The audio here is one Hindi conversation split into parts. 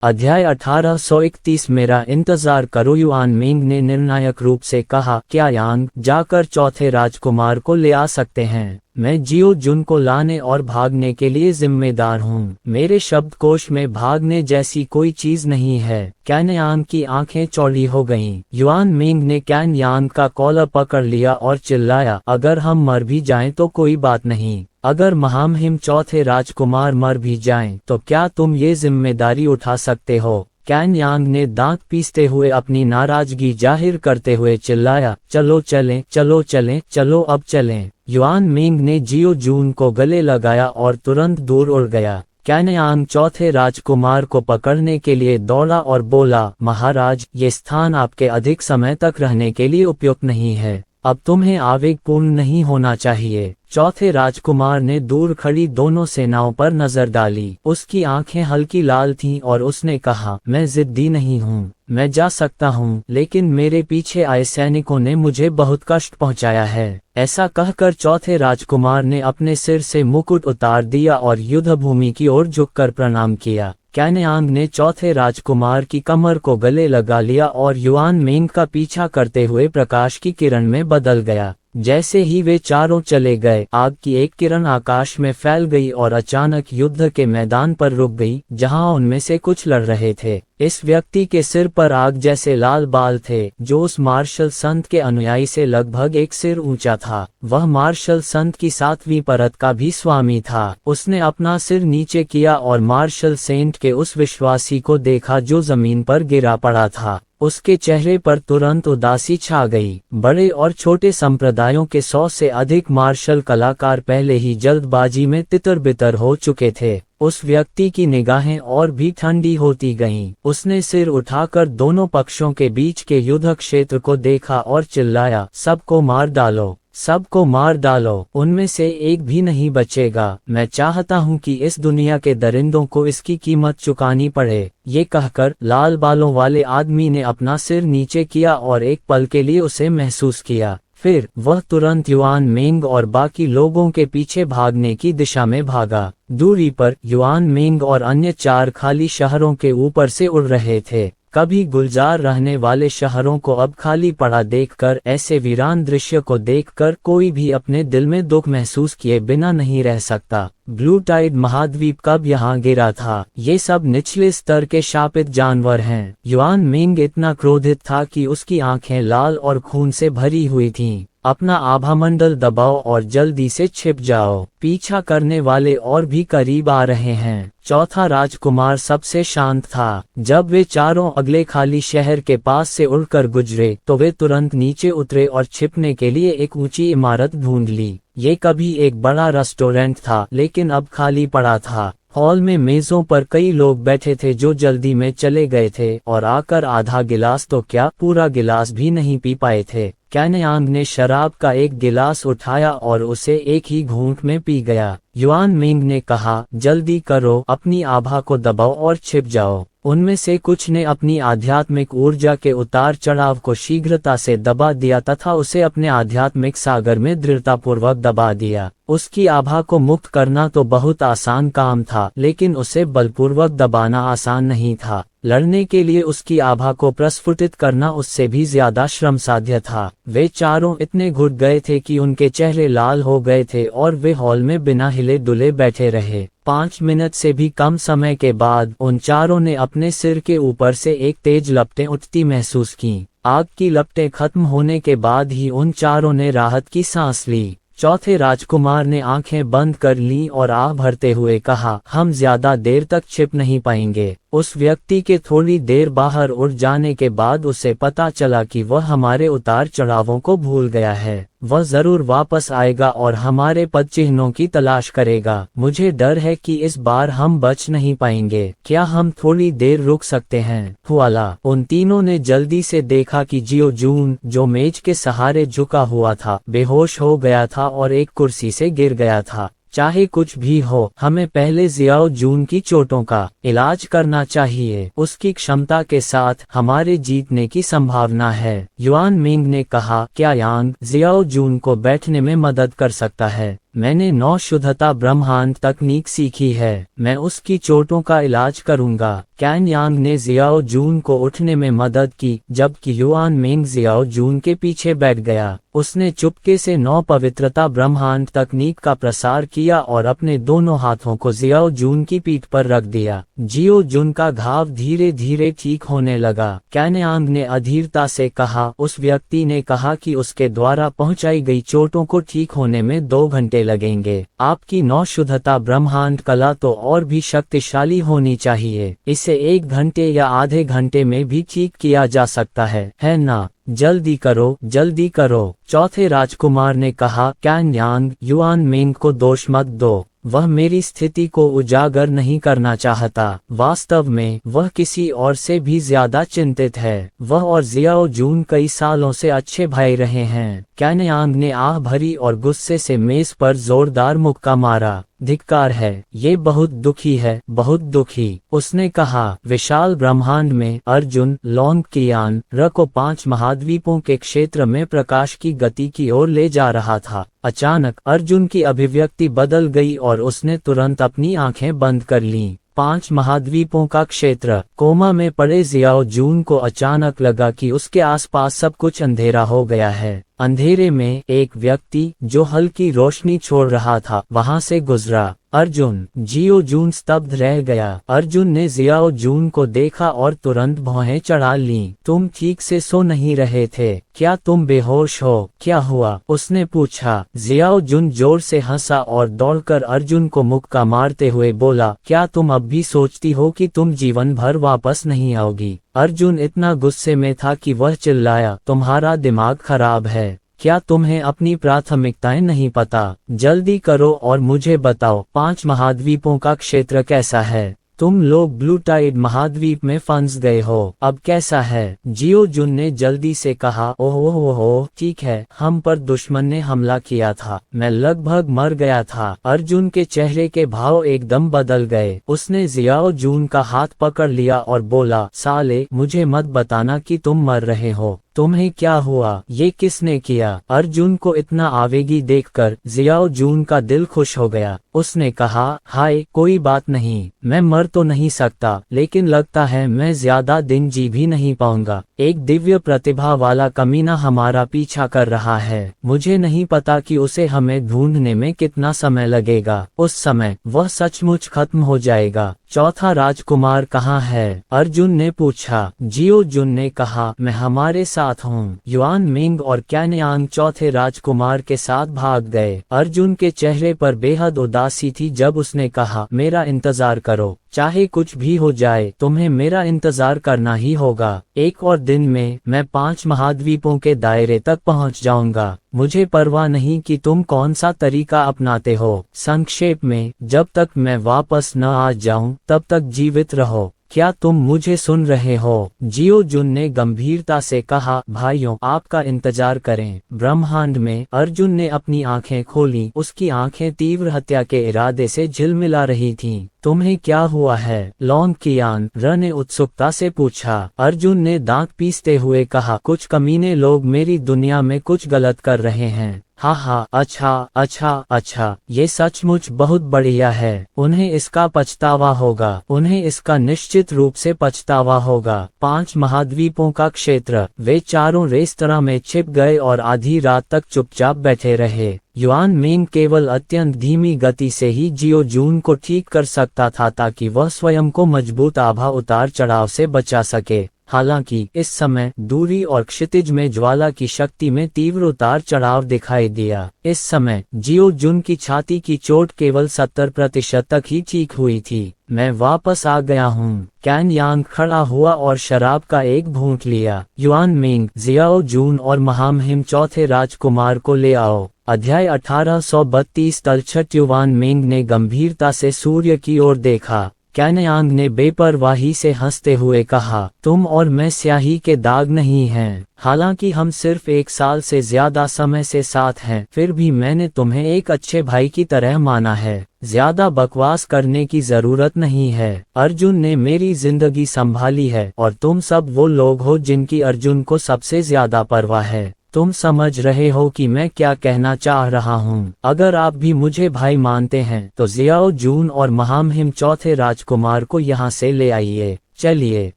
अध्याय 1831 मेरा इंतजार करो। युआन मिंग ने निर्णायक रूप से कहा, क्या यांग जाकर चौथे राजकुमार को ले आ सकते हैं? मैं जियो जुन को लाने और भागने के लिए जिम्मेदार हूँ। मेरे शब्दकोश में भागने जैसी कोई चीज नहीं है। कैन यांग की आंखें चौड़ी हो गईं। युआन मिंग ने कैन यांग का कॉलर पकड़ लिया और चिल्लाया, अगर हम मर भी जाएं तो कोई बात नहीं। अगर महामहिम चौथे राजकुमार मर भी जाएं तो क्या तुम ये जिम्मेदारी उठा सकते हो? कैन यांग ने दांत पीसते हुए अपनी नाराजगी जाहिर करते हुए चिल्लाया, चलो चलें, चलो चलें, चलो अब चलें। युआन मिंग ने जियो जून को गले लगाया और तुरंत दूर उड़ गया। कैन यांग चौथे राजकुमार को पकड़ने के लिए दौड़ा और बोला, महाराज, ये स्थान आपके अधिक समय तक रहने के लिए उपयुक्त नहीं है। अब तुम्हें आवेगपूर्ण नहीं होना चाहिए। चौथे राजकुमार ने दूर खड़ी दोनों सेनाओं पर नजर डाली। उसकी आंखें हल्की लाल थीं और उसने कहा, मैं जिद्दी नहीं हूँ, मैं जा सकता हूँ, लेकिन मेरे पीछे आए सैनिकों ने मुझे बहुत कष्ट पहुँचाया है। ऐसा कहकर चौथे राजकुमार ने अपने सिर से मुकुट उतार दिया और युद्धभूमि की ओर झुककर प्रणाम किया। कैन यांग ने चौथे राजकुमार की कमर को गले लगा लिया और युआन मिंग का पीछा करते हुए प्रकाश की किरण में बदल गया। जैसे ही वे चारों चले गए, आग की एक किरण आकाश में फैल गई और अचानक युद्ध के मैदान पर रुक गई, जहां उनमें से कुछ लड़ रहे थे। इस व्यक्ति के सिर पर आग जैसे लाल बाल थे, जो उस मार्शल संत के अनुयायी से लगभग एक सिर ऊंचा था। वह मार्शल संत की 7वीं परत का भी स्वामी था। उसने अपना सिर नीचे किया और मार्शल सेंट के उस विश्वासी को देखा जो जमीन पर गिरा पड़ा था। उसके चेहरे पर तुरंत उदासी छा गई। बड़े और छोटे संप्रदायों के 100 से अधिक मार्शल कलाकार पहले ही जल्दबाजी में तितर बितर हो चुके थे। उस व्यक्ति की निगाहें और भी ठंडी होती गईं। उसने सिर उठाकर दोनों पक्षों के बीच के युद्ध क्षेत्र को देखा और चिल्लाया, सबको मार डालो, सबको मार डालो, उनमें से एक भी नहीं बचेगा। मैं चाहता हूं कि इस दुनिया के दरिंदों को इसकी कीमत चुकानी पड़े। ये कहकर लाल बालों वाले आदमी ने अपना सिर नीचे किया और एक पल के लिए उसे महसूस किया। फिर वह तुरंत युआन मिंग और बाकी लोगों के पीछे भागने की दिशा में भागा। दूरी पर युआन मिंग और अन्य 4 खाली शहरों के ऊपर से उड़ रहे थे। कभी गुलजार रहने वाले शहरों को अब खाली पड़ा देखकर, ऐसे वीरान दृश्य को देखकर कोई भी अपने दिल में दुख महसूस किए बिना नहीं रह सकता। ब्लू टाइड महाद्वीप कब यहाँ गिरा था? ये सब निचले स्तर के शापित जानवर हैं। युआन मिंग इतना क्रोधित था कि उसकी आंखें लाल और खून से भरी हुई थीं। अपना आभामंडल दबाओ और जल्दी से छिप जाओ, पीछा करने वाले और भी करीब आ रहे हैं। चौथा राजकुमार सबसे शांत था। जब वे चारों अगले खाली शहर के पास से उड़कर गुजरे तो वे तुरंत नीचे उतरे और छिपने के लिए एक ऊंची इमारत ढूंढ ली। ये कभी एक बड़ा रेस्टोरेंट था, लेकिन अब खाली पड़ा था। हॉल में मेजों पर कई लोग बैठे थे जो जल्दी में चले गए थे और आकर आधा गिलास तो क्या, पूरा गिलास भी नहीं पी पाए थे। कैन यांग ने शराब का एक गिलास उठाया और उसे एक ही घूंट में पी गया। युआन मिंग ने कहा, जल्दी करो, अपनी आभा को दबाओ और छिप जाओ। उनमें से कुछ ने अपनी आध्यात्मिक ऊर्जा के उतार चढ़ाव को शीघ्रता से दबा दिया तथा उसे अपने आध्यात्मिक सागर में दृढ़तापूर्वक दबा दिया। उसकी आभा को मुक्त करना तो बहुत आसान काम था, लेकिन उसे बलपूर्वक दबाना आसान नहीं था। लड़ने के लिए उसकी आभा को प्रस्फुटित करना उससे भी ज्यादा श्रम साध्य था। वे चारों इतने घुट गए थे कि उनके चेहरे लाल हो गए थे और वे हॉल में बिना हिले डुले बैठे रहे। 5 मिनट से भी कम समय के बाद उन चारों ने अपने सिर के ऊपर से एक तेज लपटें उठती महसूस की। आग की लपटें खत्म होने के बाद ही उन चारों ने राहत की सांस ली। चौथे राजकुमार ने आंखें बंद कर लीं और आह भरते हुए कहा, हम ज्यादा देर तक छिप नहीं पाएंगे। उस व्यक्ति के थोड़ी देर बाहर उड़ जाने के बाद उसे पता चला कि वह हमारे उतार चढ़ावों को भूल गया है। वह जरूर वापस आएगा और हमारे पद चिन्हों की तलाश करेगा। मुझे डर है कि इस बार हम बच नहीं पाएंगे। क्या हम थोड़ी देर रुक सकते हैं? हुआला। उन तीनों ने जल्दी से देखा कि जियो जून, जो मेज के सहारे झुका हुआ था, बेहोश हो गया था और एक कुर्सी से गिर गया था। चाहे कुछ भी हो, हमें पहले जियाओ जून की चोटों का इलाज करना चाहिए। उसकी क्षमता के साथ हमारे जीतने की संभावना है। युआन मिंग ने कहा, क्या यांग जियाओ जून को बैठने में मदद कर सकता है? मैंने 9 शुद्धता ब्रह्मांड तकनीक सीखी है, मैं उसकी चोटों का इलाज करूंगा। कैन यांग ने जियाओ जून को उठने में मदद की, जबकि युआन मेंग जियाओ जून के पीछे बैठ गया। उसने चुपके से 9 पवित्रता ब्रह्मांड तकनीक का प्रसार किया और अपने दोनों हाथों को जियाओ जून की पीठ पर रख दिया। जियो जुन का घाव धीरे धीरे ठीक होने लगा। कैन यांग ने अधीरता से कहा, उस व्यक्ति ने कहा कि उसके द्वारा पहुंचाई गई चोटों को ठीक होने में 2 घंटे लगेंगे। आपकी 9 शुद्धता ब्रह्मांड कला तो और भी शक्तिशाली होनी चाहिए, इसे 1 घंटे या आधे घंटे में भी ठीक किया जा सकता है ना? जल्दी करो, जल्दी करो। चौथे राजकुमार ने कहा। कैन यांग, युआन मेंग को दोष मत दो, वह मेरी स्थिति को उजागर नहीं करना चाहता। वास्तव में वह किसी और से भी ज्यादा चिंतित है। वह और जियाओ जून कई सालों से अच्छे भाई रहे हैं। कैन यांग ने आह भरी और गुस्से से मेज पर जोरदार मुक्का मारा। धिक्कार है, ये बहुत दुखी है, बहुत दुखी। उसने कहा, विशाल ब्रह्मांड में अर्जुन लॉन्ग कियान र को 5 महाद्वीपों के क्षेत्र में प्रकाश की गति की ओर ले जा रहा था। अचानक अर्जुन की अभिव्यक्ति बदल गई और उसने तुरंत अपनी आंखें बंद कर लीं। 5 महाद्वीपों का क्षेत्र। कोमा में पड़े जियाओ जून को अचानक लगा कि उसके आसपास सब कुछ अंधेरा हो गया है। अंधेरे में एक व्यक्ति जो हल्की रोशनी छोड़ रहा था वहां से गुजरा। अर्जुन। जियो जून स्तब्ध रह गया। अर्जुन ने जियाओ जून को देखा और तुरंत भौहें चढ़ा लीं। तुम ठीक से सो नहीं रहे थे क्या? तुम बेहोश हो? क्या हुआ? उसने पूछा। जियाओ जून जोर से हंसा और दौड़कर अर्जुन को मुक्का मारते हुए बोला, क्या तुम अब भी सोचती हो कि तुम जीवन भर वापस नहीं आओगी? अर्जुन इतना गुस्से में था कि वह चिल्लाया, तुम्हारा दिमाग खराब है क्या? तुम्हें अपनी प्राथमिकताएं नहीं पता? जल्दी करो और मुझे बताओ, 5 महाद्वीपों का क्षेत्र कैसा है? तुम लोग ब्लू टाइड महाद्वीप में फंस गए हो, अब कैसा है? जियो जुन ने जल्दी से कहा, ओह ठीक है, हम पर दुश्मन ने हमला किया था, मैं लगभग मर गया था। अर्जुन के चेहरे के भाव एकदम बदल गए। उसने जियाओ जून का हाथ पकड़ लिया और बोला, साले, मुझे मत बताना कि तुम मर रहे हो। तुम्हें क्या हुआ? ये किसने किया? अर्जुन को इतना आवेगी देखकर जियाओ जून का दिल खुश हो गया। उसने कहा, हाय, कोई बात नहीं, मैं मर तो नहीं सकता, लेकिन लगता है मैं ज्यादा दिन जी भी नहीं पाऊंगा। एक दिव्य प्रतिभा वाला कमीना हमारा पीछा कर रहा है। मुझे नहीं पता कि उसे हमें ढूंढने में कितना समय लगेगा। उस समय वह सचमुच खत्म हो जाएगा। चौथा राजकुमार कहाँ है? अर्जुन ने पूछा। जियो जुन ने कहा, मैं हमारे साथ हूँ। युआन मिंग और कैन यांग चौथे राजकुमार के साथ भाग गए। अर्जुन के चेहरे पर बेहद उदासी थी जब उसने कहा, मेरा इंतजार करो, चाहे कुछ भी हो जाए, तुम्हें मेरा इंतजार करना ही होगा। एक और दिन में मैं 5 महाद्वीपों के दायरे तक पहुंच जाऊंगा। मुझे परवाह नहीं कि तुम कौन सा तरीका अपनाते हो। संक्षेप में, जब तक मैं वापस न आ जाऊं, तब तक जीवित रहो। क्या तुम मुझे सुन रहे हो? जियो जुन ने गंभीरता से कहा, भाइयों, आपका इंतजार करें। ब्रह्मांड में अर्जुन ने अपनी आंखें खोली। उसकी आंखें तीव्र हत्या के इरादे से झिलमिला रही थीं। तुम्हें क्या हुआ है? लॉन्ग कियान र ने उत्सुकता से पूछा। अर्जुन ने दांत पीसते हुए कहा, कुछ कमीने लोग मेरी दुनिया में कुछ गलत कर रहे हैं। हाँ, अच्छा, ये सचमुच बहुत बढ़िया है। उन्हें इसका पछतावा होगा, उन्हें इसका निश्चित रूप से पछतावा होगा। 5 महाद्वीपों का क्षेत्र। वे चारों रेस्तरां में छिप गए और आधी रात तक चुपचाप बैठे रहे। युआन मिंग केवल अत्यंत धीमी गति से ही जियो जून को ठीक कर सकता था ताकि वह स्वयं को मजबूत आभा उतार चढ़ाव से बचा सके। हालांकि इस समय दूरी और क्षितिज में ज्वाला की शक्ति में तीव्र उतार चढ़ाव दिखाई दिया। इस समय जियो जुन की छाती की चोट केवल 70% तक ही ठीक हुई थी। मैं वापस आ गया हूँ। कैन यांग खड़ा हुआ और शराब का एक घूंट लिया। युआन मिंग, जियाओ जून और महामहिम चौथे राजकुमार को ले आओ। अध्याय 1832 तलछट। युआन मिंग ने गंभीरता से सूर्य की ओर देखा। कैन यांग ने बेपरवाही से हंसते हुए कहा, तुम और मैं स्याही के दाग नहीं हैं। हालांकि हम सिर्फ 1 साल से ज्यादा समय से साथ हैं, फिर भी मैंने तुम्हें एक अच्छे भाई की तरह माना है। ज्यादा बकवास करने की जरूरत नहीं है। अर्जुन ने मेरी जिंदगी संभाली है और तुम सब वो लोग हो जिनकी अर्जुन को सबसे ज्यादा परवाह है। तुम समझ रहे हो कि मैं क्या कहना चाह रहा हूँ। अगर आप भी मुझे भाई मानते हैं तो जियाओ जून और महामहिम चौथे राजकुमार को यहाँ से ले आइए। चलिए।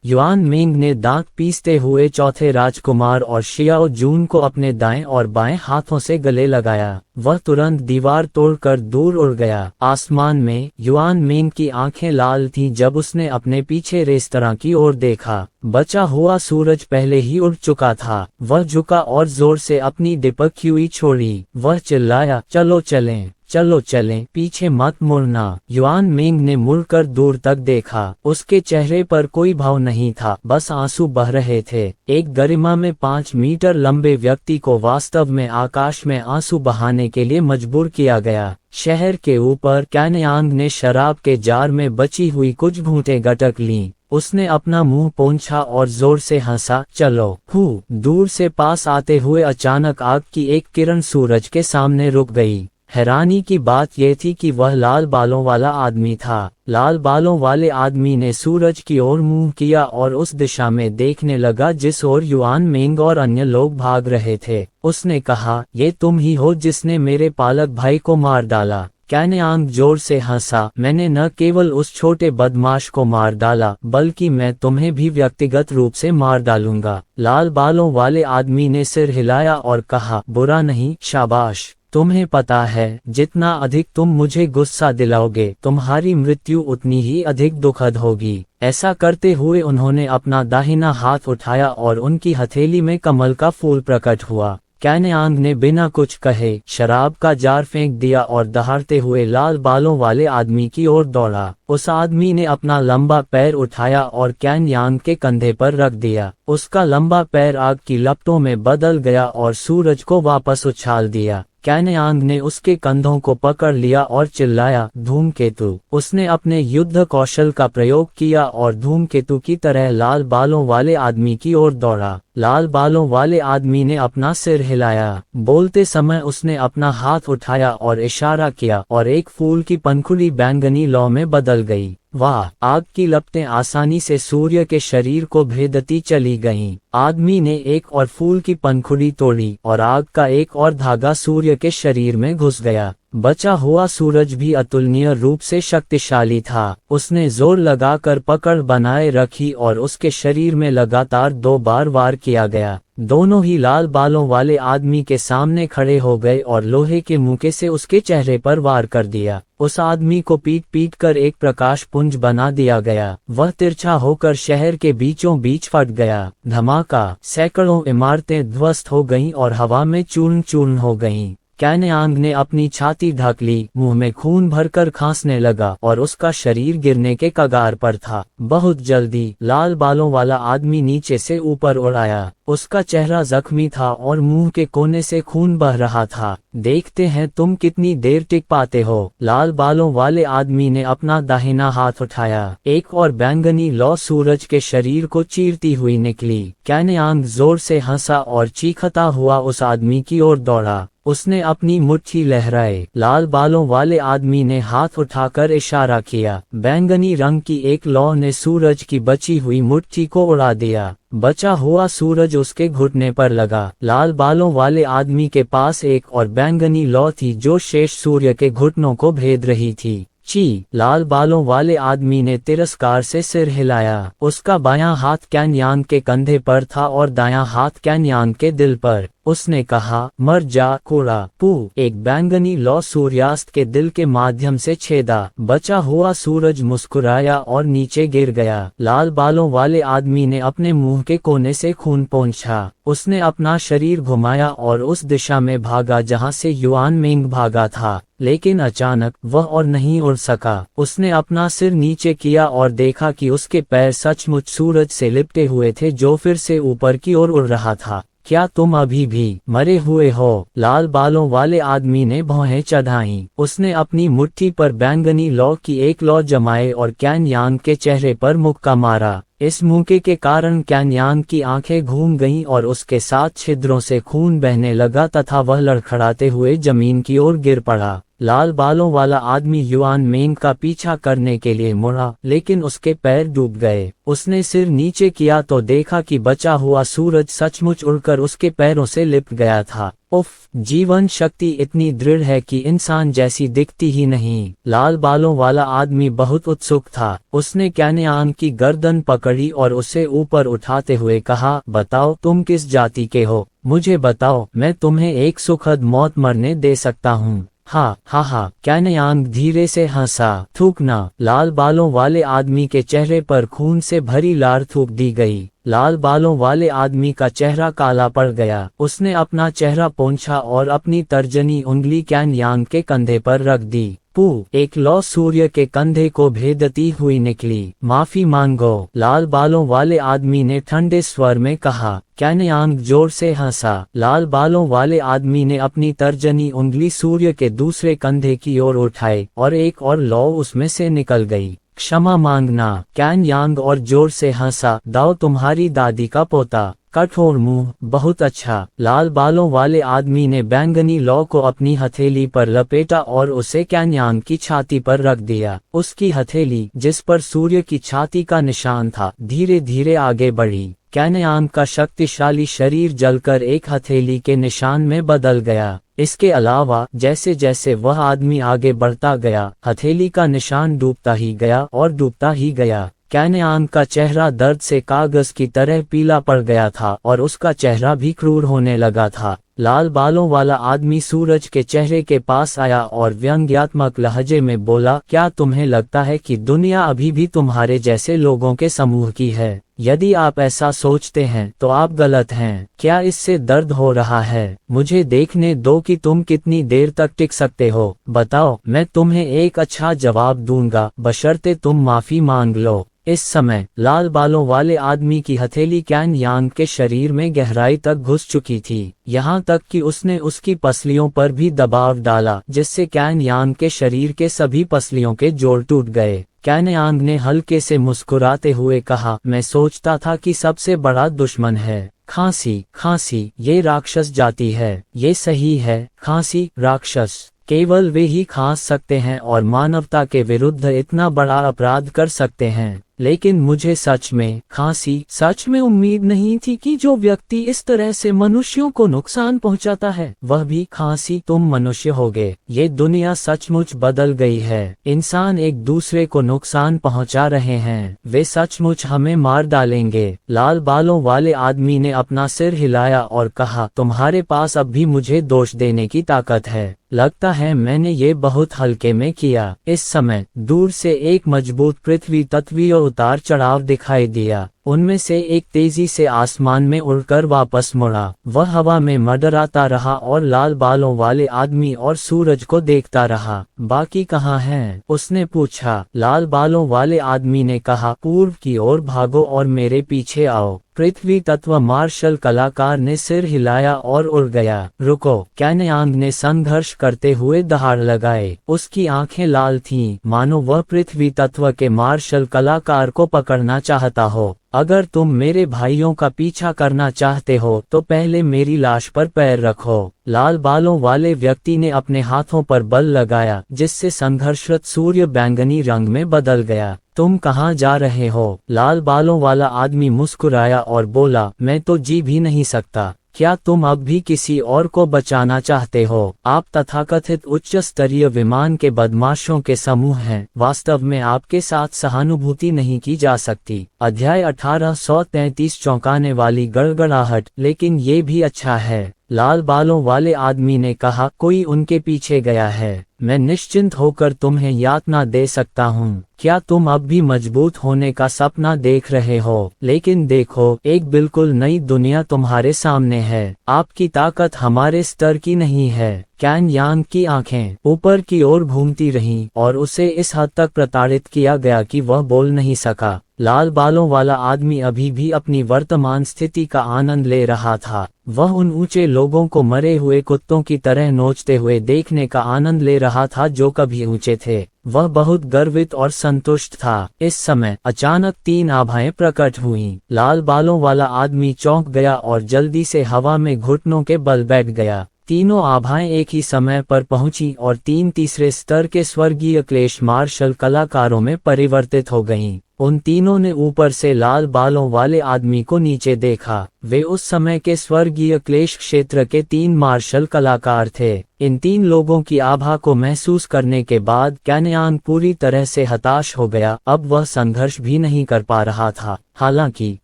युआन मिंग ने दांत पीसते हुए चौथे राजकुमार और शियाओ जून को अपने दाएं और बाएं हाथों से गले लगाया। वह तुरंत दीवार तोड़कर दूर उड़ गया। आसमान में युआन मिंग की आंखें लाल थीं जब उसने अपने पीछे रेस्तरां की ओर देखा। बचा हुआ सूरज पहले ही उड़ चुका था। वह झुका और जोर से अपनी डिपक्यूई छोड़ी। वह चिल्लाया, चलो चलें, चलो चलें, पीछे मत मुड़ना। युआन मिंग ने मुड़कर दूर तक देखा। उसके चेहरे पर कोई भाव नहीं था, बस आंसू बह रहे थे। एक गरिमा में 5 मीटर लंबे व्यक्ति को वास्तव में आकाश में आंसू बहाने के लिए मजबूर किया गया। शहर के ऊपर कैनयांग ने शराब के जार में बची हुई कुछ घूंटें गटक लीं। उसने अपना मुंह पोंछा और जोर से हंसा, चलो। दूर से पास आते हुए अचानक आग की एक किरण सूरज के सामने रुक गई। हैरानी की बात यह थी कि वह लाल बालों वाला आदमी था। लाल बालों वाले आदमी ने सूरज की ओर मुंह किया और उस दिशा में देखने लगा जिस ओर युआन मिंग और अन्य लोग भाग रहे थे। उसने कहा, ये तुम ही हो जिसने मेरे पालक भाई को मार डाला। कैनयांग जोर से हंसा, मैंने न केवल उस छोटे बदमाश को मार डाला बल्कि मैं तुम्हें भी व्यक्तिगत रूप से मार डालूंगा। लाल बालों वाले आदमी ने सिर हिलाया और कहा, बुरा नहीं, शाबाश। तुम्हें पता है, जितना अधिक तुम मुझे गुस्सा दिलाओगे तुम्हारी मृत्यु उतनी ही अधिक दुखद होगी। ऐसा करते हुए उन्होंने अपना दाहिना हाथ उठाया और उनकी हथेली में कमल का फूल प्रकट हुआ। कैनयांग ने बिना कुछ कहे शराब का जार फेंक दिया और दहाड़ते हुए लाल बालों वाले आदमी की ओर दौड़ा। उस आदमी ने अपना लंबा पैर उठाया और कैनयांग के कंधे पर रख दिया। उसका लंबा पैर आग की लपटों में बदल गया और सूरज को वापस उछाल दिया। कैनयांग ने उसके कंधों को पकड़ लिया और चिल्लाया, धूमकेतु। उसने अपने युद्ध कौशल का प्रयोग किया और धूमकेतु की तरह लाल बालों वाले आदमी की ओर दौड़ा। लाल बालों वाले आदमी ने अपना सिर हिलाया। बोलते समय उसने अपना हाथ उठाया और इशारा किया और एक फूल की पंखुड़ी बैंगनी लौ में बदल गई। वाह! आग की लपटें आसानी से सूर्य के शरीर को भेदती चली गईं। आदमी ने एक और फूल की पंखुड़ी तोड़ी और आग का एक और धागा सूर्य के शरीर में घुस गया। बचा हुआ सूरज भी अतुलनीय रूप से शक्तिशाली था। उसने जोर लगाकर पकड़ बनाए रखी और उसके शरीर में लगातार 2 बार वार किया गया। दोनों ही लाल बालों वाले आदमी के सामने खड़े हो गए और लोहे के मुक्के से उसके चेहरे पर वार कर दिया। उस आदमी को पीट पीट कर एक प्रकाश पुंज बना दिया गया। वह तिरछा होकर शहर के बीचों बीच फट गया। धमाका! सैकड़ों इमारतें ध्वस्त हो गईं और हवा में चूर्ण चूर्ण हो गईं। कैनयांग ने अपनी छाती ढक ली, मुंह में खून भरकर खांसने लगा और उसका शरीर गिरने के कगार पर था। बहुत जल्दी लाल बालों वाला आदमी नीचे से ऊपर उड़ आया। उसका चेहरा जख्मी था और मुंह के कोने से खून बह रहा था। देखते हैं तुम कितनी देर टिक पाते हो। लाल बालों वाले आदमी ने अपना दाहिना हाथ उठाया। एक और बैंगनी लौ सूरज के शरीर को चीरती हुई निकली। कैनयांग जोर से हंसा और चीखता हुआ उस आदमी की ओर दौड़ा। उसने अपनी मुट्ठी लहराए। लाल बालों वाले आदमी ने हाथ उठाकर इशारा किया। बैंगनी रंग की एक लौ ने सूरज की बची हुई मुट्ठी को उड़ा दिया। बचा हुआ सूरज उसके घुटने पर लगा। लाल बालों वाले आदमी के पास एक और बैंगनी लौ थी जो शेष सूर्य के घुटनों को भेद रही थी। ची! लाल बालों वाले आदमी ने तिरस्कार से सिर हिलाया। उसका बायां हाथ कैनयांग के कंधे पर था और दायां हाथ कैनयांग के दिल पर। उसने कहा, मर जा कूड़ा। पू! एक बैंगनी लौ सूर्यास्त के दिल के माध्यम से छेदा। बचा हुआ सूरज मुस्कुराया और नीचे गिर गया। लाल बालों वाले आदमी ने अपने मुंह के कोने से खून पोंछा। उसने अपना शरीर घुमाया और उस दिशा में भागा जहां से युआन मिंग भागा था, लेकिन अचानक वह और नहीं उड़ सका। उसने अपना सिर नीचे किया और देखा कि उसके पैर सचमुच सूरज से लिपटे हुए थे जो फिर से ऊपर की ओर उड़ रहा था। क्या तुम अभी भी मरे हुए हो? लाल बालों वाले आदमी ने भौहें चढ़ाईं। उसने अपनी मुट्ठी पर बैंगनी लौ की एक लौ जमाए और कैनयांग के चेहरे पर मुक्का मारा। इस मौके के कारण कैन यांग की आंखें घूम गईं और उसके 7 छिद्रों से खून बहने लगा तथा वह लड़खड़ाते हुए जमीन की ओर गिर पड़ा। लाल बालों वाला आदमी युआन मेंग का पीछा करने के लिए मुड़ा, लेकिन उसके पैर डूब गए। उसने सिर नीचे किया तो देखा कि बचा हुआ सूरज सचमुच उड़कर उसके पैरों से लिपट गया था। उफ, जीवन शक्ति इतनी दृढ़ है कि इंसान जैसी दिखती ही नहीं। लाल बालों वाला आदमी बहुत उत्सुक था। उसने कैन यांग की गर्दन पकड़ी और उसे ऊपर उठाते हुए कहा, बताओ तुम किस जाति के हो, मुझे बताओ, मैं तुम्हें एक सुखद मौत मरने दे सकता हूँ। हाँ हाँ हाँ, कैन यांग धीरे से हंसा। थूकना। लाल बालों वाले आदमी के चेहरे पर खून से भरी लार थूक दी गई। लाल बालों वाले आदमी का चेहरा काला पड़ गया। उसने अपना चेहरा पोंछा और अपनी तर्जनी उंगली कैन यांग के कंधे पर रख दी। पू, एक लौ सूर्य के कंधे को भेदती हुई निकली। माफी मांगो, लाल बालों वाले आदमी ने ठंडे स्वर में कहा। कैन यांग जोर से हंसा। लाल बालों वाले आदमी ने अपनी तर्जनी उंगली सूर्य के दूसरे कंधे की ओर उठाई और एक और लौ उसमें से निकल गई। क्षमा मांगना। कैन यांग और जोर से हंसा। दाओ तुम्हारी दादी का पोता। कठोर मुंह, बहुत अच्छा। लाल बालों वाले आदमी ने बैंगनी लौ को अपनी हथेली पर लपेटा और उसे कैन यांग की छाती पर रख दिया। उसकी हथेली, जिस पर सूर्य की छाती का निशान था, धीरे धीरे आगे बढ़ी। कैन यांग का शक्तिशाली शरीर जलकर एक हथेली के निशान में बदल गया। इसके अलावा जैसे जैसे वह आदमी आगे बढ़ता गया, हथेली का निशान डूबता ही गया और डूबता ही गया। कैन यांग का चेहरा दर्द से कागज की तरह पीला पड़ गया था और उसका चेहरा भी क्रूर होने लगा था। लाल बालों वाला आदमी सूरज के चेहरे के पास आया और व्यंग्यात्मक लहजे में बोला, क्या तुम्हें लगता है कि दुनिया अभी भी तुम्हारे जैसे लोगों के समूह की है? यदि आप ऐसा सोचते हैं तो आप गलत हैं। क्या इससे दर्द हो रहा है? मुझे देखने दो कि तुम कितनी देर तक टिक सकते हो। बताओ, मैं तुम्हें एक अच्छा जवाब दूंगा, बशर्ते तुम माफी मांग लो। इस समय लाल बालों वाले आदमी की हथेली कैन यांग के शरीर में गहराई तक घुस चुकी थी, यहाँ तक कि उसने उसकी पसलियों पर भी दबाव डाला, जिससे कैन यांग के शरीर के सभी पसलियों के जोड़ टूट गए। कैन यांग ने हल्के से मुस्कुराते हुए कहा, मैं सोचता था कि सबसे बड़ा दुश्मन है खांसी। खांसी, ये राक्षस जाति है। ये सही है, खांसी, राक्षस। केवल वे ही खांस सकते हैं और मानवता के विरुद्ध इतना बड़ा अपराध कर सकते हैं। लेकिन मुझे सच में उम्मीद नहीं थी कि जो व्यक्ति इस तरह से मनुष्यों को नुकसान पहुंचाता है, वह भी खांसी। तुम मनुष्य होगे। ये दुनिया सचमुच बदल गई है। इंसान एक दूसरे को नुकसान पहुंचा रहे हैं। वे सचमुच हमें मार डालेंगे। लाल बालों वाले आदमी ने अपना सिर हिलाया और कहा, तुम्हारे पास अब भी मुझे दोष देने की ताकत है। लगता है मैंने ये बहुत हल्के में किया। इस समय दूर से एक मजबूत पृथ्वी तत्वीय उतार चढ़ाव दिखाई दिया। उनमें से एक तेजी से आसमान में उड़कर वापस मुड़ा। वह हवा में मंडराता रहा और लाल बालों वाले आदमी और सूरज को देखता रहा। बाकी कहाँ हैं? उसने पूछा। लाल बालों वाले आदमी ने कहा, पूर्व की ओर भागो और मेरे पीछे आओ। पृथ्वी तत्व मार्शल कलाकार ने सिर हिलाया और उड़ गया। रुको, कैन यांग ने संघर्ष करते हुए दहाड़ लगाए। उसकी आंखें लाल थीं, मानो वह पृथ्वी तत्व के मार्शल कलाकार को पकड़ना चाहता हो। अगर तुम मेरे भाइयों का पीछा करना चाहते हो तो पहले मेरी लाश पर पैर रखो। लाल बालों वाले व्यक्ति ने अपने हाथों पर बल लगाया, जिससे संघर्षरत सूर्य बैंगनी रंग में बदल गया। तुम कहाँ जा रहे हो? लाल बालों वाला आदमी मुस्कुराया और बोला, मैं तो जी भी नहीं सकता। क्या तुम अब भी किसी और को बचाना चाहते हो? आप तथाकथित उच्च स्तरीय विमान के बदमाशों के समूह हैं। वास्तव में आपके साथ सहानुभूति नहीं की जा सकती। अध्याय 1833 चौंकाने वाली गड़गड़ाहट। लेकिन ये भी अच्छा है, लाल बालों वाले आदमी ने कहा, कोई उनके पीछे गया है। मैं निश्चिंत होकर तुम्हें यातना दे सकता हूँ। क्या तुम अब भी मजबूत होने का सपना देख रहे हो? लेकिन देखो, एक बिल्कुल नई दुनिया तुम्हारे सामने है। आपकी ताकत हमारे स्तर की नहीं है। कैन यांग की आंखें ऊपर की ओर घूमती रहीं और उसे इस हद तक प्रताड़ित किया गया कि वह बोल नहीं सका। लाल बालों वाला आदमी अभी भी अपनी वर्तमान स्थिति का आनंद ले रहा था। वह उन ऊंचे लोगों को मरे हुए कुत्तों की तरह नोचते हुए देखने का आनंद ले रहा था जो कभी ऊंचे थे। वह बहुत गर्वित और संतुष्ट था। इस समय अचानक 3 आभाएं प्रकट हुईं। लाल बालों वाला आदमी चौंक गया और जल्दी से हवा में घुटनों के बल बैठ गया। तीनों आभाएं एक ही समय पर पहुंची और 3 तीसरे स्तर के स्वर्गीय क्लेश मार्शल कलाकारों में परिवर्तित हो गईं। उन तीनों ने ऊपर से लाल बालों वाले आदमी को नीचे देखा। वे उस समय के स्वर्गीय क्लेश क्षेत्र के 3 मार्शल कलाकार थे। इन 3 लोगों की आभा को महसूस करने के बाद कैनयान पूरी तरह से हताश हो गया। अब वह संघर्ष भी नहीं कर पा रहा था। हालांकि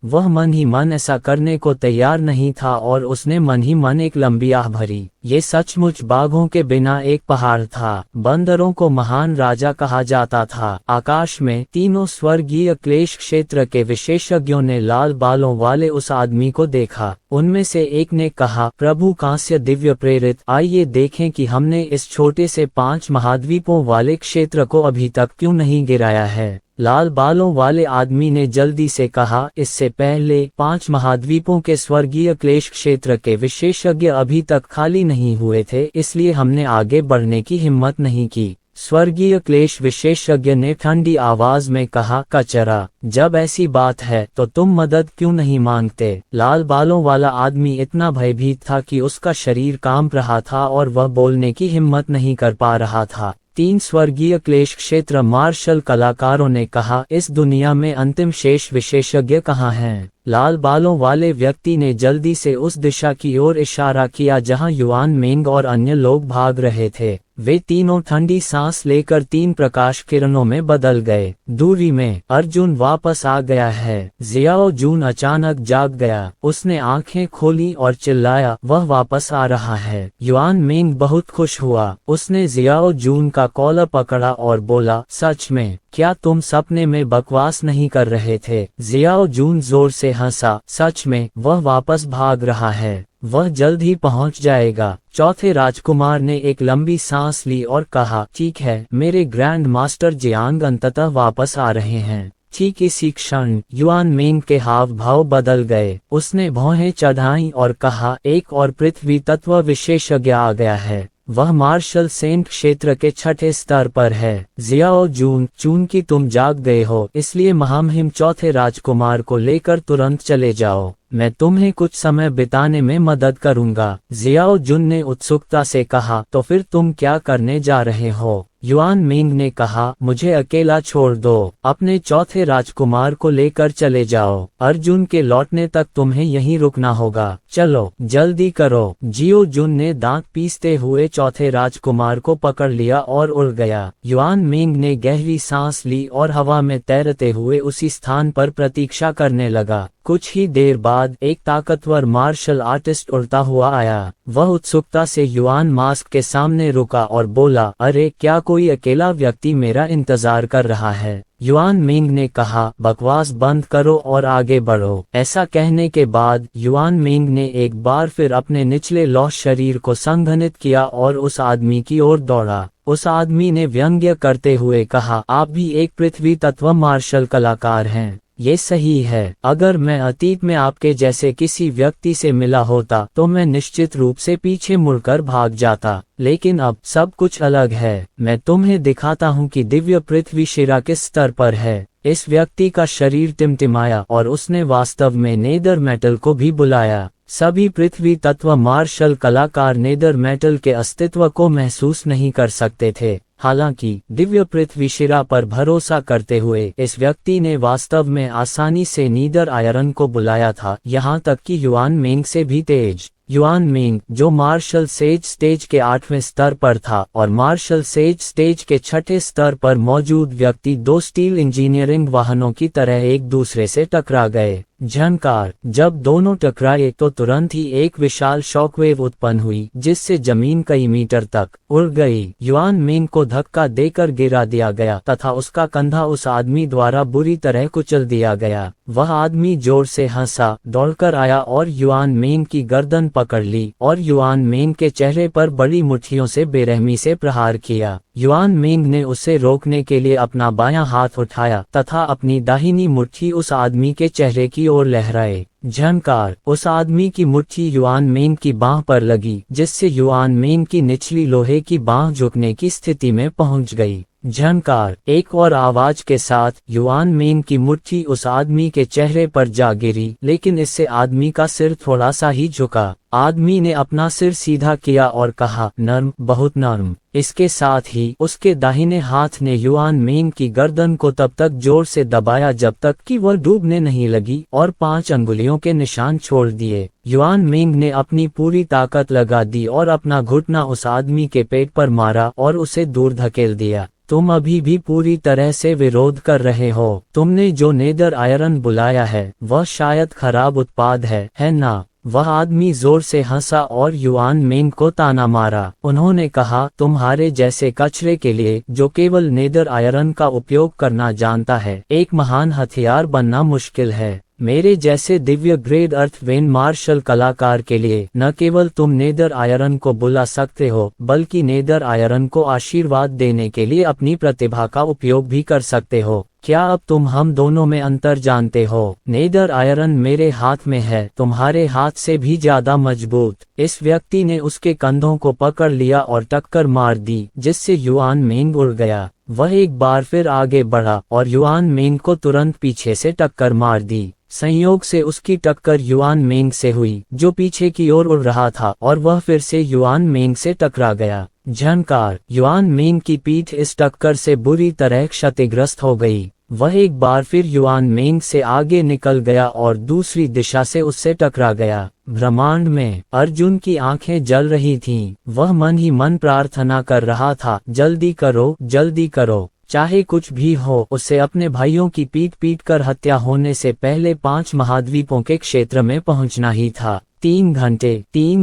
वह मन ही मन ऐसा करने को तैयार नहीं था और उसने मन ही मन एक लंबी आह भरी। ये सचमुच बाघों के बिना एक पहाड़ था। बंदरों को महान राजा कहा जाता था। आकाश में तीनों स्वर्गीय क्लेश क्षेत्र के विशेषज्ञों ने लाल बालों वाले उस आदमी को देखा। उनमें से एक ने कहा, प्रभु कांस्य दिव्य प्रेरित, आइए देखें कि हमने इस छोटे से 5 महाद्वीपों वाले क्षेत्र को अभी तक क्यों नहीं गिराया है। लाल बालों वाले आदमी ने जल्दी से कहा, इससे पहले 5 महाद्वीपों के स्वर्गीय क्लेश क्षेत्र के विशेषज्ञ अभी तक खाली नहीं हुए थे, इसलिए हमने आगे बढ़ने की हिम्मत नहीं की। स्वर्गीय क्लेश विशेषज्ञ ने ठंडी आवाज में कहा, कचरा, जब ऐसी बात है तो तुम मदद क्यों नहीं मांगते। लाल बालों वाला आदमी इतना भयभीत था कि उसका शरीर कांप रहा था और वह बोलने की हिम्मत नहीं कर पा रहा था। 3 स्वर्गीय क्लेश क्षेत्र मार्शल कलाकारों ने कहा, इस दुनिया में अंतिम शेष विशेषज्ञ कहाँ हैं। लाल बालों वाले व्यक्ति ने जल्दी से उस दिशा की ओर इशारा किया जहां युआन मेंग और अन्य लोग भाग रहे थे। वे तीनों ठंडी सांस लेकर 3 प्रकाश किरणों में बदल गए। दूरी में अर्जुन वापस आ गया है। जियाओ जून अचानक जाग गया। उसने आंखें खोली और चिल्लाया, वह वापस आ रहा है। युआन मेंग बहुत खुश हुआ। उसने जियाओ जून का कॉलर पकड़ा और बोला, सच में क्या तुम सपने में बकवास नहीं कर रहे थे। जियाओ जून जोर से हंसा, सच में वह वापस भाग रहा है, वह जल्द ही पहुंच जाएगा। चौथे राजकुमार ने एक लंबी सांस ली और कहा, ठीक है, मेरे ग्रैंड मास्टर जियांग अंततः वापस आ रहे हैं। ठीक इसी क्षण युआन मेंग के हाव भाव बदल गए। उसने भौहें चढ़ाई और कहा, एक और पृथ्वी तत्व विशेषज्ञ आ गया है। वह मार्शल सेंट क्षेत्र के 6ठे स्तर पर है। जियाओ जून, चूंकि तुम जाग गए हो इसलिए महामहिम चौथे राजकुमार को लेकर तुरंत चले जाओ। मैं तुम्हें कुछ समय बिताने में मदद करूंगा। जियाओ जुन ने उत्सुकता से कहा, तो फिर तुम क्या करने जा रहे हो। युआन मेंग ने कहा, मुझे अकेला छोड़ दो, अपने चौथे राजकुमार को लेकर चले जाओ। अर्जुन के लौटने तक तुम्हें यहीं रुकना होगा। चलो जल्दी करो। जियो जुन ने दांत पीसते हुए चौथे राजकुमार को पकड़ लिया और उड़ गया। युआन मेंग ने गहरी सांस ली और हवा में तैरते हुए उसी स्थान पर प्रतीक्षा करने लगा। कुछ ही देर बाद एक ताकतवर मार्शल आर्टिस्ट उड़ता हुआ आया। वह उत्सुकता से युआन मास्क के सामने रुका और बोला, अरे क्या कोई अकेला व्यक्ति मेरा इंतजार कर रहा है। युआन मेंग ने कहा, बकवास बंद करो और आगे बढ़ो। ऐसा कहने के बाद युआन मेंग ने एक बार फिर अपने निचले लौह शरीर को संघनित किया और उस आदमी की ओर दौड़ा। उस आदमी ने व्यंग्य करते हुए कहा, आप भी एक पृथ्वी तत्व मार्शल कलाकार हैं। ये सही है। अगर मैं अतीत में आपके जैसे किसी व्यक्ति से मिला होता तो मैं निश्चित रूप से पीछे मुड़कर भाग जाता, लेकिन अब सब कुछ अलग है। मैं तुम्हें दिखाता हूँ कि दिव्य पृथ्वी शिरा किस स्तर पर है। इस व्यक्ति का शरीर टिमटिमाया और उसने वास्तव में नेदर मेटल को भी बुलाया। सभी पृथ्वी तत्व मार्शल कलाकार नेदर मेटल के अस्तित्व को महसूस नहीं कर सकते थे। हालांकि दिव्य पृथ्वी शिरा पर भरोसा करते हुए इस व्यक्ति ने वास्तव में आसानी से नीदर आयरन को बुलाया था, यहाँ तक कि युआन मेंग से भी तेज। युआन मेंग, जो मार्शल सेज स्टेज के 8वें स्तर पर था और मार्शल सेज स्टेज के 6ठे स्तर पर मौजूद व्यक्ति 2 स्टील इंजीनियरिंग वाहनों की तरह एक दूसरे से टकरा गए। झनकार, जब दोनों टकराए तो तुरंत ही एक विशाल शॉकवेव उत्पन्न हुई जिससे जमीन कई मीटर तक उड़ गई। युआन मेंग को धक्का देकर गिरा दिया गया तथा उसका कंधा उस आदमी द्वारा बुरी तरह कुचल दिया गया। वह आदमी जोर से हंसा, दौड़कर आया और युआन मेंग की गर्दन पकड़ ली और युआन मेंग के चेहरे पर बड़ी मुट्ठियों से बेरहमी से प्रहार किया। युआन मेंग ने उसे रोकने के लिए अपना बायां हाथ उठाया तथा अपनी दाहिनी मुट्ठी उस आदमी के चेहरे की ओर लहराए। झनकार, उस आदमी की मुट्ठी युआन मेंग की बांह पर लगी, जिससे युआन मेंग की निचली लोहे की बांह झुकने की स्थिति में पहुंच गई। झनकार, एक और आवाज के साथ युआन मेंग की मुट्ठी उस आदमी के चेहरे पर जा गिरी, लेकिन इससे आदमी का सिर थोड़ा सा ही झुका। आदमी ने अपना सिर सीधा किया और कहा, नर्म, बहुत नर्म। इसके साथ ही उसके दाहिने हाथ ने युआन मेंग की गर्दन को तब तक जोर से दबाया जब तक कि वह डूबने नहीं लगी और 5 अंगुलियों के निशान छोड़ दिए। युआन मेंग ने अपनी पूरी ताकत लगा दी और अपना घुटना उस आदमी के पेट पर मारा और उसे दूर धकेल दिया। तुम अभी भी पूरी तरह से विरोध कर रहे हो। तुमने जो नेदर आयरन बुलाया है वह शायद खराब उत्पाद है ना? वह आदमी जोर से हंसा और युआन मेंग को ताना मारा। उन्होंने कहा, तुम्हारे जैसे कचरे के लिए जो केवल नेदर आयरन का उपयोग करना जानता है, एक महान हथियार बनना मुश्किल है। मेरे जैसे दिव्य ग्रेड अर्थवेन मार्शल कलाकार के लिए न केवल तुम नेदर आयरन को बुला सकते हो, बल्कि नेदर आयरन को आशीर्वाद देने के लिए अपनी प्रतिभा का उपयोग भी कर सकते हो। क्या अब तुम हम दोनों में अंतर जानते हो? नेदर आयरन मेरे हाथ में है, तुम्हारे हाथ से भी ज्यादा मजबूत। इस व्यक्ति ने उसके कंधों को पकड़ लिया और टक्कर मार दी, जिससे युआन मेंग उड़ गया। वह एक बार फिर आगे बढ़ा और युआन मेंग को तुरंत पीछे से टक्कर मार दी। संयोग से उसकी टक्कर युआन मेंग से हुई, जो पीछे की ओर उड़ रहा था, और वह फिर से युआन मेंग से टकरा गया। झनकार, युआन मेंग की पीठ इस टक्कर से बुरी तरह क्षतिग्रस्त हो गई। वह एक बार फिर युआन मेंग से आगे निकल गया और दूसरी दिशा से उससे टकरा गया। ब्रह्मांड में अर्जुन की आंखें जल रही थीं। वह मन ही मन प्रार्थना कर रहा था, जल्दी करो, जल्दी करो। चाहे कुछ भी हो, उसे अपने भाइयों की पीट कर हत्या होने से पहले 5 महाद्वीपों के क्षेत्र में पहुंचना ही था। 3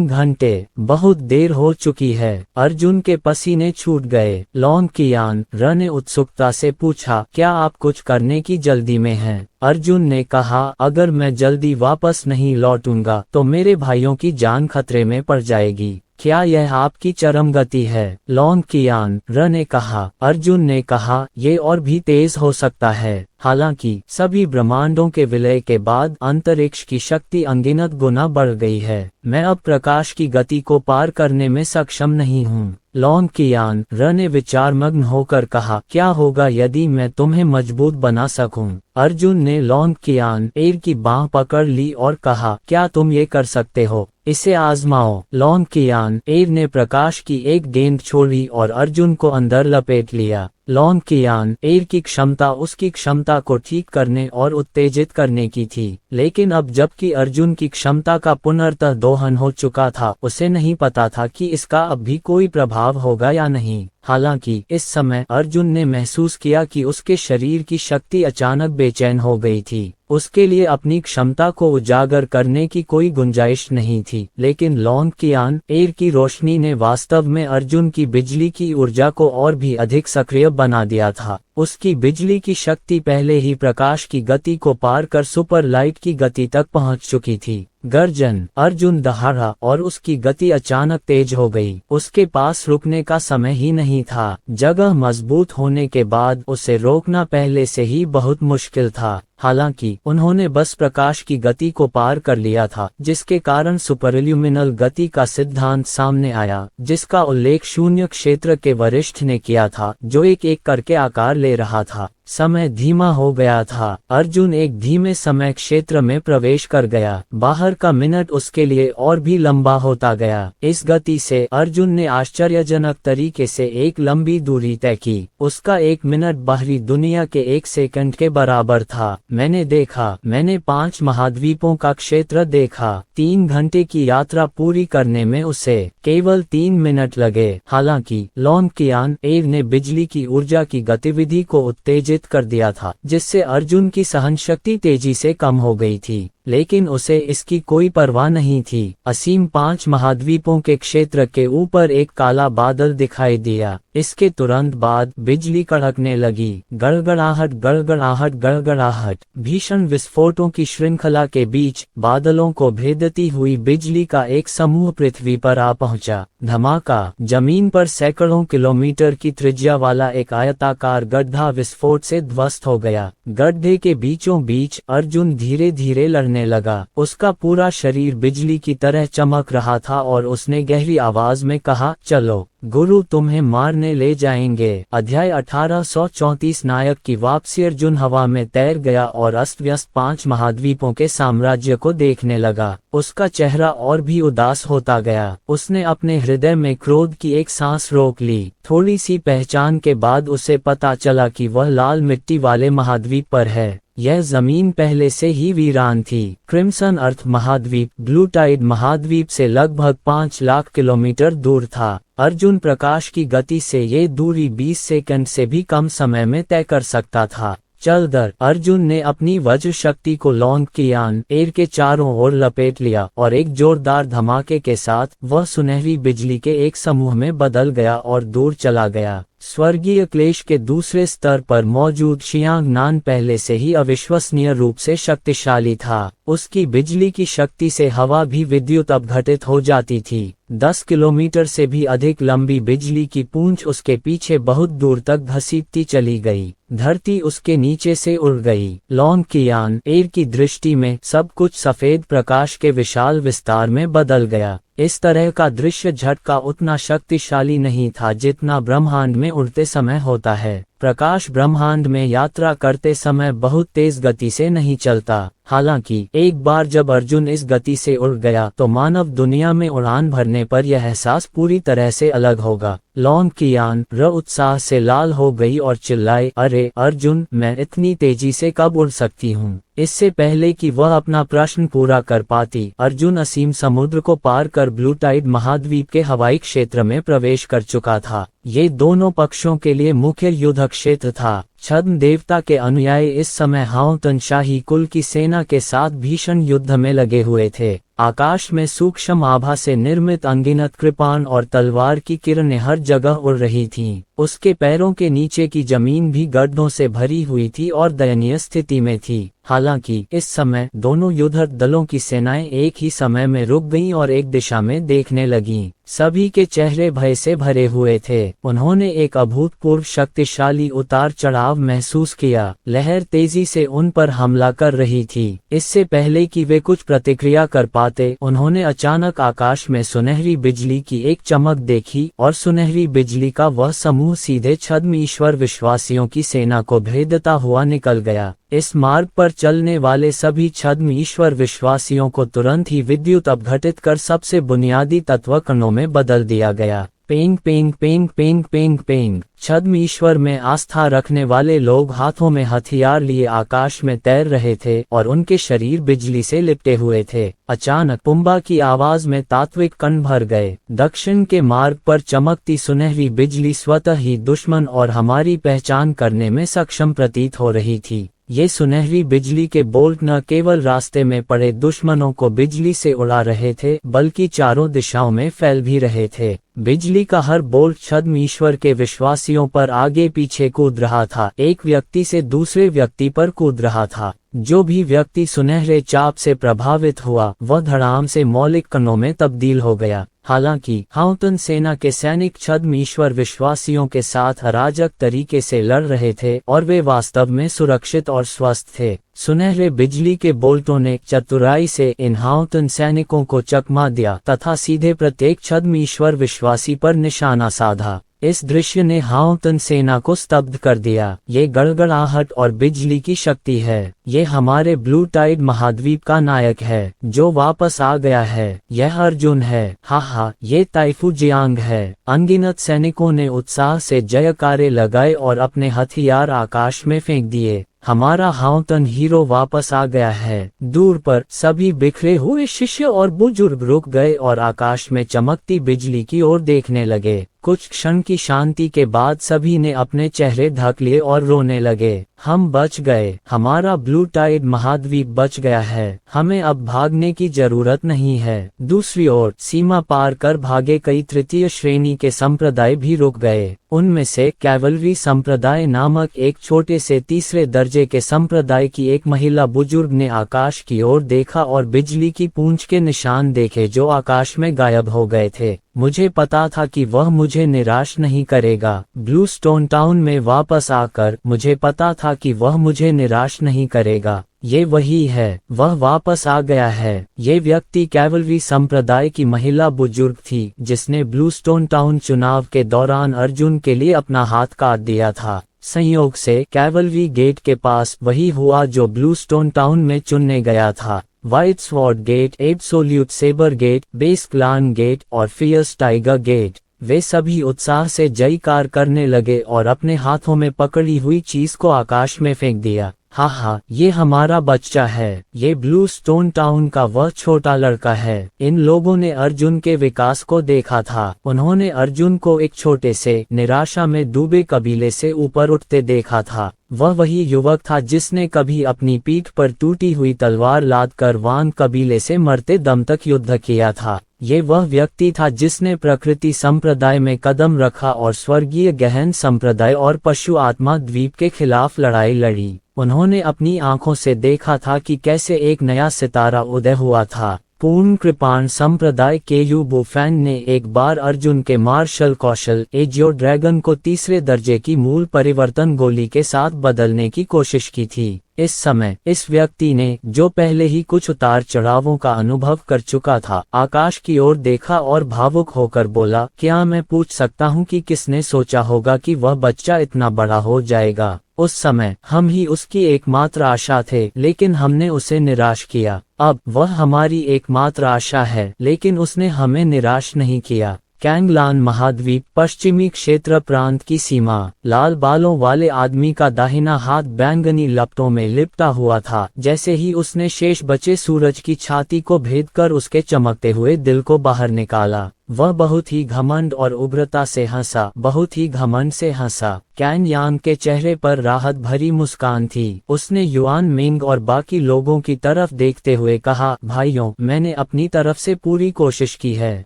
घंटे, बहुत देर हो चुकी है। अर्जुन के पसीने छूट गए। लॉन्ग कियान र ने उत्सुकता से पूछा, क्या आप कुछ करने की जल्दी में हैं? अर्जुन ने कहा, अगर मैं जल्दी वापस नहीं लौटूंगा तो मेरे भाइयों की जान खतरे में पड़ जाएगी। क्या यह आपकी चरम गति है? लॉन्ग कियान र ने कहा। अर्जुन ने कहा, ये और भी तेज हो सकता है। हालांकि सभी ब्रह्मांडों के विलय के बाद अंतरिक्ष की शक्ति अनगिनत गुना बढ़ गई है। मैं अब प्रकाश की गति को पार करने में सक्षम नहीं हूँ। लॉन्ग कियान र ने विचारमग्न होकर कहा, क्या होगा यदि मैं तुम्हें मजबूत बना सकूं? अर्जुन ने लॉन्ग कियान एर की बांह पकड़ ली और कहा, क्या तुम ये कर सकते हो? इसे आजमाओ। लॉन्ग कियान एर ने प्रकाश की एक गेंद छोड़ी और अर्जुन को अंदर लपेट लिया। लॉन्ग कियान एर की क्षमता उसकी क्षमता को ठीक करने और उत्तेजित करने की थी, लेकिन अब जबकि अर्जुन की क्षमता का पुनर्तः दोहन हो चुका था, उसे नहीं पता था कि इसका अब भी कोई प्रभाव होगा या नहीं। हालांकि इस समय अर्जुन ने महसूस किया कि उसके शरीर की शक्ति अचानक बेचैन हो गई थी। उसके लिए अपनी क्षमता को उजागर करने की कोई गुंजाइश नहीं थी, लेकिन लॉन्ग कियान एर की रोशनी ने वास्तव में अर्जुन की बिजली की ऊर्जा को और भी अधिक सक्रिय बना दिया था। उसकी बिजली की शक्ति पहले ही प्रकाश की गति को पार कर सुपर लाइट की गति तक पहुंच चुकी थी। गर्जन, अर्जुन दहाड़ा और उसकी गति अचानक तेज हो गई। उसके पास रुकने का समय ही नहीं था। जगह मजबूत होने के बाद उसे रोकना पहले से ही बहुत मुश्किल था। हालांकि उन्होंने बस प्रकाश की गति को पार कर लिया था, जिसके कारण सुपरल्यूमिनल गति का सिद्धांत सामने आया, जिसका उल्लेख शून्य क्षेत्र के वरिष्ठ ने किया था, जो एक एक करके आकार ले रहा था। समय धीमा हो गया था। अर्जुन एक धीमे समय क्षेत्र में प्रवेश कर गया। बाहर का मिनट उसके लिए और भी लंबा होता गया। इस गति से अर्जुन ने आश्चर्यजनक तरीके से एक लंबी दूरी तय की। उसका 1 मिनट बाहरी दुनिया के 1 सेकंड के बराबर था। मैंने 5 महाद्वीपों का क्षेत्र देखा। 3 घंटे की यात्रा पूरी करने में उसे केवल 3 मिनट लगे। हालांकि लॉन्ग कियान एर ने बिजली की ऊर्जा की गतिविधि को उत्तेजित कर दिया था, जिससे अर्जुन की सहनशक्ति तेजी से कम हो गई थी। लेकिन उसे इसकी कोई परवाह नहीं थी। असीम 5 महाद्वीपों के क्षेत्र के ऊपर एक काला बादल दिखाई दिया। इसके तुरंत बाद बिजली कड़कने लगी। गड़गड़ाहट गड़गड़ाहट गड़गड़ाहट। भीषण विस्फोटों की श्रृंखला के बीच बादलों को भेदती हुई बिजली का एक समूह पृथ्वी पर आ पहुंचा। धमाका। जमीन पर सैकड़ों किलोमीटर की त्रिज्या वाला एक आयताकार गड्ढा विस्फोट से ध्वस्त हो गया। गड्ढे के बीचों बीच अर्जुन धीरे धीरे लड़ने लगा। उसका पूरा शरीर बिजली की तरह चमक रहा था और उसने गहरी आवाज में कहा, चलो गुरु तुम्हें मारने ले जाएंगे। अध्याय 1834 नायक की वापसी। अर्जुन हवा में तैर गया और अस्त व्यस्त 5 महाद्वीपों के साम्राज्य को देखने लगा। उसका चेहरा और भी उदास होता गया। उसने अपने हृदय में क्रोध की एक सांस रोक ली। थोड़ी सी पहचान के बाद उसे पता चला कि वह लाल मिट्टी वाले महाद्वीप पर है। यह जमीन पहले से ही वीरान थी। क्रिम्सन अर्थ महाद्वीप ब्लू टाइड महाद्वीप से लगभग 5 लाख किलोमीटर दूर था। अर्जुन प्रकाश की गति से ये दूरी 20 सेकंड से भी कम समय में तय कर सकता था। चल दर। अर्जुन ने अपनी वज्र शक्ति को लॉन्ग कियान एयर के चारों ओर लपेट लिया और एक जोरदार धमाके के साथ वह सुनहरी बिजली के एक समूह में बदल गया और दूर चला गया। स्वर्गीय क्लेश के दूसरे स्तर पर मौजूद शियांग नान पहले से ही अविश्वसनीय रूप से शक्तिशाली था। उसकी बिजली की शक्ति से हवा भी विद्युत अपघटित हो जाती थी। 10 किलोमीटर से भी अधिक लंबी बिजली की पूंछ उसके पीछे बहुत दूर तक घसीटती चली गई। धरती उसके नीचे से उड़ गई। लॉन्ग कियान एयर की दृष्टि में सब कुछ सफेद प्रकाश के विशाल विस्तार में बदल गया। इस तरह का दृश्य झटका उतना शक्तिशाली नहीं था जितना ब्रह्मांड में उड़ते समय होता है। प्रकाश ब्रह्मांड में यात्रा करते समय बहुत तेज गति से नहीं चलता। हालांकि एक बार जब अर्जुन इस गति से उड़ गया तो मानव दुनिया में उड़ान भरने पर यह एहसास पूरी तरह से अलग होगा। लॉन्ग कियान उत्साह से लाल हो गई और चिल्लाई, अरे अर्जुन, मैं इतनी तेजी से कब उड़ सकती हूँ? इससे पहले कि वह अपना प्रश्न पूरा कर पाती, अर्जुन असीम समुद्र को पार कर ब्लू टाइड महाद्वीप के हवाई क्षेत्र में प्रवेश कर चुका था। ये दोनों पक्षों के लिए मुख्य युद्ध क्षेत्र था। छद्म देवता के अनुयायी इस समय हाउतन शाही कुल की सेना के साथ भीषण युद्ध में लगे हुए थे। आकाश में सूक्ष्म आभा से निर्मित अनगिनत कृपाण और तलवार की किरणें हर जगह उड़ रही थीं। उसके पैरों के नीचे की जमीन भी गड्ढों से भरी हुई थी और दयनीय स्थिति में थी। हालांकि इस समय दोनों युद्धरत दलों की सेनाएं एक ही समय में रुक गईं और एक दिशा में देखने लगीं। सभी के चेहरे भय से भरे हुए थे। उन्होंने एक अभूतपूर्व शक्तिशाली उतार चढ़ाव महसूस किया। लहर तेजी से उन पर हमला कर रही थी। इससे पहले कि वे कुछ प्रतिक्रिया कर पाते, उन्होंने अचानक आकाश में सुनहरी बिजली की एक चमक देखी और सुनहरी बिजली का वह समूह सीधे छद्म ईश्वर विश्वासियों की सेना को भेदता हुआ निकल गया। इस मार्ग पर चलने वाले सभी छद्म ईश्वर विश्वासियों को तुरंत ही विद्युत अपघटित कर सबसे बुनियादी तत्व कणों में बदल दिया गया। पेंग पेंग पेंग पेंग पेंग पेंग। छद्म ईश्वर में आस्था रखने वाले लोग हाथों में हथियार लिए आकाश में तैर रहे थे और उनके शरीर बिजली से लिपटे हुए थे। अचानक पुम्बा की आवाज में तात्विक कण भर गए। दक्षिण के मार्ग पर चमकती सुनहरी बिजली स्वतः ही दुश्मन और हमारी पहचान करने में सक्षम प्रतीत हो रही थी। ये सुनहरी बिजली के बोल्ट न केवल रास्ते में पड़े दुश्मनों को बिजली से उड़ा रहे थे, बल्कि चारों दिशाओं में फैल भी रहे थे। बिजली का हर बोल्ट छद्म ईश्वर के विश्वासियों पर आगे पीछे कूद रहा था, एक व्यक्ति से दूसरे व्यक्ति पर कूद रहा था। जो भी व्यक्ति सुनहरे चाप से प्रभावित हुआ, वह धड़ाम से मौलिक कणों में तब्दील हो गया। हालांकि हाउतन सेना के सैनिक छद्म ईश्वर विश्वासियों के साथ अराजक तरीके से लड़ रहे थे और वे वास्तव में सुरक्षित और स्वस्थ थे। सुनहरे बिजली के बोल्टों ने चतुराई से इन हाउतन सैनिकों को चकमा दिया तथा सीधे प्रत्येक छद्म ईश्वर विश्वासी पर निशाना साधा। इस दृश्य ने हाउतन सेना को स्तब्ध कर दिया। ये गड़गड़ाहट और बिजली की शक्ति है। ये हमारे ब्लू टाइड महाद्वीप का नायक है जो वापस आ गया है। यह अर्जुन है। हा, ये ताइफू जियांग है। अनगिनत सैनिकों ने उत्साह से जयकारे लगाए और अपने हथियार आकाश में फेंक दिए। हमारा हाउतन हीरो वापस आ गया है। दूर पर सभी बिखरे हुए शिष्य और बुजुर्ग रुक गए और आकाश में चमकती बिजली की ओर देखने लगे। कुछ क्षण की शांति के बाद सभी ने अपने चेहरे ढक लिए और रोने लगे। हम बच गए, हमारा ब्लू टाइड महाद्वीप बच गया है, हमें अब भागने की जरूरत नहीं है। दूसरी ओर सीमा पार कर भागे कई तृतीय श्रेणी के संप्रदाय भी रुक गए। उनमें से कैवलरी संप्रदाय नामक एक छोटे से तीसरे दर्जे के संप्रदाय की एक महिला बुजुर्ग ने आकाश की ओर देखा और बिजली की पूंछ के निशान देखे जो आकाश में गायब हो गए थे। मुझे पता था कि वह मुझे निराश नहीं करेगा। ब्लू स्टोन टाउन में वापस आकर मुझे पता था कि वह मुझे निराश नहीं करेगा। ये वही है, वह वापस आ गया है। ये व्यक्ति कैवलरी संप्रदाय की महिला बुजुर्ग थी जिसने ब्लू स्टोन टाउन चुनाव के दौरान अर्जुन के लिए अपना हाथ काट दिया था। संयोग से कैवलरी गेट के पास वही हुआ जो ब्लू स्टोन टाउन में चुनने गया था। White sword gate, absolute sabre gate, base clan gate और फियर्स टाइगर गेट। वे सभी उत्साह से जयकार करने लगे और अपने हाथों में पकड़ी हुई चीज को आकाश में फेंक दिया। हा, ये हमारा बच्चा है, ये ब्लू स्टोन टाउन का वह छोटा लड़का है। इन लोगों ने अर्जुन के विकास को देखा था। उन्होंने अर्जुन को एक छोटे से निराशा में डूबे कबीले से ऊपर उठते देखा था। वह वही युवक था जिसने कभी अपनी पीठ पर टूटी हुई तलवार लादकर वान कबीले से मरते दम तक युद्ध किया था। ये वह व्यक्ति था जिसने प्रकृति संप्रदाय में कदम रखा और स्वर्गीय गहन संप्रदाय और पशु आत्मा द्वीप के खिलाफ लड़ाई लड़ी। उन्होंने अपनी आंखों से देखा था कि कैसे एक नया सितारा उदय हुआ था। पूर्ण कृपाण संप्रदाय के युबोफैन ने एक बार अर्जुन के मार्शल कौशल एजियो ड्रैगन को तीसरे दर्जे की मूल परिवर्तन गोली के साथ बदलने की कोशिश की थी। इस समय इस व्यक्ति ने, जो पहले ही कुछ उतार चढ़ावों का अनुभव कर चुका था, आकाश की ओर देखा और भावुक होकर बोला, क्या मैं पूछ सकता हूँ कि किसने सोचा होगा कि वह बच्चा इतना बड़ा हो जाएगा? उस समय हम ही उसकी एकमात्र आशा थे, लेकिन हमने उसे निराश किया। अब वह हमारी एकमात्र आशा है, लेकिन उसने हमें निराश नहीं किया। कैंगलान महाद्वीप पश्चिमी क्षेत्र प्रांत की सीमा। लाल बालों वाले आदमी का दाहिना हाथ बैंगनी लपटों में लिपटा हुआ था। जैसे ही उसने शेष बचे सूरज की छाती को भेद कर उसके चमकते हुए दिल को बाहर निकाला, वह बहुत ही घमंड और उग्रता से हंसा, बहुत ही घमंड से हंसा। कैन यांग के चेहरे पर राहत भरी मुस्कान थी। उसने युआन मिंग और बाकी लोगों की तरफ देखते हुए कहा, भाइयों, मैंने अपनी तरफ से पूरी कोशिश की है।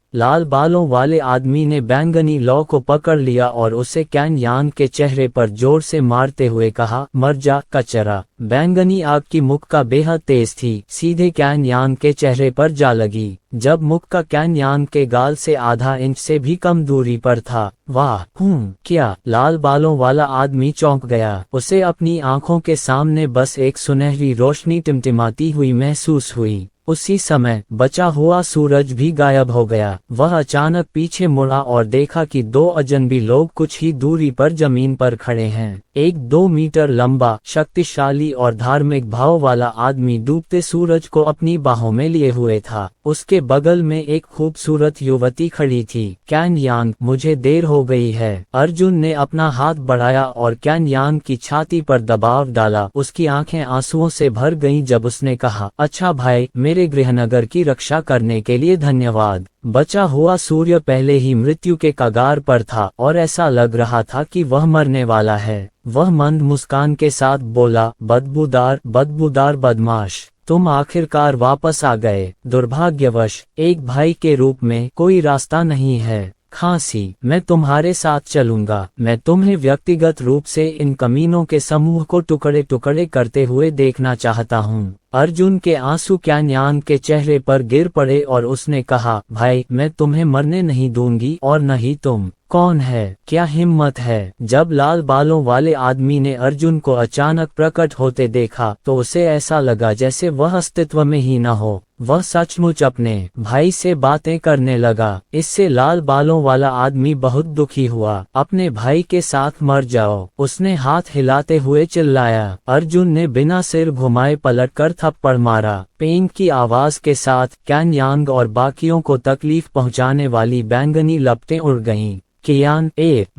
लाल बालों वाले आदमी ने बैंगनी लौ को पकड़ लिया और उसे कैन यांग के चेहरे पर जोर से मारते हुए कहा, मर जा कचरा। बैंगनी आग की मुक्का बेहद तेज थी, सीधे कैन यांग के चेहरे पर जा लगी। जब मुक्का कैन यांग के गाल से आधा इंच से भी कम दूरी पर था। वाह, क्या! लाल बालों वाला आदमी चौंक गया। उसे अपनी आंखों के सामने बस एक सुनहरी रोशनी टिमटिमाती हुई महसूस हुई। उसी समय बचा हुआ सूरज भी गायब हो गया। वह अचानक पीछे मुड़ा और देखा कि दो अजनबी लोग कुछ ही दूरी पर जमीन पर खड़े हैं। एक 2 मीटर लंबा, शक्तिशाली और धार्मिक भाव वाला आदमी डूबते सूरज को अपनी बाहों में लिए हुए था। उसके बगल में एक खूबसूरत युवती खड़ी थी। कैन यांग, मुझे देर हो गई है। अर्जुन ने अपना हाथ बढ़ाया और कैन यांग की छाती पर दबाव डाला। उसकी आंखें आंसुओं से भर गईं जब उसने कहा, अच्छा भाई, मेरे गृहनगर की रक्षा करने के लिए धन्यवाद। बचा हुआ सूर्य पहले ही मृत्यु के कगार पर था और ऐसा लग रहा था कि वह मरने वाला है। वह मंद मुस्कान के साथ बोला, बदबूदार बदमाश, तुम आखिरकार वापस आ गए। दुर्भाग्यवश एक भाई के रूप में कोई रास्ता नहीं है। खांसी, मैं तुम्हारे साथ चलूंगा। मैं तुम्हें व्यक्तिगत रूप से इन कमीनों के समूह को टुकड़े टुकड़े करते हुए देखना चाहता हूँ। अर्जुन के आंसू कैन यांग के चेहरे पर गिर पड़े और उसने कहा, भाई, मैं तुम्हें मरने नहीं दूंगी और न ही तुम। कौन है? क्या हिम्मत है? जब लाल बालों वाले आदमी ने अर्जुन को अचानक प्रकट होते देखा तो उसे ऐसा लगा जैसे वह अस्तित्व में ही न हो। वह सचमुच अपने भाई से बातें करने लगा। इससे लाल बालों वाला आदमी बहुत दुखी हुआ। अपने भाई के साथ मर जाओ, उसने हाथ हिलाते हुए चिल्लाया। अर्जुन ने बिना सिर घुमाए पलटकर थप्पड़ मारा। पेंग की आवाज के साथ कैन यांग और बाकियों को तकलीफ पहुंचाने वाली बैंगनी लपटें उड़ गईं। कियान,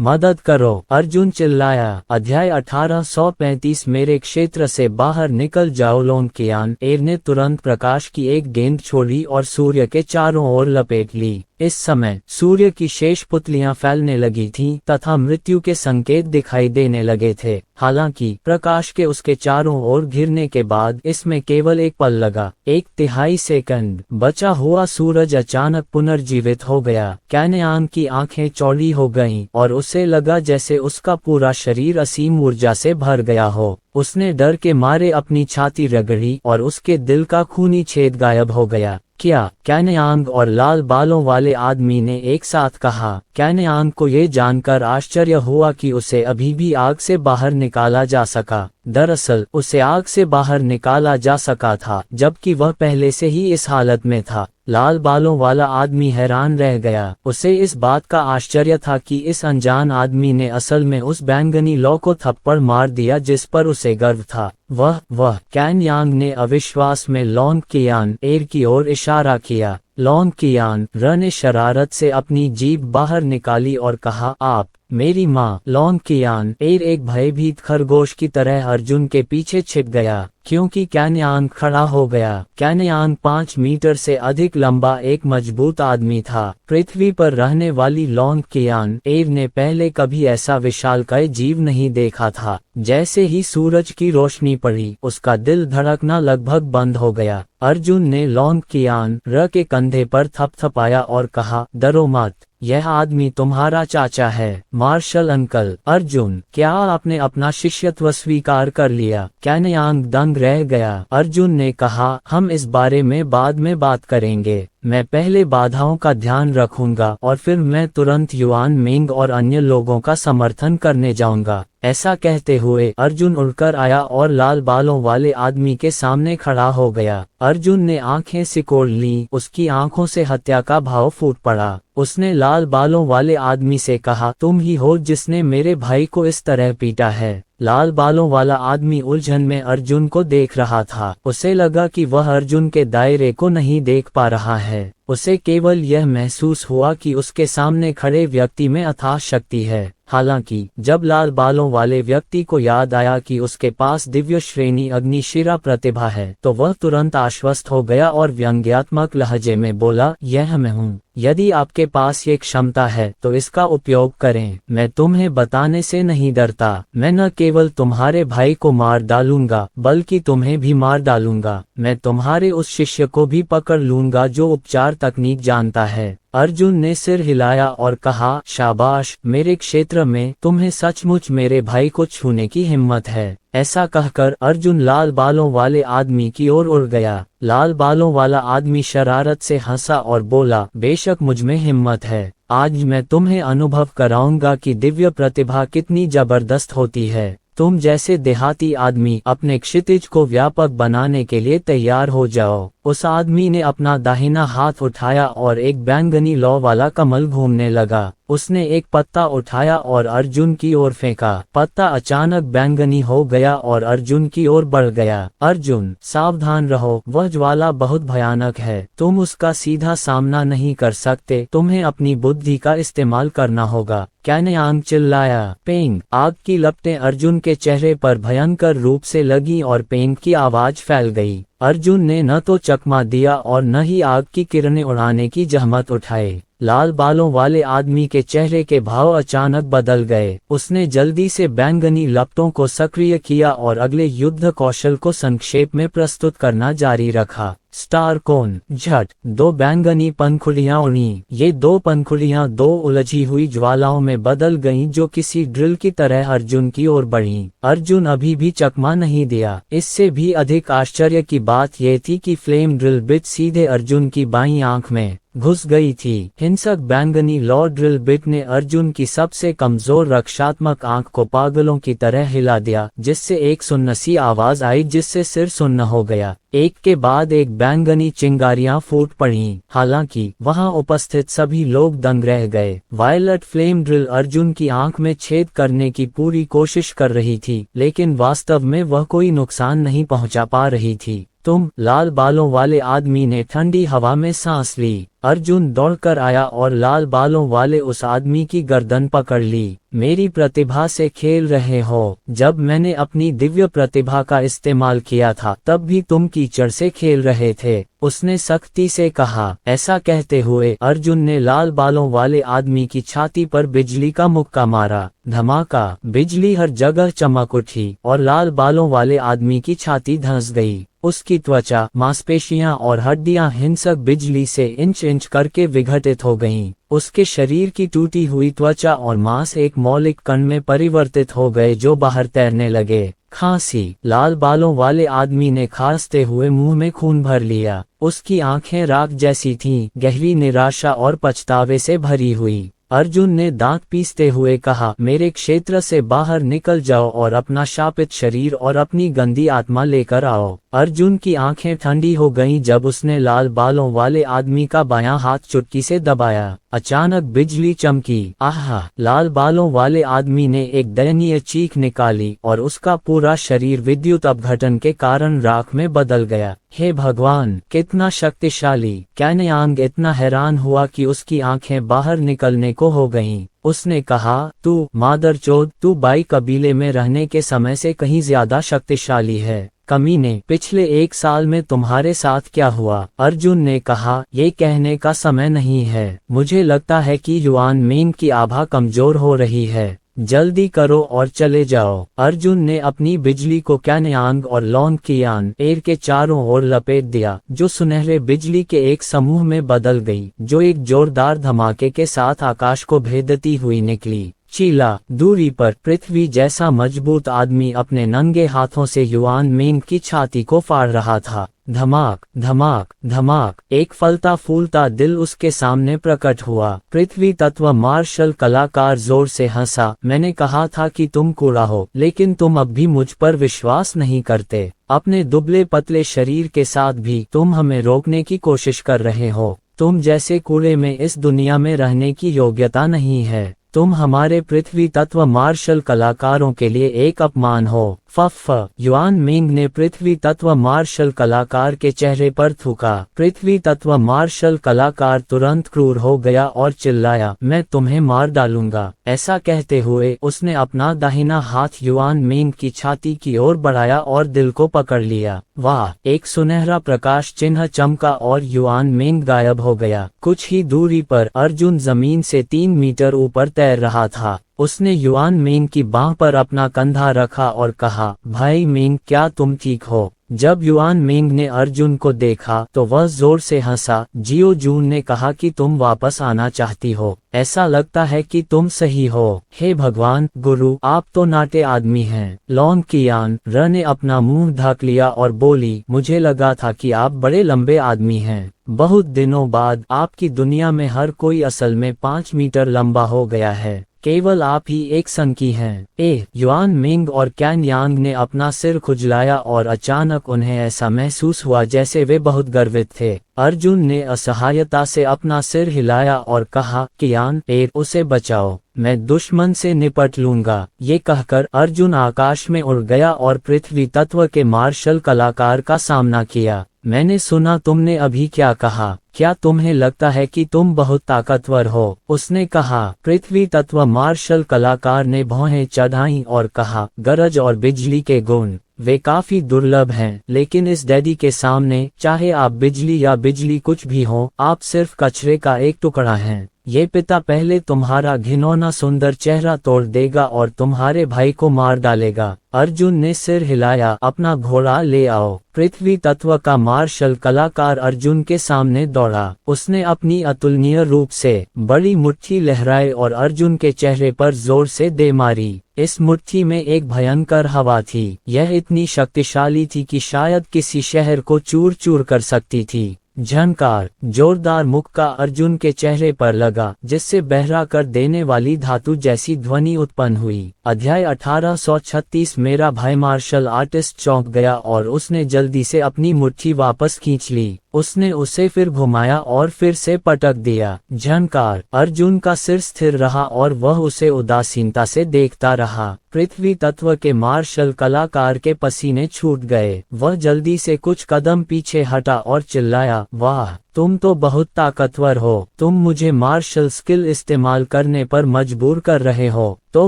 मदद करो! अर्जुन चिल्लाया। अध्याय 1835 मेरे क्षेत्र से बाहर निकल जाओ लोन। कियान ने तुरंत प्रकाश की एक गेंद छोड़ी और सूर्य के चारों ओर लपेट ली। इस समय सूर्य की शेष पुतलियां फैलने लगी थीं तथा मृत्यु के संकेत दिखाई देने लगे थे। हालांकि प्रकाश के उसके चारों ओर घिरने के बाद इसमें केवल एक पल लगा। 1/3 सेकंड बचा हुआ सूरज अचानक पुनर्जीवित हो गया। कैनयान की आंखें चौड़ी हो गईं और उसे लगा जैसे उसका पूरा शरीर असीम ऊर्जा से भर गया हो। उसने डर के मारे अपनी छाती रगड़ी और उसके दिल का खूनी छेद गायब हो गया। क्या? कैनयांग और लाल बालों वाले आदमी ने एक साथ कहा। कैनयांग को ये जानकर आश्चर्य हुआ कि उसे अभी भी आग से बाहर निकाला जा सका। दरअसल उसे आग से बाहर निकाला जा सका था जबकि वह पहले से ही इस हालत में था। लाल बालों वाला आदमी हैरान रह गया। उसे इस बात का आश्चर्य था कि इस अनजान आदमी ने असल में उस बैंगनी लौ को थप्पड़ मार दिया जिस पर उसे गर्व था। वह कैनयांग ने अविश्वास में लॉन्ग कियान एर की ओर इशारा किया। लॉन्ग कियान र ने शरारत से अपनी जीभ बाहर निकाली और कहा, आप मेरी माँ। लॉन्ग कियान एर एक भयभीत खरगोश की तरह अर्जुन के पीछे छिप गया क्योंकि कैनयांग खड़ा हो गया। कैनयांग 5 मीटर से अधिक लंबा एक मजबूत आदमी था। पृथ्वी पर रहने वाली लॉन्ग कियान एर ने पहले कभी ऐसा विशालकाय जीव नहीं देखा था। जैसे ही सूरज की रोशनी पड़ी उसका दिल धड़कना लगभग बंद हो गया। अर्जुन ने लॉन्ग कियान र के कंधे पर थपथपाया और कहा, डरो मत, यह आदमी तुम्हारा चाचा है, मार्शल अंकल। अर्जुन, क्या आपने अपना शिष्यत्व स्वीकार कर लिया? कैनयांग दंग रह गया। अर्जुन ने कहा, हम इस बारे में बाद में बात करेंगे। मैं पहले बाधाओं का ध्यान रखूंगा और फिर मैं तुरंत युआन मेंग और अन्य लोगों का समर्थन करने जाऊंगा। ऐसा कहते हुए अर्जुन उड़कर आया और लाल बालों वाले आदमी के सामने खड़ा हो गया। अर्जुन ने आंखें सिकोड़ लीं, उसकी आंखों से हत्या का भाव फूट पड़ा। उसने लाल बालों वाले आदमी से कहा, तुम ही हो जिसने मेरे भाई को इस तरह पीटा है। लाल बालों वाला आदमी उलझन में अर्जुन को देख रहा था। उसे लगा कि वह अर्जुन के दायरे को नहीं देख पा रहा है। उसे केवल यह महसूस हुआ कि उसके सामने खड़े व्यक्ति में अथाह शक्ति है। हालांकि जब लाल बालों वाले व्यक्ति को याद आया कि उसके पास दिव्य श्रेणी अग्निशिरा प्रतिभा है तो वह तुरंत आश्वस्त हो गया और व्यंग्यात्मक लहजे में बोला, यह मैं हूँ। यदि आपके पास ये क्षमता है तो इसका उपयोग करें। मैं तुम्हें बताने से नहीं डरता। मैं न केवल तुम्हारे भाई को मार डालूंगा बल्कि तुम्हें भी मार डालूंगा। मैं तुम्हारे उस शिष्य को भी पकड़ लूंगा जो उपचार तकनीक जानता है। अर्जुन ने सिर हिलाया और कहा, शाबाश, मेरे क्षेत्र में तुम्हें सचमुच मेरे भाई को छूने की हिम्मत है। ऐसा कहकर अर्जुन लाल बालों वाले आदमी की ओर उड़ गया। लाल बालों वाला आदमी शरारत से हंसा और बोला, बेशक मुझमें हिम्मत है। आज मैं तुम्हें अनुभव कराऊंगा कि दिव्य प्रतिभा कितनी जबरदस्त होती है। तुम जैसे देहाती आदमी अपने क्षितिज को व्यापक बनाने के लिए तैयार हो जाओ। उस आदमी ने अपना दाहिना हाथ उठाया और एक बैंगनी लौ वाला कमल घूमने लगा। उसने एक पत्ता उठाया और अर्जुन की ओर फेंका। पत्ता अचानक बैंगनी हो गया और अर्जुन की ओर बढ़ गया। अर्जुन, सावधान रहो, वह ज्वाला बहुत भयानक है। तुम उसका सीधा सामना नहीं कर सकते। तुम्हें अपनी बुद्धि का इस्तेमाल करना होगा। कैनयांग चिल्लाया। पेंग। आग की लपटें अर्जुन के चेहरे पर भयंकर रूप से लगी और पेंग की आवाज फैल गई। अर्जुन ने न तो चकमा दिया और न ही आग की किरणें उड़ाने की जहमत उठाए। लाल बालों वाले आदमी के चेहरे के भाव अचानक बदल गए। उसने जल्दी से बैंगनी लपटों को सक्रिय किया और अगले युद्ध कौशल को संक्षेप में प्रस्तुत करना जारी रखा। स्टार कोन। झट, 2 बैंगनी पंखुड़ियां उड़ी। ये 2 पंखुड़ियां 2 उलझी हुई ज्वालाओं में बदल गईं जो किसी ड्रिल की तरह अर्जुन की ओर बढ़ीं। अर्जुन अभी भी चकमा नहीं दिया। इससे भी अधिक आश्चर्य की बात यह थी कि फ्लेम ड्रिल बिट सीधे अर्जुन की बाईं आंख में घुस गई थी। हिंसक बैंगनी लौ ड्रिल बिट ने अर्जुन की सबसे कमजोर रक्षात्मक आंख को पागलों की तरह हिला दिया, जिससे एक सुन्नसी आवाज आई जिससे सिर सुन्न हो गया। एक के बाद एक बैंगनी चिंगारियां फूट पड़ीं। हालांकि वहां उपस्थित सभी लोग दंग रह गए। वायलट फ्लेम ड्रिल अर्जुन की आंख में छेद करने की पूरी कोशिश कर रही थी, लेकिन वास्तव में वह कोई नुकसान नहीं पहुंचा पा रही थी। तुम। लाल बालों वाले आदमी ने ठंडी हवा में सांस ली। अर्जुन दौड़कर आया और लाल बालों वाले उस आदमी की गर्दन पकड़ ली। मेरी प्रतिभा से खेल रहे हो। जब मैंने अपनी दिव्य प्रतिभा का इस्तेमाल किया था तब भी तुम कीचड़ से खेल रहे थे, उसने सख्ती से कहा। ऐसा कहते हुए अर्जुन ने लाल बालों वाले आदमी की छाती पर बिजली का मुक्का मारा। धमाका, बिजली हर जगह चमक उठी और लाल बालों वाले आदमी की छाती धंस गई। उसकी त्वचा, मांसपेशियां और हड्डियां हिंसक बिजली से इंच इंच करके विघटित हो गईं। उसके शरीर की टूटी हुई त्वचा और मांस एक मौलिक कण में परिवर्तित हो गए जो बाहर तैरने लगे। खांसी, लाल बालों वाले आदमी ने खांसते हुए मुंह में खून भर लिया। उसकी आंखें राख जैसी थीं, गहरी निराशा और पछतावे से भरी हुई। अर्जुन ने दांत पीसते हुए कहा, मेरे क्षेत्र से बाहर निकल जाओ और अपना शापित शरीर और अपनी गंदी आत्मा लेकर आओ। अर्जुन की आंखें ठंडी हो गईं जब उसने लाल बालों वाले आदमी का बायां हाथ चुटकी से दबाया। अचानक बिजली चमकी। आहा! लाल बालों वाले आदमी ने एक दयनीय चीख निकाली और उसका पूरा शरीर विद्युत अपघटन के कारण राख में बदल गया। हे भगवान, कितना शक्तिशाली! कैनयांग इतना हैरान हुआ कि उसकी आंखें बाहर निकलने को हो गईं। उसने कहा, तू मादरचोद, तू बाई कबीले में रहने के समय से कहीं ज्यादा शक्तिशाली है। कमीने, पिछले 1 साल में तुम्हारे साथ क्या हुआ? अर्जुन ने कहा, ये कहने का समय नहीं है। मुझे लगता है कि युआन मेंग की आभा कमजोर हो रही है। जल्दी करो और चले जाओ। अर्जुन ने अपनी बिजली को कैनयांग और लॉन्ग कियान एर के चारों ओर लपेट दिया, जो सुनहरे बिजली के एक समूह में बदल गई, जो एक जोरदार धमाके के साथ आकाश को भेदती हुई निकली। चीला, दूरी पर पृथ्वी जैसा मजबूत आदमी अपने नंगे हाथों से युआन मेंग की छाती को फाड़ रहा था। धमाक धमाक धमाक, एक फलता फूलता दिल उसके सामने प्रकट हुआ। पृथ्वी तत्व मार्शल कलाकार जोर से हंसा। मैंने कहा था कि तुम कूड़ा हो, लेकिन तुम अब भी मुझ पर विश्वास नहीं करते। अपने दुबले पतले शरीर के साथ भी तुम हमें रोकने की कोशिश कर रहे हो। तुम जैसे कूड़े में इस दुनिया में रहने की योग्यता नहीं है। तुम हमारे पृथ्वी तत्व मार्शल कलाकारों के लिए एक अपमान हो। फफ, युआन मेंग ने पृथ्वी तत्व मार्शल कलाकार के चेहरे पर थूका। पृथ्वी तत्व मार्शल कलाकार तुरंत क्रूर हो गया और चिल्लाया, मैं तुम्हें मार डालूंगा। ऐसा कहते हुए उसने अपना दाहिना हाथ युआन मेंग की छाती की ओर बढ़ाया और दिल को पकड़ लिया। वाह! एक सुनहरा प्रकाश चिन्ह चमका और युआन मेंग गायब हो गया। कुछ ही दूरी पर अर्जुन जमीन से 3 मीटर ऊपर तैर रहा था। उसने युआन मेंग की बांह पर अपना कंधा रखा और कहा, भाई मेंग, क्या तुम ठीक हो? जब युआन मेंग ने अर्जुन को देखा तो वह जोर से हंसा। जियो जून ने कहा कि तुम वापस आना चाहती हो। ऐसा लगता है कि तुम सही हो। हे भगवान, गुरु, आप तो नाटे आदमी हैं। लॉन्ग कियान र ने अपना मुंह ढक लिया और बोली, मुझे लगा था कि आप बड़े लंबे आदमी हैं। बहुत दिनों बाद आपकी दुनिया में हर कोई असल में 5 मीटर लंबा हो गया है। केवल आप ही एक संकी हैं। युआन मेंग और कैनयांग ने अपना सिर खुजलाया और अचानक उन्हें ऐसा महसूस हुआ जैसे वे बहुत गर्वित थे। अर्जुन ने असहायता से अपना सिर हिलाया और कहा, कियान, उसे बचाओ, मैं दुश्मन से निपट लूंगा। ये कहकर अर्जुन आकाश में उड़ गया और पृथ्वी तत्व के मार्शल कलाकार का सामना किया। मैंने सुना तुमने अभी क्या कहा। क्या तुम्हें लगता है कि तुम बहुत ताकतवर हो? उसने कहा। पृथ्वी तत्व मार्शल कलाकार ने भौहें चढ़ाईं और कहा, गरज और बिजली के गुण वे काफी दुर्लभ हैं, लेकिन इस डैडी के सामने चाहे आप बिजली या बिजली कुछ भी हो, आप सिर्फ कचरे का एक टुकड़ा हैं। ये पिता पहले तुम्हारा घिनौना सुंदर चेहरा तोड़ देगा और तुम्हारे भाई को मार डालेगा। अर्जुन ने सिर हिलाया, अपना घोड़ा ले आओ। पृथ्वी तत्व का मार्शल कलाकार अर्जुन के सामने दौड़ा। उसने अपनी अतुलनीय रूप से बड़ी मुट्ठी लहराई और अर्जुन के चेहरे पर जोर से दे मारी। इस मुट्ठी में एक भयंकर हवा थी। यह इतनी शक्तिशाली थी कि शायद किसी शहर को चूर चूर कर सकती थी। झंकार, जोरदार मुक्का अर्जुन के चेहरे पर लगा, जिससे बहरा कर देने वाली धातु जैसी ध्वनि उत्पन्न हुई। अध्याय 1836। मेरा भाई मार्शल आर्टिस्ट चौंक गया और उसने जल्दी से अपनी मुट्ठी वापस खींच ली। उसने उसे फिर घुमाया और फिर से पटक दिया। झंकार, अर्जुन का सिर स्थिर रहा और वह उसे उदासीनता से देखता रहा। पृथ्वी तत्व के मार्शल कलाकार के पसीने छूट गए। वह जल्दी से कुछ कदम पीछे हटा और चिल्लाया, वाह, तुम तो बहुत ताकतवर हो, तुम मुझे मार्शल स्किल इस्तेमाल करने पर मजबूर कर रहे हो, तो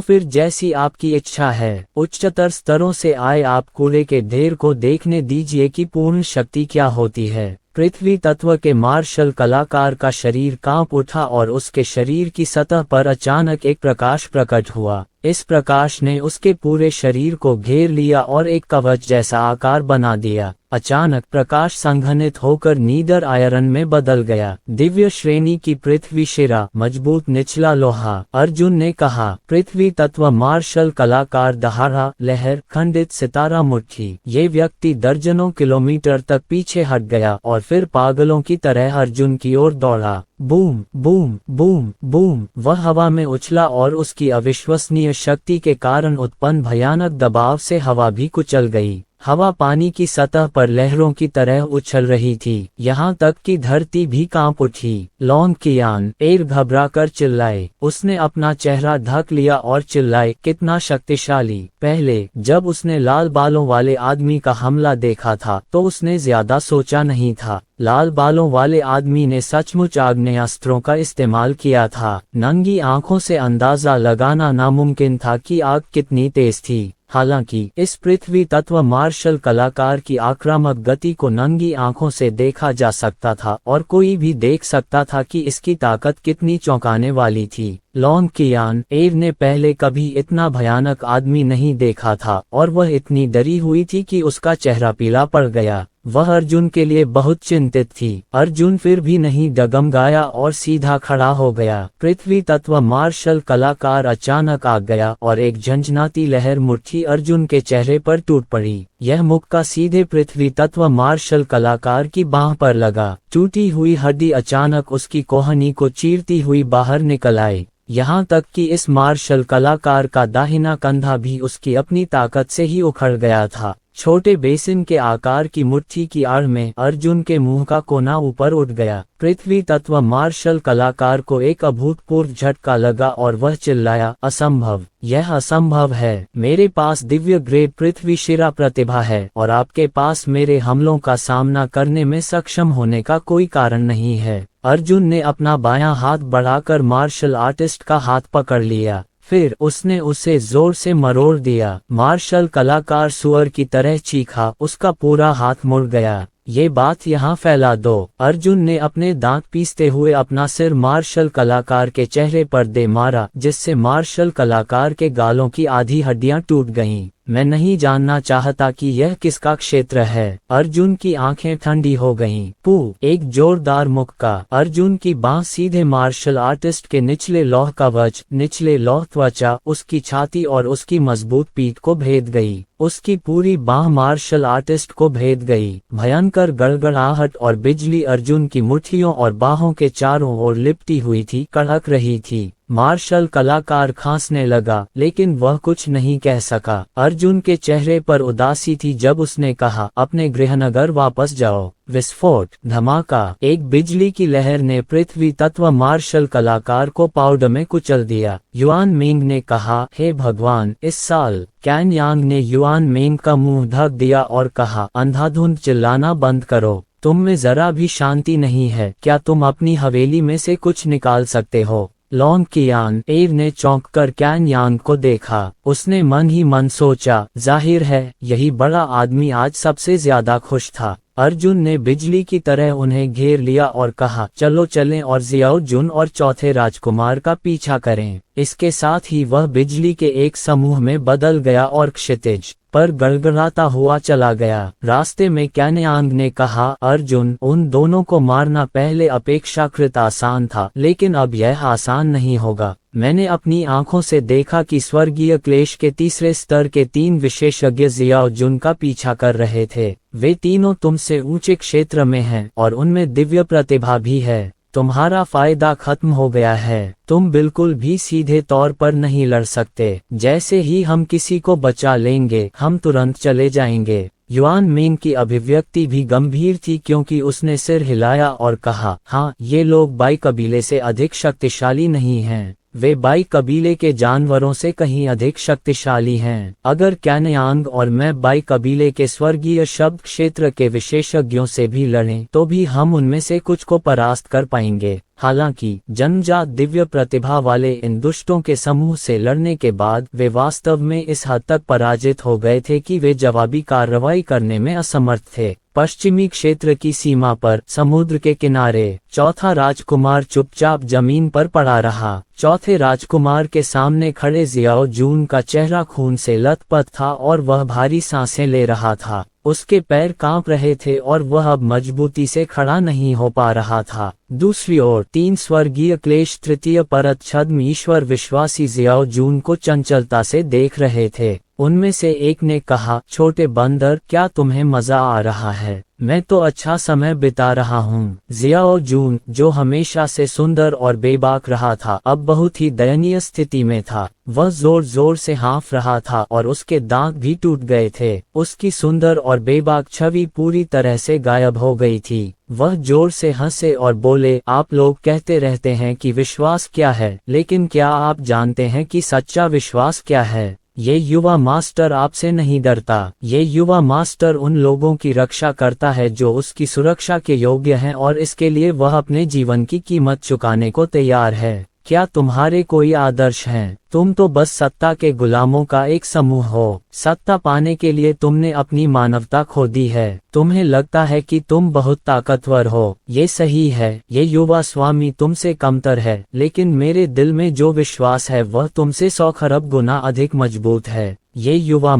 फिर जैसी आपकी इच्छा है। उच्चतर स्तरों से आए आप कूड़े के ढेर को देखने दीजिए कि पूर्ण शक्ति क्या होती है। पृथ्वी तत्व के मार्शल कलाकार का शरीर कांप उठा और उसके शरीर की सतह पर अचानक एक प्रकाश प्रकट हुआ। इस प्रकाश ने उसके पूरे शरीर को घेर लिया और एक कवच जैसा आकार बना दिया। अचानक प्रकाश संघनित होकर नीदर आयरन में बदल गया। दिव्य श्रेणी की पृथ्वी शिरा, मजबूत निचला लोहा। अर्जुन ने कहा, पृथ्वी तत्व मार्शल कलाकार दहाड़ा, लहर, खंडित सितारा मुट्ठी। ये व्यक्ति दर्जनों किलोमीटर तक पीछे हट गया और फिर पागलों की तरह अर्जुन की ओर दौड़ा। बूम बूम बूम बूम, वह हवा में उछला और उसकी अविश्वसनीय शक्ति के कारण उत्पन्न भयानक दबाव से हवा भी कुचल गई। हवा पानी की सतह पर लहरों की तरह उछल रही थी, यहाँ तक कि धरती भी कांप उठी। लॉन्ग कियान एर घबरा कर चिल्लाए। उसने अपना चेहरा ढक लिया और चिल्लाए, कितना शक्तिशाली। पहले जब उसने लाल बालों वाले आदमी का हमला देखा था तो उसने ज्यादा सोचा नहीं था। लाल बालों वाले आदमी ने सचमुच आग्नेयास्त्रों का इस्तेमाल किया था। नंगी आंखों से अंदाजा लगाना नामुमकिन था कि आग कितनी तेज थी। हालांकि इस पृथ्वी तत्व मार्शल कलाकार की आक्रामक गति को नंगी आंखों से देखा जा सकता था और कोई भी देख सकता था कि इसकी ताकत कितनी चौंकाने वाली थी। लॉन्ग कियान एर ने पहले कभी इतना भयानक आदमी नहीं देखा था और वह इतनी डरी हुई थी कि उसका चेहरा पीला पड़ गया। वह अर्जुन के लिए बहुत चिंतित थी। अर्जुन फिर भी नहीं डगमगाया और सीधा खड़ा हो गया। पृथ्वी तत्व मार्शल कलाकार अचानक आ गया और एक झंझनाती लहर मुट्ठी अर्जुन के चेहरे पर टूट पड़ी। यह मुक्का सीधे पृथ्वी तत्व मार्शल कलाकार की बांह पर लगा। टूटी हुई हड्डी अचानक उसकी कोहनी को चीरती हुई बाहर निकल आई। यहाँ तक कि इस मार्शल कलाकार का दाहिना कंधा भी उसकी अपनी ताकत से ही उखड़ गया था। छोटे बेसिन के आकार की मुट्ठी की आड़ में अर्जुन के मुंह का कोना ऊपर उठ गया। पृथ्वी तत्व मार्शल कलाकार को एक अभूतपूर्व झटका लगा और वह चिल्लाया, असंभव, यह असंभव है। मेरे पास दिव्य ग्रेड पृथ्वी शिरा प्रतिभा है और आपके पास मेरे हमलों का सामना करने में सक्षम होने का कोई कारण नहीं है। अर्जुन ने अपना बायां हाथ बढ़ाकर मार्शल आर्टिस्ट का हाथ पकड़ लिया। फिर उसने उसे जोर से मरोड़ दिया। मार्शल कलाकार सुअर की तरह चीखा, उसका पूरा हाथ मुड़ गया। ये बात यहाँ फैला दो। अर्जुन ने अपने दांत पीसते हुए अपना सिर मार्शल कलाकार के चेहरे पर दे मारा, जिससे मार्शल कलाकार के गालों की आधी हड्डियां टूट गईं। मैं नहीं जानना चाहता कि यह किसका क्षेत्र है। अर्जुन की आंखें ठंडी हो गईं। एक जोरदार मुक्का। अर्जुन की बांह सीधे मार्शल आर्टिस्ट के निचले लौह कवच, निचले लौह त्वचा, उसकी छाती और उसकी मजबूत पीठ को भेद गई। उसकी पूरी बांह मार्शल आर्टिस्ट को भेद गई। भयंकर गड़गड़ाहट और बिजली अर्जुन की मुट्ठियों और बाहों के चारों ओर लिपटी हुई थी, कड़क रही थी। मार्शल कलाकार खांसने लगा, लेकिन वह कुछ नहीं कह सका। अर्जुन के चेहरे पर उदासी थी जब उसने कहा, अपने गृहनगर वापस जाओ। विस्फोट, धमाका, एक बिजली की लहर ने पृथ्वी तत्व मार्शल कलाकार को पाउडर में कुचल दिया। युआन मिंग ने कहा, हे भगवान, इस साल। कैन यांग ने युआन मिंग का मुंह ढक दिया और कहा, अंधाधुंध चिल्लाना बंद करो। तुम में जरा भी शांति नहीं है। क्या तुम अपनी हवेली में से कुछ निकाल सकते हो? लॉन्ग कियान एर ने चौंक कर कैन यांग को देखा। उसने मन ही मन सोचा, जाहिर है यही बड़ा आदमी आज सबसे ज्यादा खुश था। अर्जुन ने बिजली की तरह उन्हें घेर लिया और कहा, चलो चलें और जियाओ जुन और चौथे राजकुमार का पीछा करें। इसके साथ ही वह बिजली के एक समूह में बदल गया और क्षितिज पर गड़गड़ाता हुआ चला गया। रास्ते में कैन यांग ने कहा, अर्जुन, उन दोनों को मारना पहले अपेक्षाकृत आसान था, लेकिन अब यह आसान नहीं होगा। मैंने अपनी आंखों से देखा कि स्वर्गीय क्लेश के तीसरे स्तर के 3 विशेषज्ञ जियाओ जुन का पीछा कर रहे थे। वे तीनों तुमसे ऊंचे क्षेत्र में हैं और उनमें दिव्य प्रतिभा भी है। तुम्हारा फायदा खत्म हो गया है। तुम बिल्कुल भी सीधे तौर पर नहीं लड़ सकते। जैसे ही हम किसी को बचा लेंगे, हम तुरंत चले जाएंगे। युआन मिंग की अभिव्यक्ति भी गंभीर थी क्योंकि उसने सिर हिलाया और कहा, हाँ, ये लोग बाई कबीले से अधिक शक्तिशाली नहीं हैं। वे बाई कबीले के जानवरों से कहीं अधिक शक्तिशाली हैं। अगर कैनयांग और मैं बाई कबीले के स्वर्गीय शब्द क्षेत्र के विशेषज्ञों से भी लड़ें तो भी हम उनमें से कुछ को परास्त कर पाएंगे। हालांकि जन्मजात दिव्य प्रतिभा वाले इन दुष्टों के समूह से लड़ने के बाद वे वास्तव में इस हद तक पराजित हो गए थे कि वे जवाबी कार्रवाई करने में असमर्थ थे। पश्चिमी क्षेत्र की सीमा पर समुद्र के किनारे चौथा राजकुमार चुपचाप जमीन पर पड़ा रहा। चौथे राजकुमार के सामने खड़े जियाओ जून का चेहरा खून से लथपथ था और वह भारी सांसें ले रहा था। उसके पैर कांप रहे थे और वह अब मजबूती से खड़ा नहीं हो पा रहा था। दूसरी ओर 3 स्वर्गीय क्लेश तृतीय परत छद्म ईश्वर विश्वासी जियाओ जून को चंचलता से देख रहे थे। उनमें से एक ने कहा, छोटे बंदर, क्या तुम्हें मजा आ रहा है? मैं तो अच्छा समय बिता रहा हूँ। जियाओ जून, जो हमेशा से सुंदर और बेबाक रहा था, अब बहुत ही दयनीय स्थिति में था। वह जोर जोर से हाँफ रहा था और उसके दांत भी टूट गए थे। उसकी सुंदर और बेबाक छवि पूरी तरह से गायब हो गई थी। वह जोर से हंसे और बोले, आप लोग कहते रहते हैं कि विश्वास क्या है, लेकिन क्या आप जानते हैं कि सच्चा विश्वास क्या है? ये युवा मास्टर आपसे नहीं डरता। ये युवा मास्टर उन लोगों की रक्षा करता है जो उसकी सुरक्षा के योग्य हैं और इसके लिए वह अपने जीवन की कीमत चुकाने को तैयार है। क्या तुम्हारे कोई आदर्श हैं? तुम तो बस सत्ता के गुलामों का एक समूह हो। सत्ता पाने के लिए तुमने अपनी मानवता खो दी है। तुम्हें लगता है कि तुम बहुत ताकतवर हो। ये सही है, ये युवा स्वामी तुमसे कमतर है, लेकिन मेरे दिल में जो विश्वास है वह तुमसे 100 खरब गुना अधिक मजबूत है। ये युवा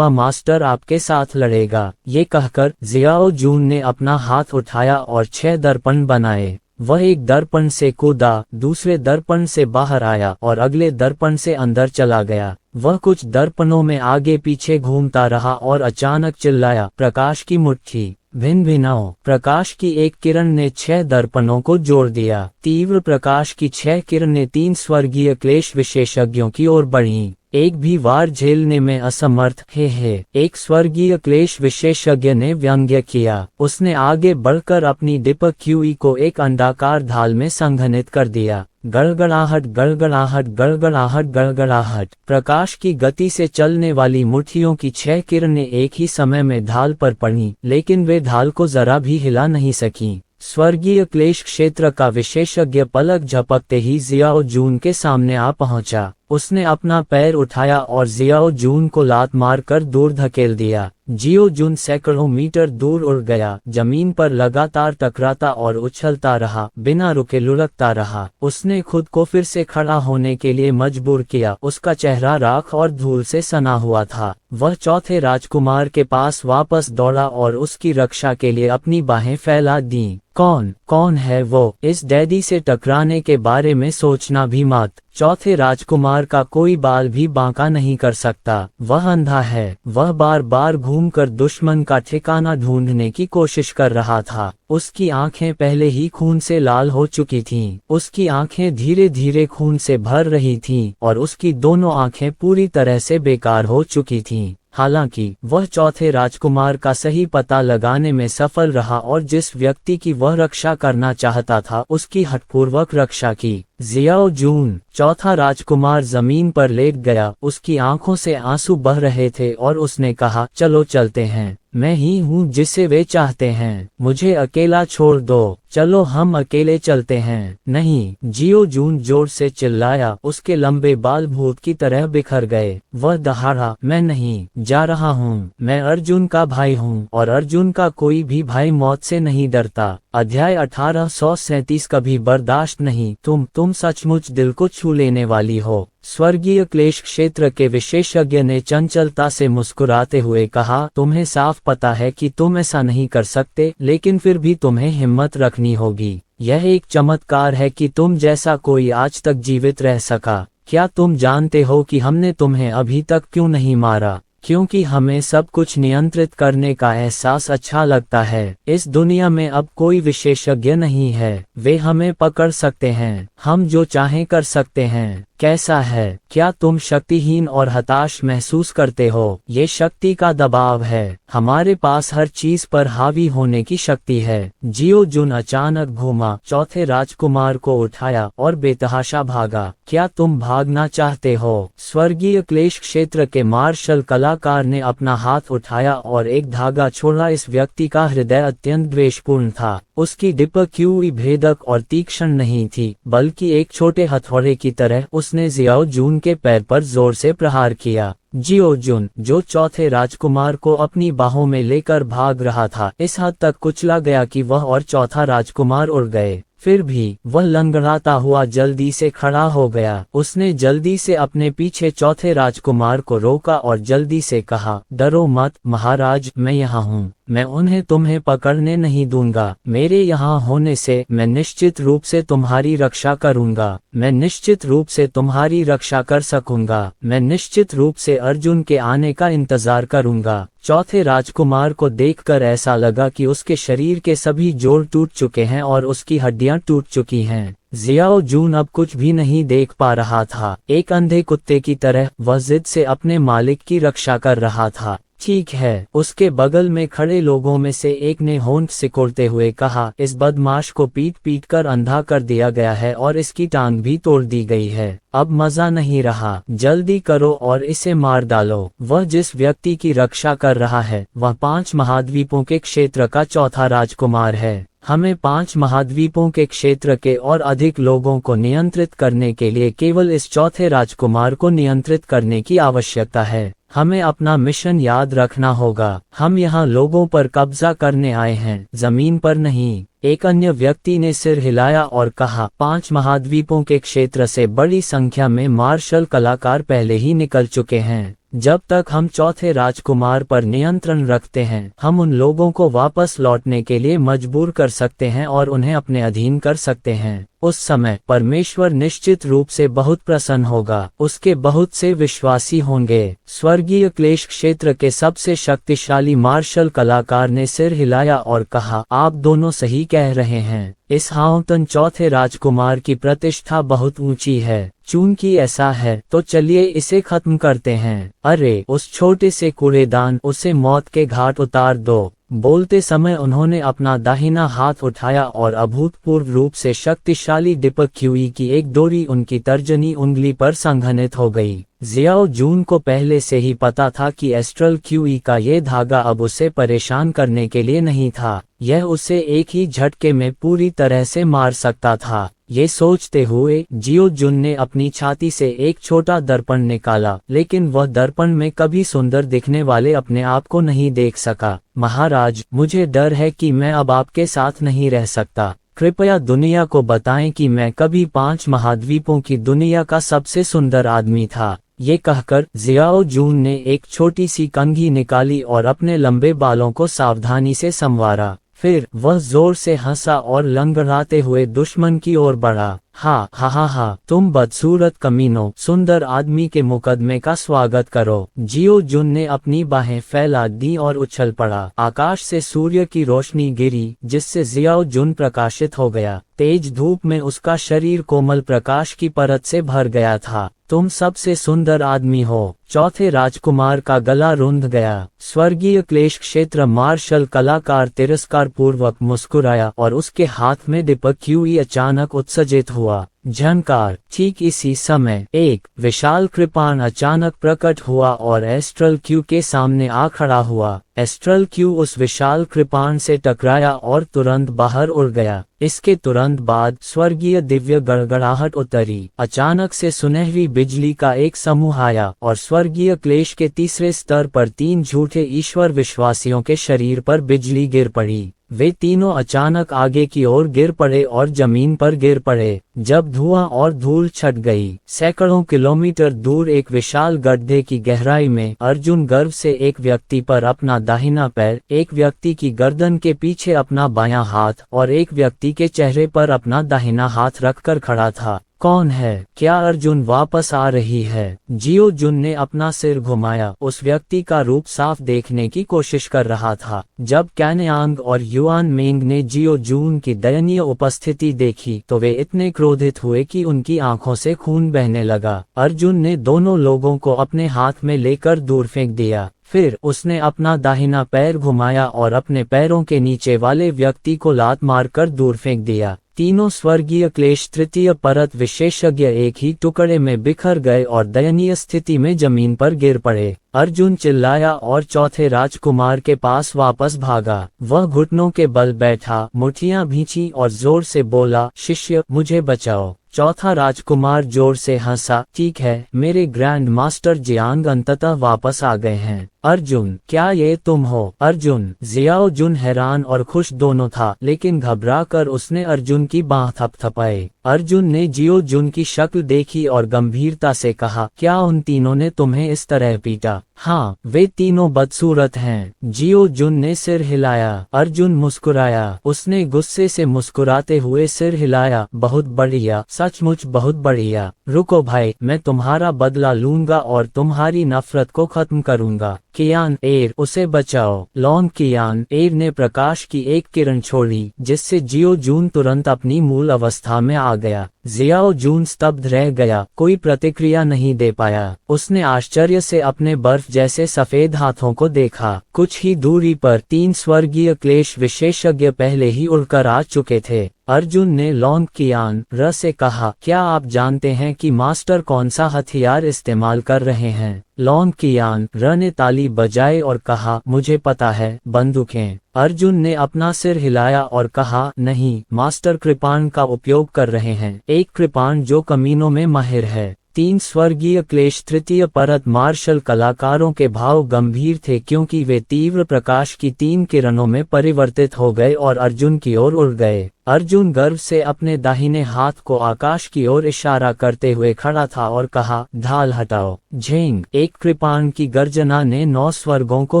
मास्टर आपके साथ लड़ेगा। ये कहकर जियाओ जून ने अपना हाथ उठाया और 6 दर्पण बनाए। वह एक दर्पण से कूदा, दूसरे दर्पण से बाहर आया और अगले दर्पण से अंदर चला गया। वह कुछ दर्पणों में आगे पीछे घूमता रहा और अचानक चिल्लाया, प्रकाश की मुट्ठी भिन्न भिन्नाओ। प्रकाश की एक किरण ने 6 दर्पणों को जोड़ दिया। तीव्र प्रकाश की 6 किरणें 3 स्वर्गीय क्लेश विशेषज्ञों की ओर बढ़ीं। एक भी वार झेलने में असमर्थ हे। एक स्वर्गीय क्लेश विशेषज्ञ ने व्यंग्य किया। उसने आगे बढ़कर अपनी दीपक क्यूई को एक अंडाकार ढाल में संघनित कर दिया। गड़गड़ाहट गड़गड़ाहट गड़गड़ाहट गड़गड़ाहट। प्रकाश की गति से चलने वाली मुट्ठियों की 6 किरणें एक ही समय में ढाल पर पड़ी, लेकिन वे ढाल को जरा भी हिला नहीं सकीं। स्वर्गीय क्लेश क्षेत्र का विशेषज्ञ पलक झपकते ही जियाओ जून के सामने आ पहुंचा। उसने अपना पैर उठाया और जियाओ जून को लात मारकर दूर धकेल दिया। जियो जून सैकड़ों मीटर दूर उड़ गया, जमीन पर लगातार टकराता और उछलता रहा, बिना रुके लुढ़कता रहा। उसने खुद को फिर से खड़ा होने के लिए मजबूर किया। उसका चेहरा राख और धूल से सना हुआ था। वह चौथे राजकुमार के पास वापस दौड़ा और उसकी रक्षा के लिए अपनी बाहें फैला दी। कौन है वो? इस डैडी से टकराने के बारे में सोचना भी मत। चौथे राजकुमार का कोई बाल भी बांका नहीं कर सकता। वह अंधा है। वह बार बार घूमकर दुश्मन का ठिकाना ढूंढने की कोशिश कर रहा था। उसकी आंखें पहले ही खून से लाल हो चुकी थीं। उसकी आंखें धीरे धीरे खून से भर रही थीं और उसकी दोनों आंखें पूरी तरह से बेकार हो चुकी थीं। हालांकि वह चौथे राजकुमार का सही पता लगाने में सफल रहा और जिस व्यक्ति की वह रक्षा करना चाहता था उसकी हठपूर्वक रक्षा की। जियाओ जून, चौथा राजकुमार जमीन पर लेट गया। उसकी आंखों से आंसू बह रहे थे और उसने कहा, चलो चलते हैं। मैं ही हूँ जिसे वे चाहते हैं। मुझे अकेला छोड़ दो। चलो हम अकेले चलते हैं। नहीं, जियो जून जोर से चिल्लाया। उसके लंबे बाल भूत की तरह बिखर गए। वह दहाड़ा, मैं नहीं जा रहा हूँ। मैं अर्जुन का भाई हूँ और अर्जुन का कोई भी भाई मौत से नहीं डरता। अध्याय 1837। कभी बर्दाश्त नहीं। तुम सचमुच दिल को छू लेने वाली हो। स्वर्गीय क्लेश क्षेत्र के विशेषज्ञ ने चंचलता से मुस्कुराते हुए कहा, तुम्हें साफ पता है कि तुम ऐसा नहीं कर सकते, लेकिन फिर भी तुम्हें हिम्मत रखनी होगी। यह एक चमत्कार है कि तुम जैसा कोई आज तक जीवित रह सका। क्या तुम जानते हो कि हमने तुम्हें अभी तक क्यों नहीं मारा? क्योंकि हमें सब कुछ नियंत्रित करने का एहसास अच्छा लगता है। इस दुनिया में अब कोई विशेषज्ञ नहीं है। वे हमें पकड़ सकते हैं। हम जो चाहें कर सकते हैं। कैसा है? क्या तुम शक्तिहीन और हताश महसूस करते हो? ये शक्ति का दबाव है। हमारे पास हर चीज पर हावी होने की शक्ति है। जियो जुन अचानक घूमा, चौथे राजकुमार को उठाया और बेतहाशा भागा। क्या तुम भागना चाहते हो? स्वर्गीय क्लेश क्षेत्र के मार्शल कलाकार ने अपना हाथ उठाया और एक धागा छोड़ा। इस व्यक्ति का हृदय अत्यंत द्वेषपूर्ण था। उसकी डिपक्यूई भेदक और तीक्ष्ण नहीं थी, बल्कि एक छोटे हथौड़े की तरह। उसने जियाओ जून के पैर पर जोर से प्रहार किया। जियो जुन, जो चौथे राजकुमार को अपनी बाहों में लेकर भाग रहा था, इस हद तक कुचला गया कि वह और चौथा राजकुमार उड़ गए। फिर भी वह लंगड़ाता हुआ जल्दी से खड़ा हो गया। उसने जल्दी से अपने पीछे चौथे राजकुमार को रोका और जल्दी से कहा, डरो मत महाराज, मैं यहाँ हूँ। मैं उन्हें तुम्हें पकड़ने नहीं दूंगा। मेरे यहाँ होने से मैं निश्चित रूप से तुम्हारी रक्षा करूंगा। मैं निश्चित रूप से तुम्हारी रक्षा कर सकूंगा। मैं निश्चित रूप से अर्जुन के आने का इंतजार करूंगा। चौथे राजकुमार को देखकर ऐसा लगा कि उसके शरीर के सभी जोड़ टूट चुके हैं और उसकी हड्डियां टूट चुकी हैं। जियाओ जून अब कुछ भी नहीं देख पा रहा था। एक अंधे कुत्ते की तरह वह जिद से अपने मालिक की रक्षा कर रहा था। ठीक है, उसके बगल में खड़े लोगों में से एक ने होंठ सिकोड़ते हुए कहा, इस बदमाश को पीट पीट कर अंधा कर दिया गया है और इसकी टांग भी तोड़ दी गई है। अब मजा नहीं रहा, जल्दी करो और इसे मार डालो। वह जिस व्यक्ति की रक्षा कर रहा है वह 5 महाद्वीपों के क्षेत्र का चौथा राजकुमार है। हमें 5 महाद्वीपों के क्षेत्र के और अधिक लोगों को नियंत्रित करने के लिए केवल इस चौथे राजकुमार को नियंत्रित करने की आवश्यकता है। हमें अपना मिशन याद रखना होगा। हम यहाँ लोगों पर कब्जा करने आए हैं, जमीन पर नहीं। एक अन्य व्यक्ति ने सिर हिलाया और कहा, 5 महाद्वीपों के क्षेत्र से बड़ी संख्या में मार्शल कलाकार पहले ही निकल चुके हैं। जब तक हम चौथे राजकुमार पर नियंत्रण रखते हैं, हम उन लोगों को वापस लौटने के लिए मजबूर कर सकते हैं और उन्हें अपने अधीन कर सकते हैं। उस समय परमेश्वर निश्चित रूप से बहुत प्रसन्न होगा। उसके बहुत से विश्वासी होंगे। स्वर्गीय क्लेश क्षेत्र के सबसे शक्तिशाली मार्शल कलाकार ने सिर हिलाया और कहा, आप दोनों सही कह रहे हैं। इस हाउतन चौथे राजकुमार की प्रतिष्ठा बहुत ऊंची है। चूंकि ऐसा है तो चलिए इसे खत्म करते हैं। अरे उस छोटे से कूड़ेदान, उसे मौत के घाट उतार दो। बोलते समय उन्होंने अपना दाहिना हाथ उठाया और अभूतपूर्व रूप से शक्तिशाली डिपक्यूई की एक डोरी उनकी तर्जनी उंगली पर संघनित हो गई। जियाओ जून को पहले से ही पता था कि एस्ट्रल क्यूई का ये धागा अब उसे परेशान करने के लिए नहीं था। यह उसे एक ही झटके में पूरी तरह से मार सकता था। ये सोचते हुए जियो जुन ने अपनी छाती से एक छोटा दर्पण निकाला, लेकिन वह दर्पण में कभी सुंदर दिखने वाले अपने आप को नहीं देख सका। महाराज, मुझे डर है कि मैं अब आपके साथ नहीं रह सकता। कृपया दुनिया को बताएं कि मैं कभी 5 महाद्वीपों की दुनिया का सबसे सुंदर आदमी था। ये कहकर जियाओ जून ने एक छोटी सी कंघी निकाली और अपने लंबे बालों को सावधानी से संवारा। फिर वह जोर से हंसा और लंगड़ाते हुए दुश्मन की ओर बढ़ा। हा हा हा हा, तुम बदसूरत कमीनों, सुंदर आदमी के मुकदमे का स्वागत करो। जियो जुन ने अपनी बाहें फैला दी और उछल पड़ा। आकाश से सूर्य की रोशनी गिरी, जिससे जियाओ जुन प्रकाशित हो गया। तेज धूप में उसका शरीर कोमल प्रकाश की परत से भर गया था। तुम सबसे सुंदर आदमी हो। चौथे राजकुमार का गला रुंध गया। स्वर्गीय क्लेश क्षेत्र मार्शल कलाकार तिरस्कार पूर्वक मुस्कुराया और उसके हाथ में डिपक्यूई अचानक उत्सर्जित हुआ। झंकार। ठीक इसी समय एक विशाल कृपाण अचानक प्रकट हुआ और एस्ट्रल क्यू के सामने आ खड़ा हुआ। एस्ट्रल क्यू उस विशाल कृपाण से टकराया और तुरंत बाहर उड़ गया। इसके तुरंत बाद स्वर्गीय दिव्य गड़गड़ाहट उतरी। अचानक से सुनहरी बिजली का एक समूह आया और स्वर्गीय क्लेश के तीसरे स्तर पर 3 झूठे ईश्वर विश्वासियों के शरीर पर बिजली गिर पड़ी। वे तीनों अचानक आगे की ओर गिर पड़े और जमीन पर गिर पड़े। जब धुआं और धूल छट गई, सैकड़ों किलोमीटर दूर एक विशाल गड्ढे की गहराई में अर्जुन गर्व से एक व्यक्ति पर अपना दाहिना पैर, एक व्यक्ति की गर्दन के पीछे अपना बायां हाथ और एक व्यक्ति के चेहरे पर अपना दाहिना हाथ रखकर खड़ा था। कौन है? क्या अर्जुन वापस आ रही है? जियो जुन ने अपना सिर घुमाया। उस व्यक्ति का रूप साफ देखने की कोशिश कर रहा था। जब कैनयांग और युआन मेंग ने जियो जुन की दयनीय उपस्थिति देखी तो वे इतने क्रोधित हुए कि उनकी आंखों से खून बहने लगा। अर्जुन ने दोनों लोगों को अपने हाथ में लेकर दूर फेंक दिया। फिर उसने अपना दाहिना पैर घुमाया और अपने पैरों के नीचे वाले व्यक्ति को लात मारकर दूर फेंक दिया। तीनों स्वर्गीय क्लेश तृतीय परत विशेषज्ञ एक ही टुकड़े में बिखर गए और दयनीय स्थिति में जमीन पर गिर पड़े। अर्जुन चिल्लाया और चौथे राजकुमार के पास वापस भागा। वह घुटनों के बल बैठा, मुट्ठियां भींची और जोर से बोला, शिष्य मुझे बचाओ। चौथा राजकुमार जोर से हंसा, ठीक है, मेरे ग्रैंड मास्टर जियांग अंततः वापस आ गए हैं। अर्जुन, क्या ये तुम हो? अर्जुन। जियाओ जुन हैरान और खुश दोनों था, लेकिन घबरा कर उसने अर्जुन की बांह थपथपाई। अर्जुन ने जियो जुन की शक्ल देखी और गंभीरता से कहा, क्या उन तीनों ने तुम्हें इस तरह पीटा? हाँ, वे तीनों बदसूरत हैं। जियो जुन ने सिर हिलाया। अर्जुन मुस्कुराया। उसने गुस्से से मुस्कुराते हुए सिर हिलाया, बहुत बढ़िया, सचमुच बहुत बढ़िया। रुको भाई, मैं तुम्हारा बदला लूंगा और तुम्हारी नफरत को खत्म करूंगा। कियान एर, उसे बचाओ। लॉन्ग कियान एर ने प्रकाश की एक किरण छोड़ी, जिससे जियो जून तुरंत अपनी मूल अवस्था में आ गया। जियाओ जून स्तब्ध रह गया, कोई प्रतिक्रिया नहीं दे पाया। उसने आश्चर्य से अपने बर्फ जैसे सफेद हाथों को देखा। कुछ ही दूरी पर 3 स्वर्गीय क्लेश विशेषज्ञ पहले ही उड़कर आ चुके थे। अर्जुन ने लॉन्ग कियान र से कहा, क्या आप जानते हैं कि मास्टर कौन सा हथियार इस्तेमाल कर रहे हैं? लॉन्ग कियान र ने ताली बजाई और कहा, मुझे पता है, बंदूकें। अर्जुन ने अपना सिर हिलाया और कहा, नहीं, मास्टर कृपाण का उपयोग कर रहे हैं, एक कृपाण जो कमीनों में माहिर है। 3 स्वर्गीय क्लेश तृतीय परत मार्शल कलाकारों के भाव गंभीर थे, क्योंकि वे तीव्र प्रकाश की 3 किरणों में परिवर्तित हो गए और अर्जुन की ओर उड़ गए। अर्जुन गर्व से अपने दाहिने हाथ को आकाश की ओर इशारा करते हुए खड़ा था और कहा, ढाल हटाओ। झेंग, एक कृपाण की गर्जना ने 9 स्वर्गों को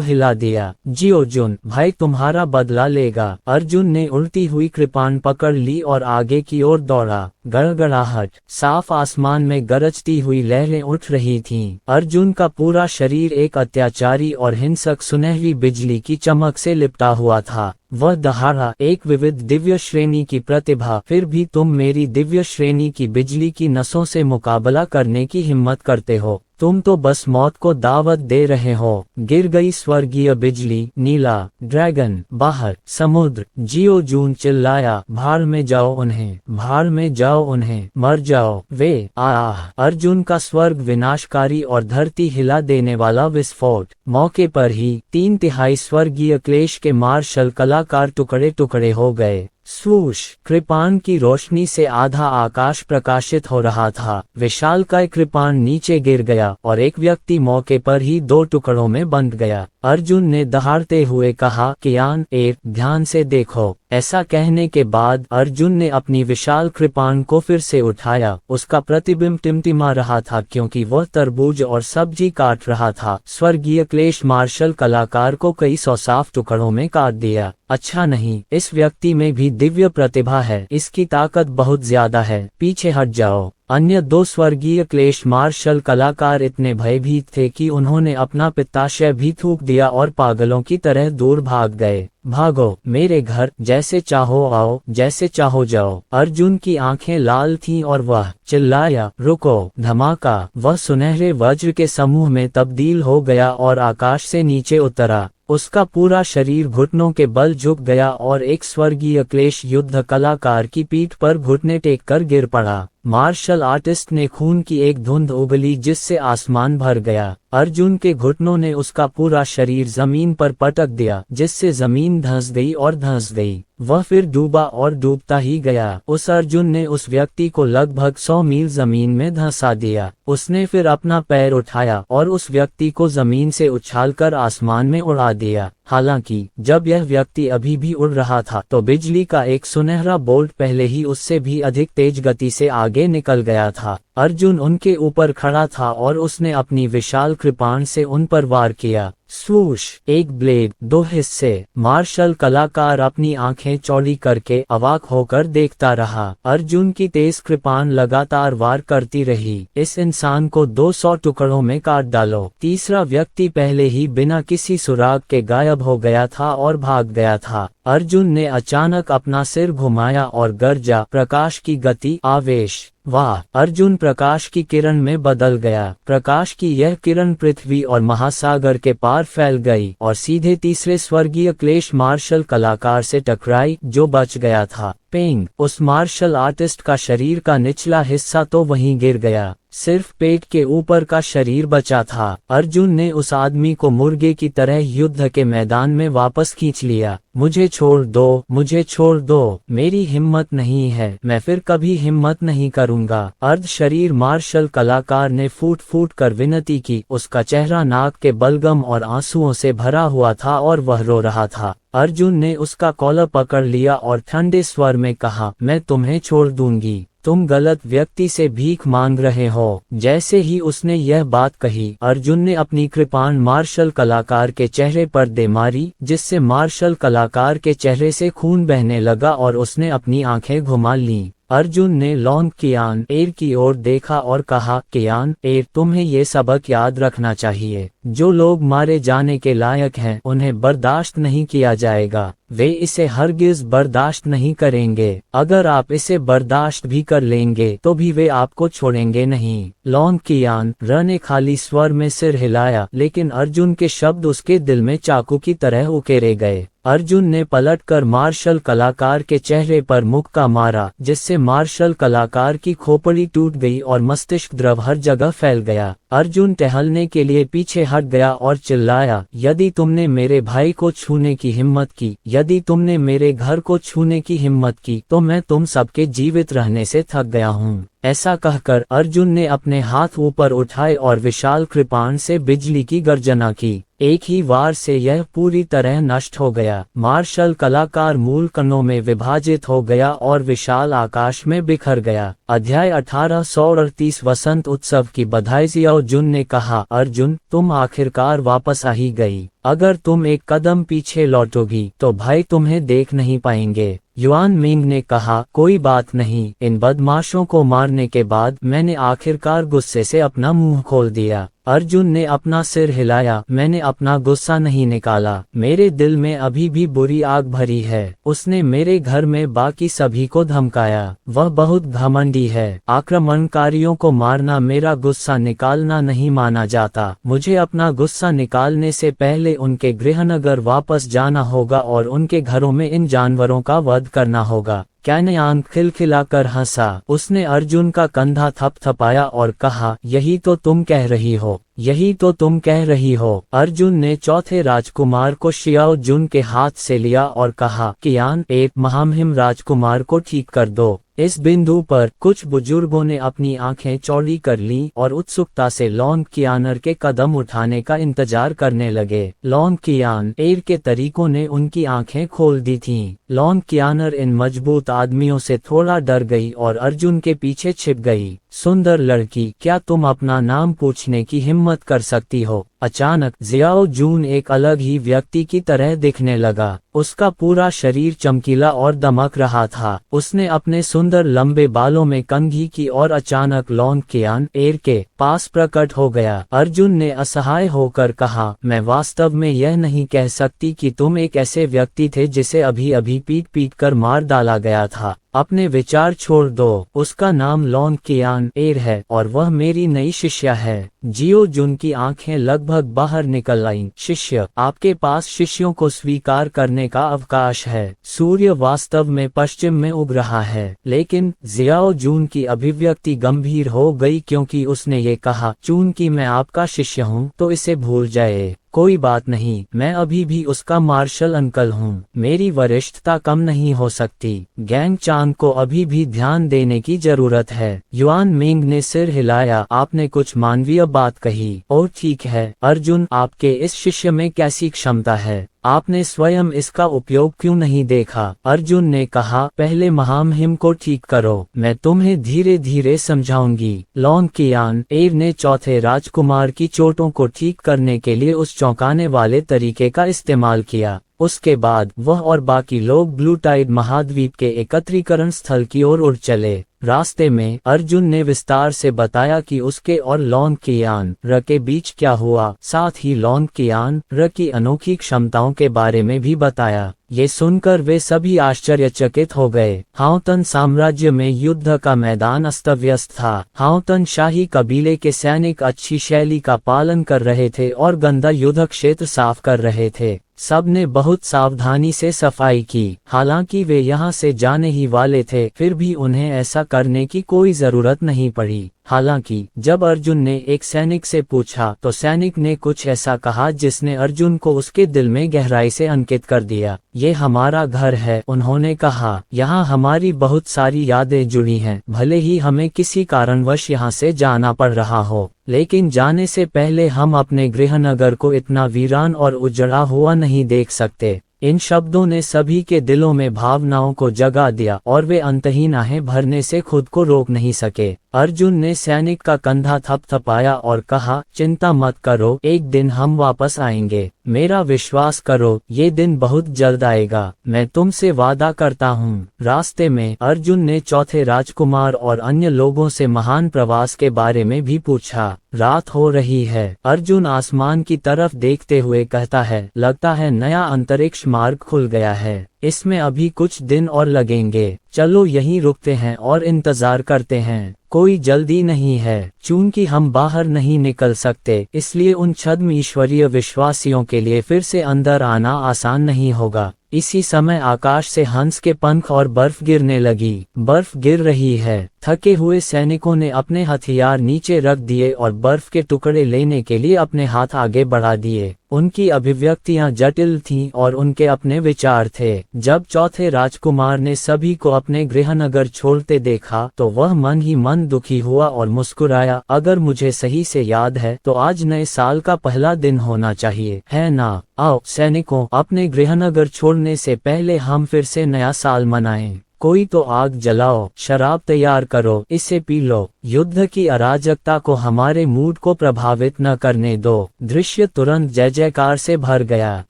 हिला दिया। जियो जुन, भाई तुम्हारा बदला लेगा। अर्जुन ने उल्टी हुई कृपाण पकड़ ली और आगे की ओर दौड़ा। गड़गड़ाहट, साफ आसमान में गरजती हुई लहरें उठ रही थीं। अर्जुन का पूरा शरीर एक अत्याचारी और हिंसक सुनहरी बिजली की चमक से लिपटा हुआ था। वह दहाड़ा, एक विविध दिव्य श्रेणी की प्रतिभा, फिर भी तुम मेरी दिव्य श्रेणी की बिजली की नसों से मुकाबला करने की हिम्मत करते हो? तुम तो बस मौत को दावत दे रहे हो। गिर गई स्वर्गीय बिजली। नीला ड्रैगन, बाहर समुद्र। जियो जून चिल्लाया, भाड़ में जाओ उन्हें, भाड़ में जाओ उन्हें, मर जाओ वे। आह! अर्जुन का स्वर्ग विनाशकारी और धरती हिला देने वाला विस्फोट। मौके पर ही 3/3 स्वर्गीय क्लेश के मार्शल कलाकार टुकड़े टुकड़े हो गए। स्वूश, कृपाण की रोशनी से आधा आकाश प्रकाशित हो रहा था। विशालकाय कृपाण नीचे गिर गया और एक व्यक्ति मौके पर ही 2 टुकड़ों में बंध गया। अर्जुन ने दहाड़ते हुए कहा, कियान एर, ध्यान से देखो। ऐसा कहने के बाद अर्जुन ने अपनी विशाल कृपाण को फिर से उठाया। उसका प्रतिबिंब टिमटिमा रहा था, क्योंकि वह तरबूज और सब्जी काट रहा था। स्वर्गीय क्लेश मार्शल कलाकार को कई 100 साफ टुकड़ों में काट दिया। अच्छा नहीं, इस व्यक्ति में भी दिव्य प्रतिभा है, इसकी ताकत बहुत ज्यादा है, पीछे हट जाओ। अन्य 2 स्वर्गीय क्लेश मार्शल कलाकार इतने भयभीत थे कि उन्होंने अपना पित्ताशय भी थूक दिया और पागलों की तरह दूर भाग गए। भागो मेरे घर, जैसे चाहो आओ, जैसे चाहो जाओ। अर्जुन की आंखें लाल थीं और वह चिल्लाया, रुको। धमाका, वह सुनहरे वज्र के समूह में तब्दील हो गया और आकाश से नीचे उतरा। उसका पूरा शरीर घुटनों के बल झुक गया और एक स्वर्गीय क्लेश युद्ध कलाकार की पीठ पर घुटने टेक कर गिर पड़ा। मार्शल आर्टिस्ट ने खून की एक धुंध उगली जिससे आसमान भर गया। अर्जुन के घुटनों ने उसका पूरा शरीर जमीन पर पटक दिया, जिससे जमीन धंस गई और धंस गई। वह फिर डूबा और डूबता ही गया। उस अर्जुन ने उस व्यक्ति को लगभग 100 मील जमीन में धंसा दिया। उसने फिर अपना पैर उठाया और उस व्यक्ति को जमीन से उछालकर आसमान में उड़ा दिया। हालांकि जब यह व्यक्ति अभी भी उड़ रहा था तो बिजली का एक सुनहरा बोल्ट पहले ही उससे भी अधिक तेज गति से आगे निकल गया था। अर्जुन उनके ऊपर खड़ा था और उसने अपनी विशाल कृपाण से उन पर वार किया। स्वूश, एक ब्लेड, दो हिस्से। मार्शल कलाकार अपनी आंखें चौड़ी करके अवाक होकर देखता रहा। अर्जुन की तेज कृपाण लगातार वार करती रही। इस इंसान को 200 टुकड़ों में काट डालो। तीसरा व्यक्ति पहले ही बिना किसी सुराग के गायब हो गया था और भाग गया था। अर्जुन ने अचानक अपना सिर घुमाया और गर्जा, प्रकाश की गति, आवेश। वाह! अर्जुन प्रकाश की किरण में बदल गया। प्रकाश की यह किरण पृथ्वी और महासागर के पार फैल गई और सीधे तीसरे स्वर्गीय क्लेश मार्शल कलाकार से टकराई, जो बच गया था। पेंग! उस मार्शल आर्टिस्ट का शरीर का निचला हिस्सा तो वहीं गिर गया, सिर्फ पेट के ऊपर का शरीर बचा था। अर्जुन ने उस आदमी को मुर्गे की तरह युद्ध के मैदान में वापस खींच लिया। मुझे छोड़ दो, मुझे छोड़ दो, मेरी हिम्मत नहीं है, मैं फिर कभी हिम्मत नहीं करूंगा। अर्ध शरीर मार्शल कलाकार ने फूट फूट कर विनती की। उसका चेहरा नाक के बलगम और आंसुओं से भरा हुआ था और वह रो रहा था। अर्जुन ने उसका कॉलर पकड़ लिया और ठंडे स्वर में कहा, मैं तुम्हें छोड़ दूंगी, तुम गलत व्यक्ति से भीख मांग रहे हो। जैसे ही उसने यह बात कही, अर्जुन ने अपनी कृपाण मार्शल कलाकार के चेहरे पर दे मारी, जिससे मार्शल कलाकार के चेहरे से खून बहने लगा और उसने अपनी आंखें घुमा लीं। अर्जुन ने लॉन्ग कियान एर की ओर देखा और कहा, कियान एर, तुम्हें ये सबक याद रखना चाहिए। जो लोग मारे जाने के लायक हैं, उन्हें बर्दाश्त नहीं किया जाएगा। वे इसे हरगिज बर्दाश्त नहीं करेंगे। अगर आप इसे बर्दाश्त भी कर लेंगे तो भी वे आपको छोड़ेंगे नहीं। लॉन्ग कियान र ने खाली स्वर में सिर हिलाया, लेकिन अर्जुन के शब्द उसके दिल में चाकू की तरह उकेरे गए। अर्जुन ने पलटकर मार्शल कलाकार के चेहरे पर मुक्का मारा, जिससे मार्शल कलाकार की खोपड़ी टूट गई और मस्तिष्क द्रव हर जगह फैल गया। अर्जुन टहलने के लिए पीछे हट गया और चिल्लाया, यदि तुमने मेरे भाई को छूने की हिम्मत की, यदि तुमने मेरे घर को छूने की हिम्मत की, तो मैं तुम सबके जीवित रहने से थक गया हूँ। ऐसा कहकर अर्जुन ने अपने हाथ ऊपर उठाए और विशाल कृपाण से बिजली की गर्जना की। एक ही वार से यह पूरी तरह नष्ट हो गया। मार्शल कलाकार मूल कणों में विभाजित हो गया और विशाल आकाश में बिखर गया। अध्याय 1838 वसंत उत्सव की बधाई। जियाओ जुन ने कहा, अर्जुन, तुम आखिरकार वापस आ ही गई। अगर तुम एक कदम पीछे लौटोगी तो भाई तुम्हें देख नहीं पाएंगे। युआन मिंग ने कहा, कोई बात नहीं, इन बदमाशों को मारने के बाद मैंने आखिरकार गुस्से से अपना मुंह खोल दिया। अर्जुन ने अपना सिर हिलाया, मैंने अपना गुस्सा नहीं निकाला, मेरे दिल में अभी भी बुरी आग भरी है। उसने मेरे घर में बाकी सभी को धमकाया। वह बहुत घमंडी है। आक्रमणकारियों को मारना मेरा गुस्सा निकालना नहीं माना जाता। मुझे अपना गुस्सा निकालने से पहले उनके गृहनगर वापस जाना होगा और उनके घरों में इन जानवरों का वध करना होगा। कैनयान खिलखिलाकर हंसा। उसने अर्जुन का कंधा थपथपाया और कहा, यही तो तुम कह रही हो, यही तो तुम कह रही हो। अर्जुन ने चौथे राजकुमार को शियाओ जुन के हाथ से लिया और कहा, कियान एक महामहिम राजकुमार को ठीक कर दो। इस बिंदु पर कुछ बुजुर्गों ने अपनी आंखें चौड़ी कर लीं और उत्सुकता से लॉन्ग कियानर के कदम उठाने का इंतजार करने लगे। लॉन्ग कियान एर के तरीकों ने उनकी आंखें खोल दी थीं। लॉन्ग कियानर इन मजबूत आदमियों से थोड़ा डर गई और अर्जुन के पीछे छिप गई। सुंदर लड़की, क्या तुम अपना नाम पूछने की हिम्मत कर सकती हो? अचानक जियाओ जून एक अलग ही व्यक्ति की तरह दिखने लगा। उसका पूरा शरीर चमकीला और दमक रहा था। उसने अपने सुंदर लंबे बालों में कंघी की और अचानक लॉन्ग कियान एर के पास प्रकट हो गया। अर्जुन ने असहाय होकर कहा, मैं वास्तव में यह नहीं कह सकती कि तुम एक ऐसे व्यक्ति थे जिसे अभी अभी पीट पीट कर मार डाला गया था। अपने विचार छोड़ दो। उसका नाम लॉन्ग कियान एर है और वह मेरी नई शिष्या है। जियो जुन की आंखें लगभग बाहर निकल आईं। शिष्य, आपके पास शिष्यों को स्वीकार करने का अवकाश है। सूर्य वास्तव में पश्चिम में उग रहा है। लेकिन जियाओ जून की अभिव्यक्ति गंभीर हो गई क्योंकि उसने ये कहा, चूंकि मैं आपका शिष्य हूँ तो इसे भूल जाए। कोई बात नहीं, मैं अभी भी उसका मार्शल अंकल हूँ। मेरी वरिष्ठता कम नहीं हो सकती। गैंग चांग को अभी भी ध्यान देने की जरूरत है। युआन मिंग ने सिर हिलाया, आपने कुछ मानवीय बात कही। और ठीक है अर्जुन, आपके इस शिष्य में कैसी क्षमता है? आपने स्वयं इसका उपयोग क्यों नहीं देखा? अर्जुन ने कहा, पहले महामहिम को ठीक करो, मैं तुम्हें धीरे धीरे समझाऊंगी। लॉन्ग कियान एर ने चौथे राजकुमार की चोटों को ठीक करने के लिए उस चौंकाने वाले तरीके का इस्तेमाल किया। उसके बाद वह और बाकी लोग ब्लू टाइड महाद्वीप के एकत्रीकरण स्थल की ओर उड़ चले। रास्ते में अर्जुन ने विस्तार से बताया कि उसके और लॉन्ग कियान र के बीच क्या हुआ, साथ ही लॉन्ग कियान र की अनोखी क्षमताओं के बारे में भी बताया। ये सुनकर वे सभी आश्चर्यचकित हो गए। हाओतन साम्राज्य में युद्ध का मैदान अस्तव्यस्त था। हाओतन शाही कबीले के सैनिक अच्छी शैली का पालन कर रहे थे और गंदा युद्ध क्षेत्र साफ कर रहे थे। सबने बहुत सावधानी से सफाई की। हालांकि वे यहाँ से जाने ही वाले थे, फिर भी उन्हें ऐसा करने की कोई जरूरत नहीं पड़ी। हालांकि जब अर्जुन ने एक सैनिक से पूछा तो सैनिक ने कुछ ऐसा कहा जिसने अर्जुन को उसके दिल में गहराई से अंकित कर दिया। ये हमारा घर है, उन्होंने कहा। यहाँ हमारी बहुत सारी यादें जुड़ी हैं। भले ही हमें किसी कारणवश यहाँ से जाना पड़ रहा हो, लेकिन जाने से पहले हम अपने गृहनगर को इतना वीरान और उजड़ा हुआ नहीं देख सकते। इन शब्दों ने सभी के दिलों में भावनाओं को जगा दिया और वे अंतहीन आहें भरने से खुद को रोक नहीं सके। अर्जुन ने सैनिक का कंधा थपथपाया और कहा, चिंता मत करो, एक दिन हम वापस आएंगे। मेरा विश्वास करो, ये दिन बहुत जल्द आएगा, मैं तुमसे वादा करता हूँ। रास्ते में अर्जुन ने चौथे राजकुमार और अन्य लोगों से महान प्रवास के बारे में भी पूछा। रात हो रही है। अर्जुन आसमान की तरफ देखते हुए कहता है, लगता है नया अंतरिक्ष मार्ग खुल गया है। इसमें अभी कुछ दिन और लगेंगे। चलो यहीं रुकते हैं और इंतजार करते हैं। कोई जल्दी नहीं है। चूंकि हम बाहर नहीं निकल सकते, इसलिए उन छद्म ईश्वरीय विश्वासियों के लिए फिर से अंदर आना आसान नहीं होगा। इसी समय आकाश से हंस के पंख और बर्फ गिरने लगी। बर्फ गिर रही है। थके हुए सैनिकों ने अपने हथियार नीचे रख दिए और बर्फ के टुकड़े लेने के लिए अपने हाथ आगे बढ़ा दिए। उनकी अभिव्यक्तियां जटिल थीं और उनके अपने विचार थे। जब चौथे राजकुमार ने सभी को अपने गृहनगर छोड़ते देखा तो वह मन ही मन दुखी हुआ और मुस्कुराया। अगर मुझे सही से याद है तो आज नए साल का पहला दिन होना चाहिए, है ना? आओ सैनिकों, अपने गृहनगर छोड़ने से पहले हम फिर से नया साल मनाएं। कोई तो आग जलाओ, शराब तैयार करो, इसे पी लो। युद्ध की अराजकता को हमारे मूड को प्रभावित न करने दो। दृश्य तुरंत जय जयकार से भर गया।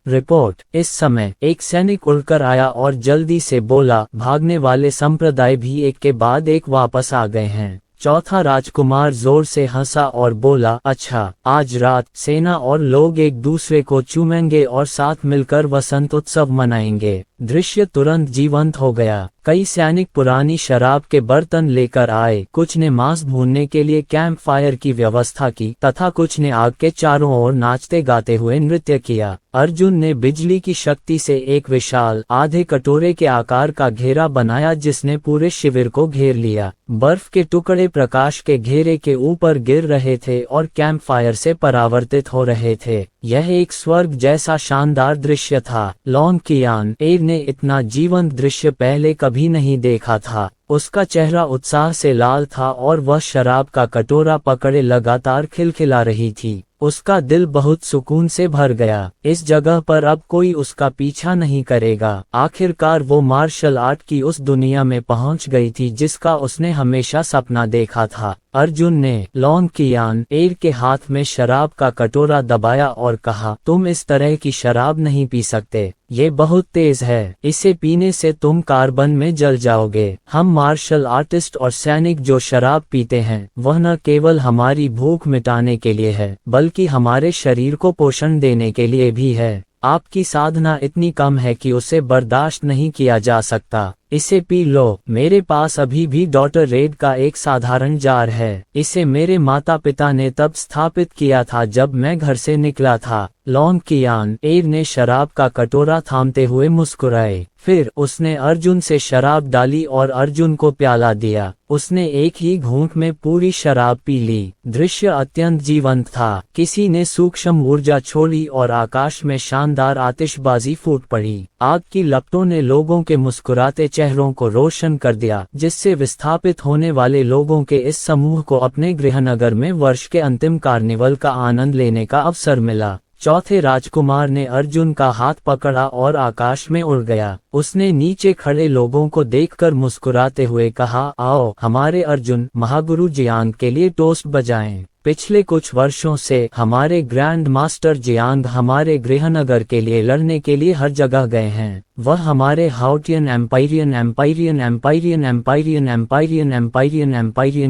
रिपोर्ट: इस समय एक सैनिक उड़कर आया और जल्दी से बोला, भागने वाले संप्रदाय भी एक के बाद एक वापस आ गए हैं। चौथा राजकुमार जोर से हंसा और बोला, अच्छा, आज रात सेना और लोग एक दूसरे को चूमेंगे और साथ मिलकर वसंत उत्सव मनाएंगे। दृश्य तुरंत जीवंत हो गया। कई सैनिक पुरानी शराब के बर्तन लेकर आए। कुछ ने मांस भूनने के लिए कैंप फायर की व्यवस्था की तथा कुछ ने आग के चारों ओर नाचते गाते हुए नृत्य किया। अर्जुन ने बिजली की शक्ति से एक विशाल आधे कटोरे के आकार का घेरा बनाया जिसने पूरे शिविर को घेर लिया। बर्फ के टुकड़े प्रकाश के घेरे के ऊपर गिर रहे थे और कैंप फायर से परावर्तित हो रहे थे। यह एक स्वर्ग जैसा शानदार दृश्य था। लॉन्ग कियान एर ने इतना जीवंत दृश्य पहले कभी नहीं देखा था। उसका चेहरा उत्साह से लाल था और वह शराब का कटोरा पकड़े लगातार खिलखिला रही थी। उसका दिल बहुत सुकून से भर गया। इस जगह पर अब कोई उसका पीछा नहीं करेगा। आखिरकार वो मार्शल आर्ट की उस दुनिया में पहुंच गई थी जिसका उसने हमेशा सपना देखा था। अर्जुन ने लॉन्ग कियान एर के हाथ में शराब का कटोरा दबाया और कहा, तुम इस तरह की शराब नहीं पी सकते, ये बहुत तेज है, इसे पीने से तुम कार्बन में जल जाओगे। हम मार्शल आर्टिस्ट और सैनिक जो शराब पीते हैं वह न केवल हमारी भूख मिटाने के लिए है बल्कि हमारे शरीर को पोषण देने के लिए भी है। आपकी साधना इतनी कम है कि उसे बर्दाश्त नहीं किया जा सकता। इसे पी लो। मेरे पास अभी भी डॉटर रेड का एक साधारण जार है। इसे मेरे माता पिता ने तब स्थापित किया था जब मैं घर से निकला था। लॉन्ग कियान एर ने शराब का कटोरा थामते हुए मुस्कुराए। फिर उसने अर्जुन से शराब डाली और अर्जुन को प्याला दिया। उसने एक ही घूंट में पूरी शराब पी ली। दृश्य अत्यंत जीवंत था। किसी ने सूक्ष्म ऊर्जा छोड़ी और आकाश में शानदार आतिशबाजी फूट पड़ी। आग की लपटों ने लोगों के मुस्कुराते चेहरों को रोशन कर दिया, जिससे विस्थापित होने वाले लोगों के इस समूह को अपने गृहनगर में वर्ष के अंतिम कार्निवल का आनंद लेने का अवसर मिला। चौथे राजकुमार ने अर्जुन का हाथ पकड़ा और आकाश में उड़ गया। उसने नीचे खड़े लोगों को देखकर मुस्कुराते हुए कहा, आओ हमारे अर्जुन महागुरु जियांग के लिए टोस्ट बजाएं। पिछले कुछ वर्षों से हमारे ग्रैंड मास्टर जियांग हमारे गृहनगर के लिए लड़ने के लिए हर जगह गए हैं। वह हमारे हाउटियन एम्पायरियन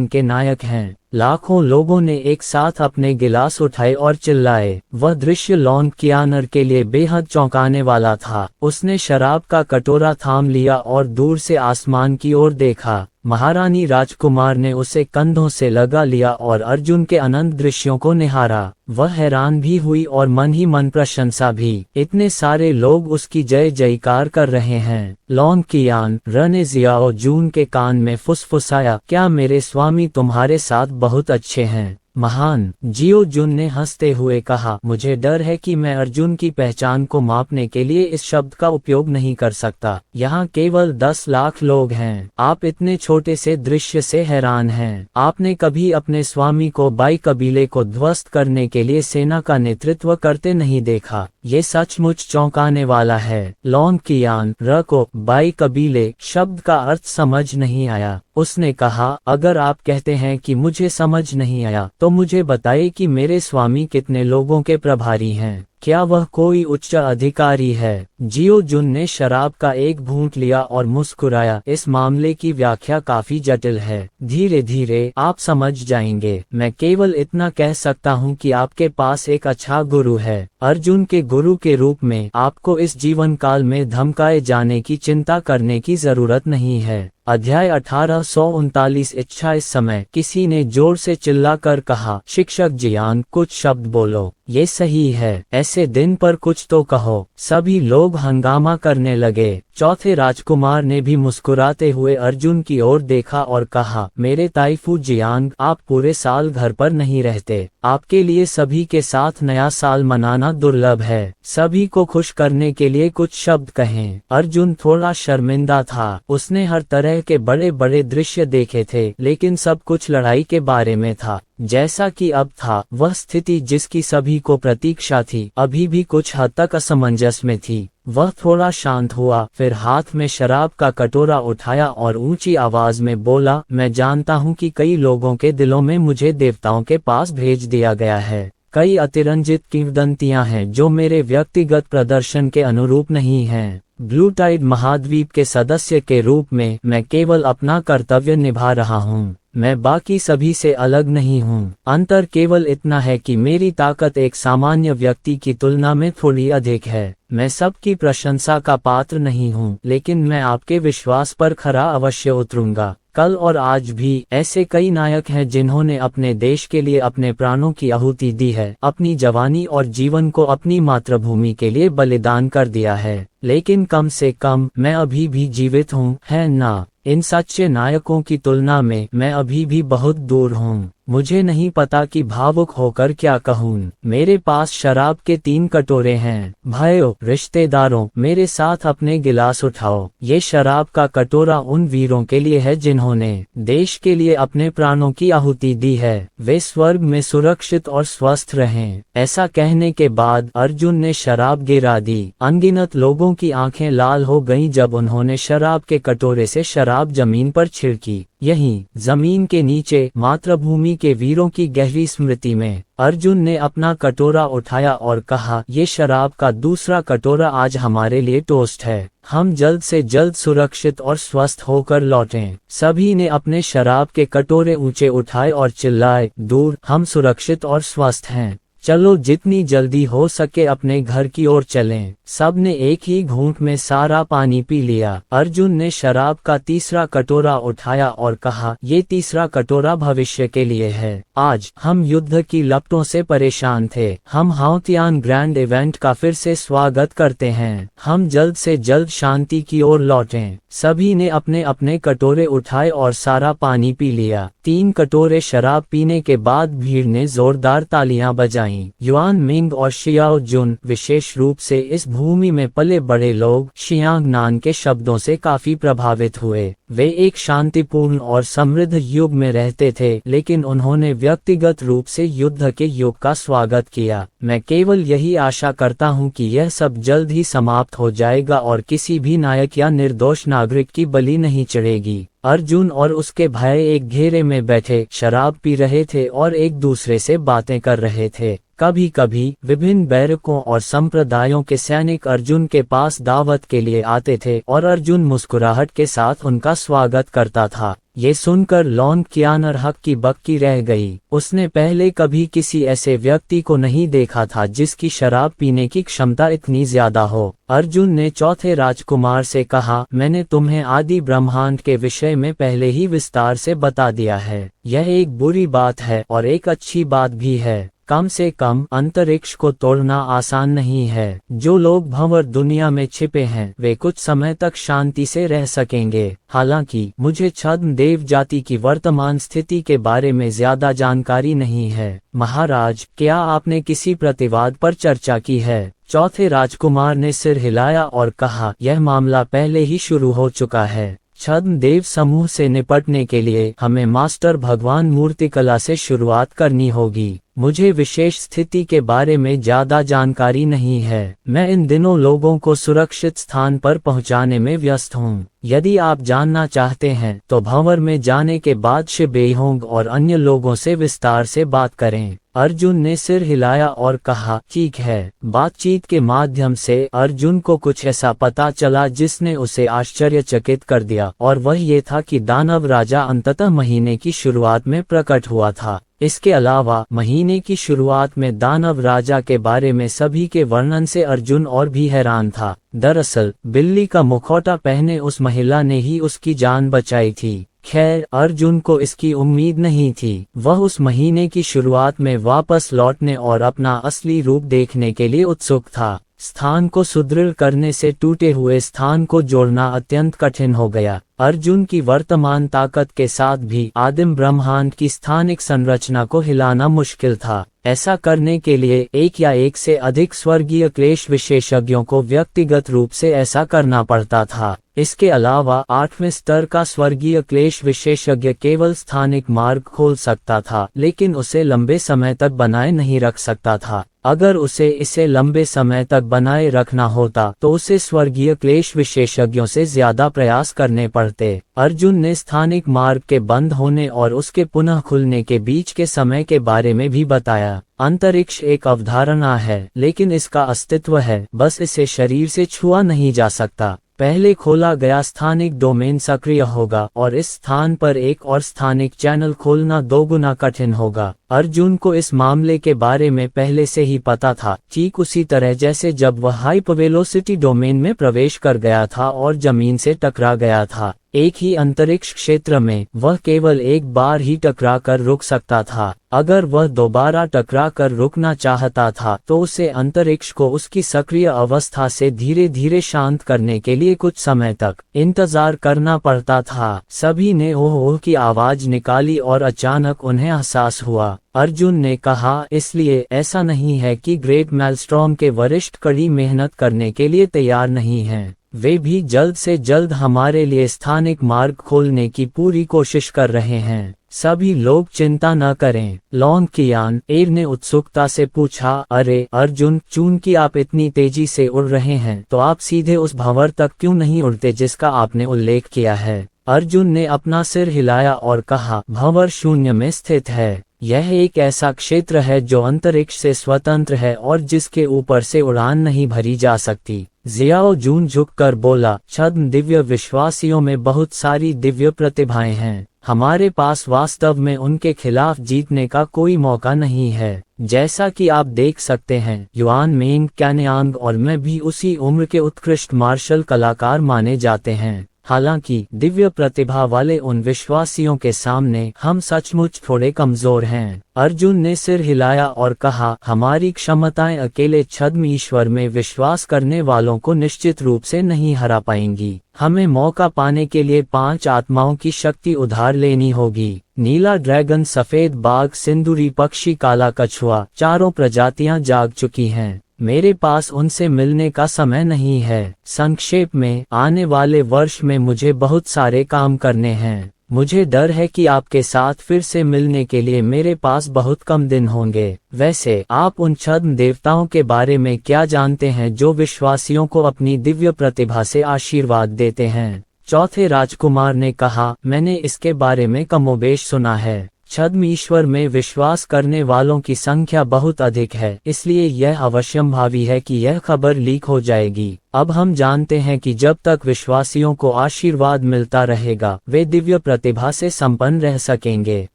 के नायक हैं। लाखों लोगों ने एक साथ अपने गिलास उठाए और चिल्लाए। वह दृश्य लॉन्ग कियानर के लिए बेहद चौंकाने वाला था। उसने शराब का कटोरा थाम लिया और दूर से आसमान की ओर देखा। महारानी राजकुमार ने उसे कंधों से लगा लिया और अर्जुन के अनंत दृश्यों को निहारा। वह हैरान भी हुई और मन ही मन प्रशंसा भी। इतने सारे लोग उसकी जय जयकार कर रहे हैं। लॉन्ग कियान ने जियाओ जून के कान में फुसफुसाया, क्या मेरे स्वामी तुम्हारे साथ बहुत अच्छे हैं? महान जियो जुन ने हंसते हुए कहा, मुझे डर है कि मैं अर्जुन की पहचान को मापने के लिए इस शब्द का उपयोग नहीं कर सकता। यहाँ केवल 10 लाख लोग हैं। आप इतने छोटे से दृश्य से हैरान हैं। आपने कभी अपने स्वामी को बाई कबीले को ध्वस्त करने के लिए सेना का नेतृत्व करते नहीं देखा। ये सचमुच चौंकाने वाला है। लॉन्ग कियान को बाई कबीले शब्द का अर्थ समझ नहीं आया। उसने कहा, अगर आप कहते हैं कि मुझे समझ नहीं आया तो मुझे बताइए कि मेरे स्वामी कितने लोगों के प्रभारी हैं। क्या वह कोई उच्च अधिकारी है? जियो जुन ने शराब का एक घूंट लिया और मुस्कुराया, इस मामले की व्याख्या काफी जटिल है। धीरे धीरे आप समझ जाएंगे। मैं केवल इतना कह सकता हूँ कि आपके पास एक अच्छा गुरु है। अर्जुन के गुरु के रूप में आपको इस जीवन काल में धमकाए जाने की चिंता करने की जरूरत नहीं है। अध्याय 1839 इच्छा। इस समय किसी ने जोर से चिल्लाकर कहा, शिक्षक जियांग कुछ शब्द बोलो। ये सही है, ऐसे दिन पर कुछ तो कहो। सभी लोग हंगामा करने लगे। चौथे राजकुमार ने भी मुस्कुराते हुए अर्जुन की ओर देखा और कहा, मेरे ताइफू जियांग, आप पूरे साल घर पर नहीं रहते। आपके लिए सभी के साथ नया साल मनाना दुर्लभ है। सभी को खुश करने के लिए कुछ शब्द कहें। अर्जुन थोड़ा शर्मिंदा था। उसने हर तरह के बड़े बड़े दृश्य देखे थे, लेकिन सब कुछ लड़ाई के बारे में था। जैसा कि अब था, वह स्थिति जिसकी सभी को प्रतीक्षा थी अभी भी कुछ हद तक असमंजस में थी। वह थोड़ा शांत हुआ, फिर हाथ में शराब का कटोरा उठाया और ऊंची आवाज में बोला, मैं जानता हूँ कि कई लोगों के दिलों में मुझे देवताओं के पास भेज दिया गया है। कई अतिरंजित किंवदंतियां हैं जो मेरे व्यक्तिगत प्रदर्शन के अनुरूप नहीं हैं। ब्लू टाइड महाद्वीप के सदस्य के रूप में मैं केवल अपना कर्तव्य निभा रहा हूँ। मैं बाकी सभी से अलग नहीं हूँ। अंतर केवल इतना है कि मेरी ताकत एक सामान्य व्यक्ति की तुलना में थोड़ी अधिक है। मैं सबकी प्रशंसा का पात्र नहीं हूँ, लेकिन मैं आपके विश्वास पर खरा अवश्य उतरूंगा। कल और आज भी ऐसे कई नायक हैं जिन्होंने अपने देश के लिए अपने प्राणों की आहुति दी है, अपनी जवानी और जीवन को अपनी मातृभूमि के लिए बलिदान कर दिया है। लेकिन कम से कम मैं अभी भी जीवित हूँ, है ना? इन सच्चे नायकों की तुलना में मैं अभी भी बहुत दूर हूँ। मुझे नहीं पता कि भावुक होकर क्या कहूँ। मेरे पास शराब के 3 कटोरे हैं। भाइयों, रिश्तेदारों, मेरे साथ अपने गिलास उठाओ। ये शराब का कटोरा उन वीरों के लिए है जिन्होंने देश के लिए अपने प्राणों की आहुति दी है। वे स्वर्ग में सुरक्षित और स्वस्थ रहें। ऐसा कहने के बाद अर्जुन ने शराब गिरा दी। अनगिनत लोगों की आंखें लाल हो गईं जब उन्होंने शराब के कटोरे से शराब जमीन पर छिड़की। यहीं जमीन के नीचे मातृभूमि के वीरों की गहरी स्मृति में अर्जुन ने अपना कटोरा उठाया और कहा, ये शराब का दूसरा कटोरा आज हमारे लिए टोस्ट है। हम जल्द से जल्द सुरक्षित और स्वस्थ होकर लौटें। सभी ने अपने शराब के कटोरे ऊंचे उठाए और चिल्लाए, दूर, हम सुरक्षित और स्वस्थ हैं। चलो जितनी जल्दी हो सके अपने घर की ओर चलें। सब ने एक ही घूंट में सारा पानी पी लिया। अर्जुन ने शराब का तीसरा कटोरा उठाया और कहा, ये तीसरा कटोरा भविष्य के लिए है। आज हम युद्ध की लपटों से परेशान थे। हम हाउतियान ग्रैंड इवेंट का फिर से स्वागत करते हैं। हम जल्द से जल्द शांति की ओर लौटें। सभी ने अपने अपने कटोरे उठाए और सारा पानी पी लिया। 3 कटोरे शराब पीने के बाद भीड़ ने जोरदार तालियां बजाईं। आईं। युआन मिंग और शियाओ जुन, विशेष रूप से इस भूमि में पले बड़े लोग, शियांगनान के शब्दों से काफी प्रभावित हुए। वे एक शांतिपूर्ण और समृद्ध युग में रहते थे, लेकिन उन्होंने व्यक्तिगत रूप से युद्ध के युग का स्वागत किया। मैं केवल यही आशा करता हूं कि यह सब जल्द ही समाप्त हो जाएगा और किसी भी नायक या निर्दोष नागरिक की बलि नहीं चढ़ेगी। अर्जुन और उसके भाई एक घेरे में बैठे शराब पी रहे थे और एक दूसरे से बातें कर रहे थे। कभी कभी विभिन्न बैरकों और संप्रदायों के सैनिक अर्जुन के पास दावत के लिए आते थे और अर्जुन मुस्कुराहट के साथ उनका स्वागत करता था। ये सुनकर लॉन्ग कियानर हक की बक्की रह गई। उसने पहले कभी किसी ऐसे व्यक्ति को नहीं देखा था जिसकी शराब पीने की क्षमता इतनी ज्यादा हो। अर्जुन ने चौथे राजकुमार से कहा, मैंने तुम्हें आदि ब्रह्मांड के विषय में पहले ही विस्तार से बता दिया है। यह एक बुरी बात है और एक अच्छी बात भी है। कम से कम अंतरिक्ष को तोड़ना आसान नहीं है। जो लोग भंवर दुनिया में छिपे हैं वे कुछ समय तक शांति से रह सकेंगे। हालांकि मुझे छद्म देव जाति की वर्तमान स्थिति के बारे में ज्यादा जानकारी नहीं है। महाराज, क्या आपने किसी प्रतिवाद पर चर्चा की है? चौथे राजकुमार ने सिर हिलाया और कहा, यह मामला पहले ही शुरू हो चुका है। छद्म देव समूह से निपटने के लिए हमें मास्टर भगवान मूर्तिकला से शुरुआत करनी होगी। मुझे विशेष स्थिति के बारे में ज्यादा जानकारी नहीं है। मैं इन दिनों लोगों को सुरक्षित स्थान पर पहुंचाने में व्यस्त हूं। यदि आप जानना चाहते हैं तो भंवर में जाने के बाद शिबेहोंग और अन्य लोगों से विस्तार से बात करें। अर्जुन ने सिर हिलाया और कहा, ठीक है। बातचीत के माध्यम से अर्जुन को कुछ ऐसा पता चला जिसने उसे आश्चर्यचकित कर दिया, और वह ये था कि दानव राजा अंततः महीने की शुरुआत में प्रकट हुआ था। इसके अलावा महीने की शुरुआत में दानव राजा के बारे में सभी के वर्णन से अर्जुन और भी हैरान था। दरअसल बिल्ली का मुखौटा पहने उस महिला ने ही उसकी जान बचाई थी। खैर, अर्जुन को इसकी उम्मीद नहीं थी। वह उस महीने की शुरुआत में वापस लौटने और अपना असली रूप देखने के लिए उत्सुक था। स्थान को सुदृढ़ करने से टूटे हुए स्थान को जोड़ना अत्यंत कठिन हो गया। अर्जुन की वर्तमान ताकत के साथ भी आदिम ब्रह्मांड की स्थानिक संरचना को हिलाना मुश्किल था। ऐसा करने के लिए एक या एक से अधिक स्वर्गीय क्लेश विशेषज्ञों को व्यक्तिगत रूप से ऐसा करना पड़ता था। इसके अलावा 8वें स्तर का स्वर्गीय क्लेश विशेषज्ञ केवल स्थानिक मार्ग खोल सकता था, लेकिन उसे लंबे समय तक बनाए नहीं रख सकता था। अगर उसे इसे लंबे समय तक बनाए रखना होता तो उसे स्वर्गीय क्लेश विशेषज्ञों से ज्यादा प्रयास करने पड़ते। अर्जुन ने स्थानिक मार्ग के बंद होने और उसके पुनः खुलने के बीच के समय के बारे में भी बताया। अंतरिक्ष एक अवधारणा है, लेकिन इसका अस्तित्व है, बस इसे शरीर से छुआ नहीं जा सकता। पहले खोला गया स्थानिक डोमेन सक्रिय होगा और इस स्थान पर एक और स्थानिक चैनल खोलना दोगुना कठिन होगा। अर्जुन को इस मामले के बारे में पहले से ही पता था, ठीक उसी तरह जैसे जब वह हाइपरवेलोसिटी डोमेन में प्रवेश कर गया था और जमीन से टकरा गया था। एक ही अंतरिक्ष क्षेत्र में वह केवल एक बार ही टकरा कर रुक सकता था। अगर वह दोबारा टकरा कर रुकना चाहता था तो उसे अंतरिक्ष को उसकी सक्रिय अवस्था से धीरे धीरे शांत करने के लिए कुछ समय तक इंतजार करना पड़ता था। सभी ने ओह ओह की आवाज निकाली और अचानक उन्हें एहसास हुआ। अर्जुन ने कहा, इसलिए ऐसा नहीं है कि ग्रेट मेलस्ट्रॉम के वरिष्ठ कड़ी मेहनत करने के लिए तैयार नहीं हैं। वे भी जल्द से जल्द हमारे लिए स्थानिक मार्ग खोलने की पूरी कोशिश कर रहे हैं। सभी लोग चिंता न करें। लॉन्ग कियान एर ने उत्सुकता से पूछा, अरे अर्जुन, चूंकि आप इतनी तेजी से उड़ रहे हैं तो आप सीधे उस भंवर तक क्यों नहीं उड़ते जिसका आपने उल्लेख किया है? अर्जुन ने अपना सिर हिलाया और कहा, भंवर शून्य में स्थित है। यह एक ऐसा क्षेत्र है जो अंतरिक्ष से स्वतंत्र है और जिसके ऊपर से उड़ान नहीं भरी जा सकती। जियाओ जून झुककर बोला, छद्म दिव्य विश्वासियों में बहुत सारी दिव्य प्रतिभाएं हैं। हमारे पास वास्तव में उनके खिलाफ जीतने का कोई मौका नहीं है। जैसा कि आप देख सकते हैं, युआन मेंग, कैनयांग और मैं भी उसी उम्र के उत्कृष्ट मार्शल कलाकार माने जाते हैं। हालांकि दिव्य प्रतिभा वाले उन विश्वासियों के सामने हम सचमुच थोड़े कमजोर हैं। अर्जुन ने सिर हिलाया और कहा, हमारी क्षमताएं अकेले छद्म ईश्वर में विश्वास करने वालों को निश्चित रूप से नहीं हरा पाएंगी। हमें मौका पाने के लिए 5 आत्माओं की शक्ति उधार लेनी होगी। नीला ड्रैगन, सफेद बाघ, सिंदूरी पक्षी, काला कछुआ, चारों प्रजातियां जाग चुकी हैं। मेरे पास उनसे मिलने का समय नहीं है। संक्षेप में, आने वाले वर्ष में मुझे बहुत सारे काम करने हैं। मुझे डर है कि आपके साथ फिर से मिलने के लिए मेरे पास बहुत कम दिन होंगे। वैसे आप उन छद्म देवताओं के बारे में क्या जानते हैं जो विश्वासियों को अपनी दिव्य प्रतिभा से आशीर्वाद देते हैं? चौथे राजकुमार ने कहा, मैंने इसके बारे में कमोबेश सुना है। छद्म ईश्वर में विश्वास करने वालों की संख्या बहुत अधिक है, इसलिए यह अवश्यंभावी है कि यह खबर लीक हो जाएगी। अब हम जानते हैं कि जब तक विश्वासियों को आशीर्वाद मिलता रहेगा, वे दिव्य प्रतिभा से संपन्न रह सकेंगे।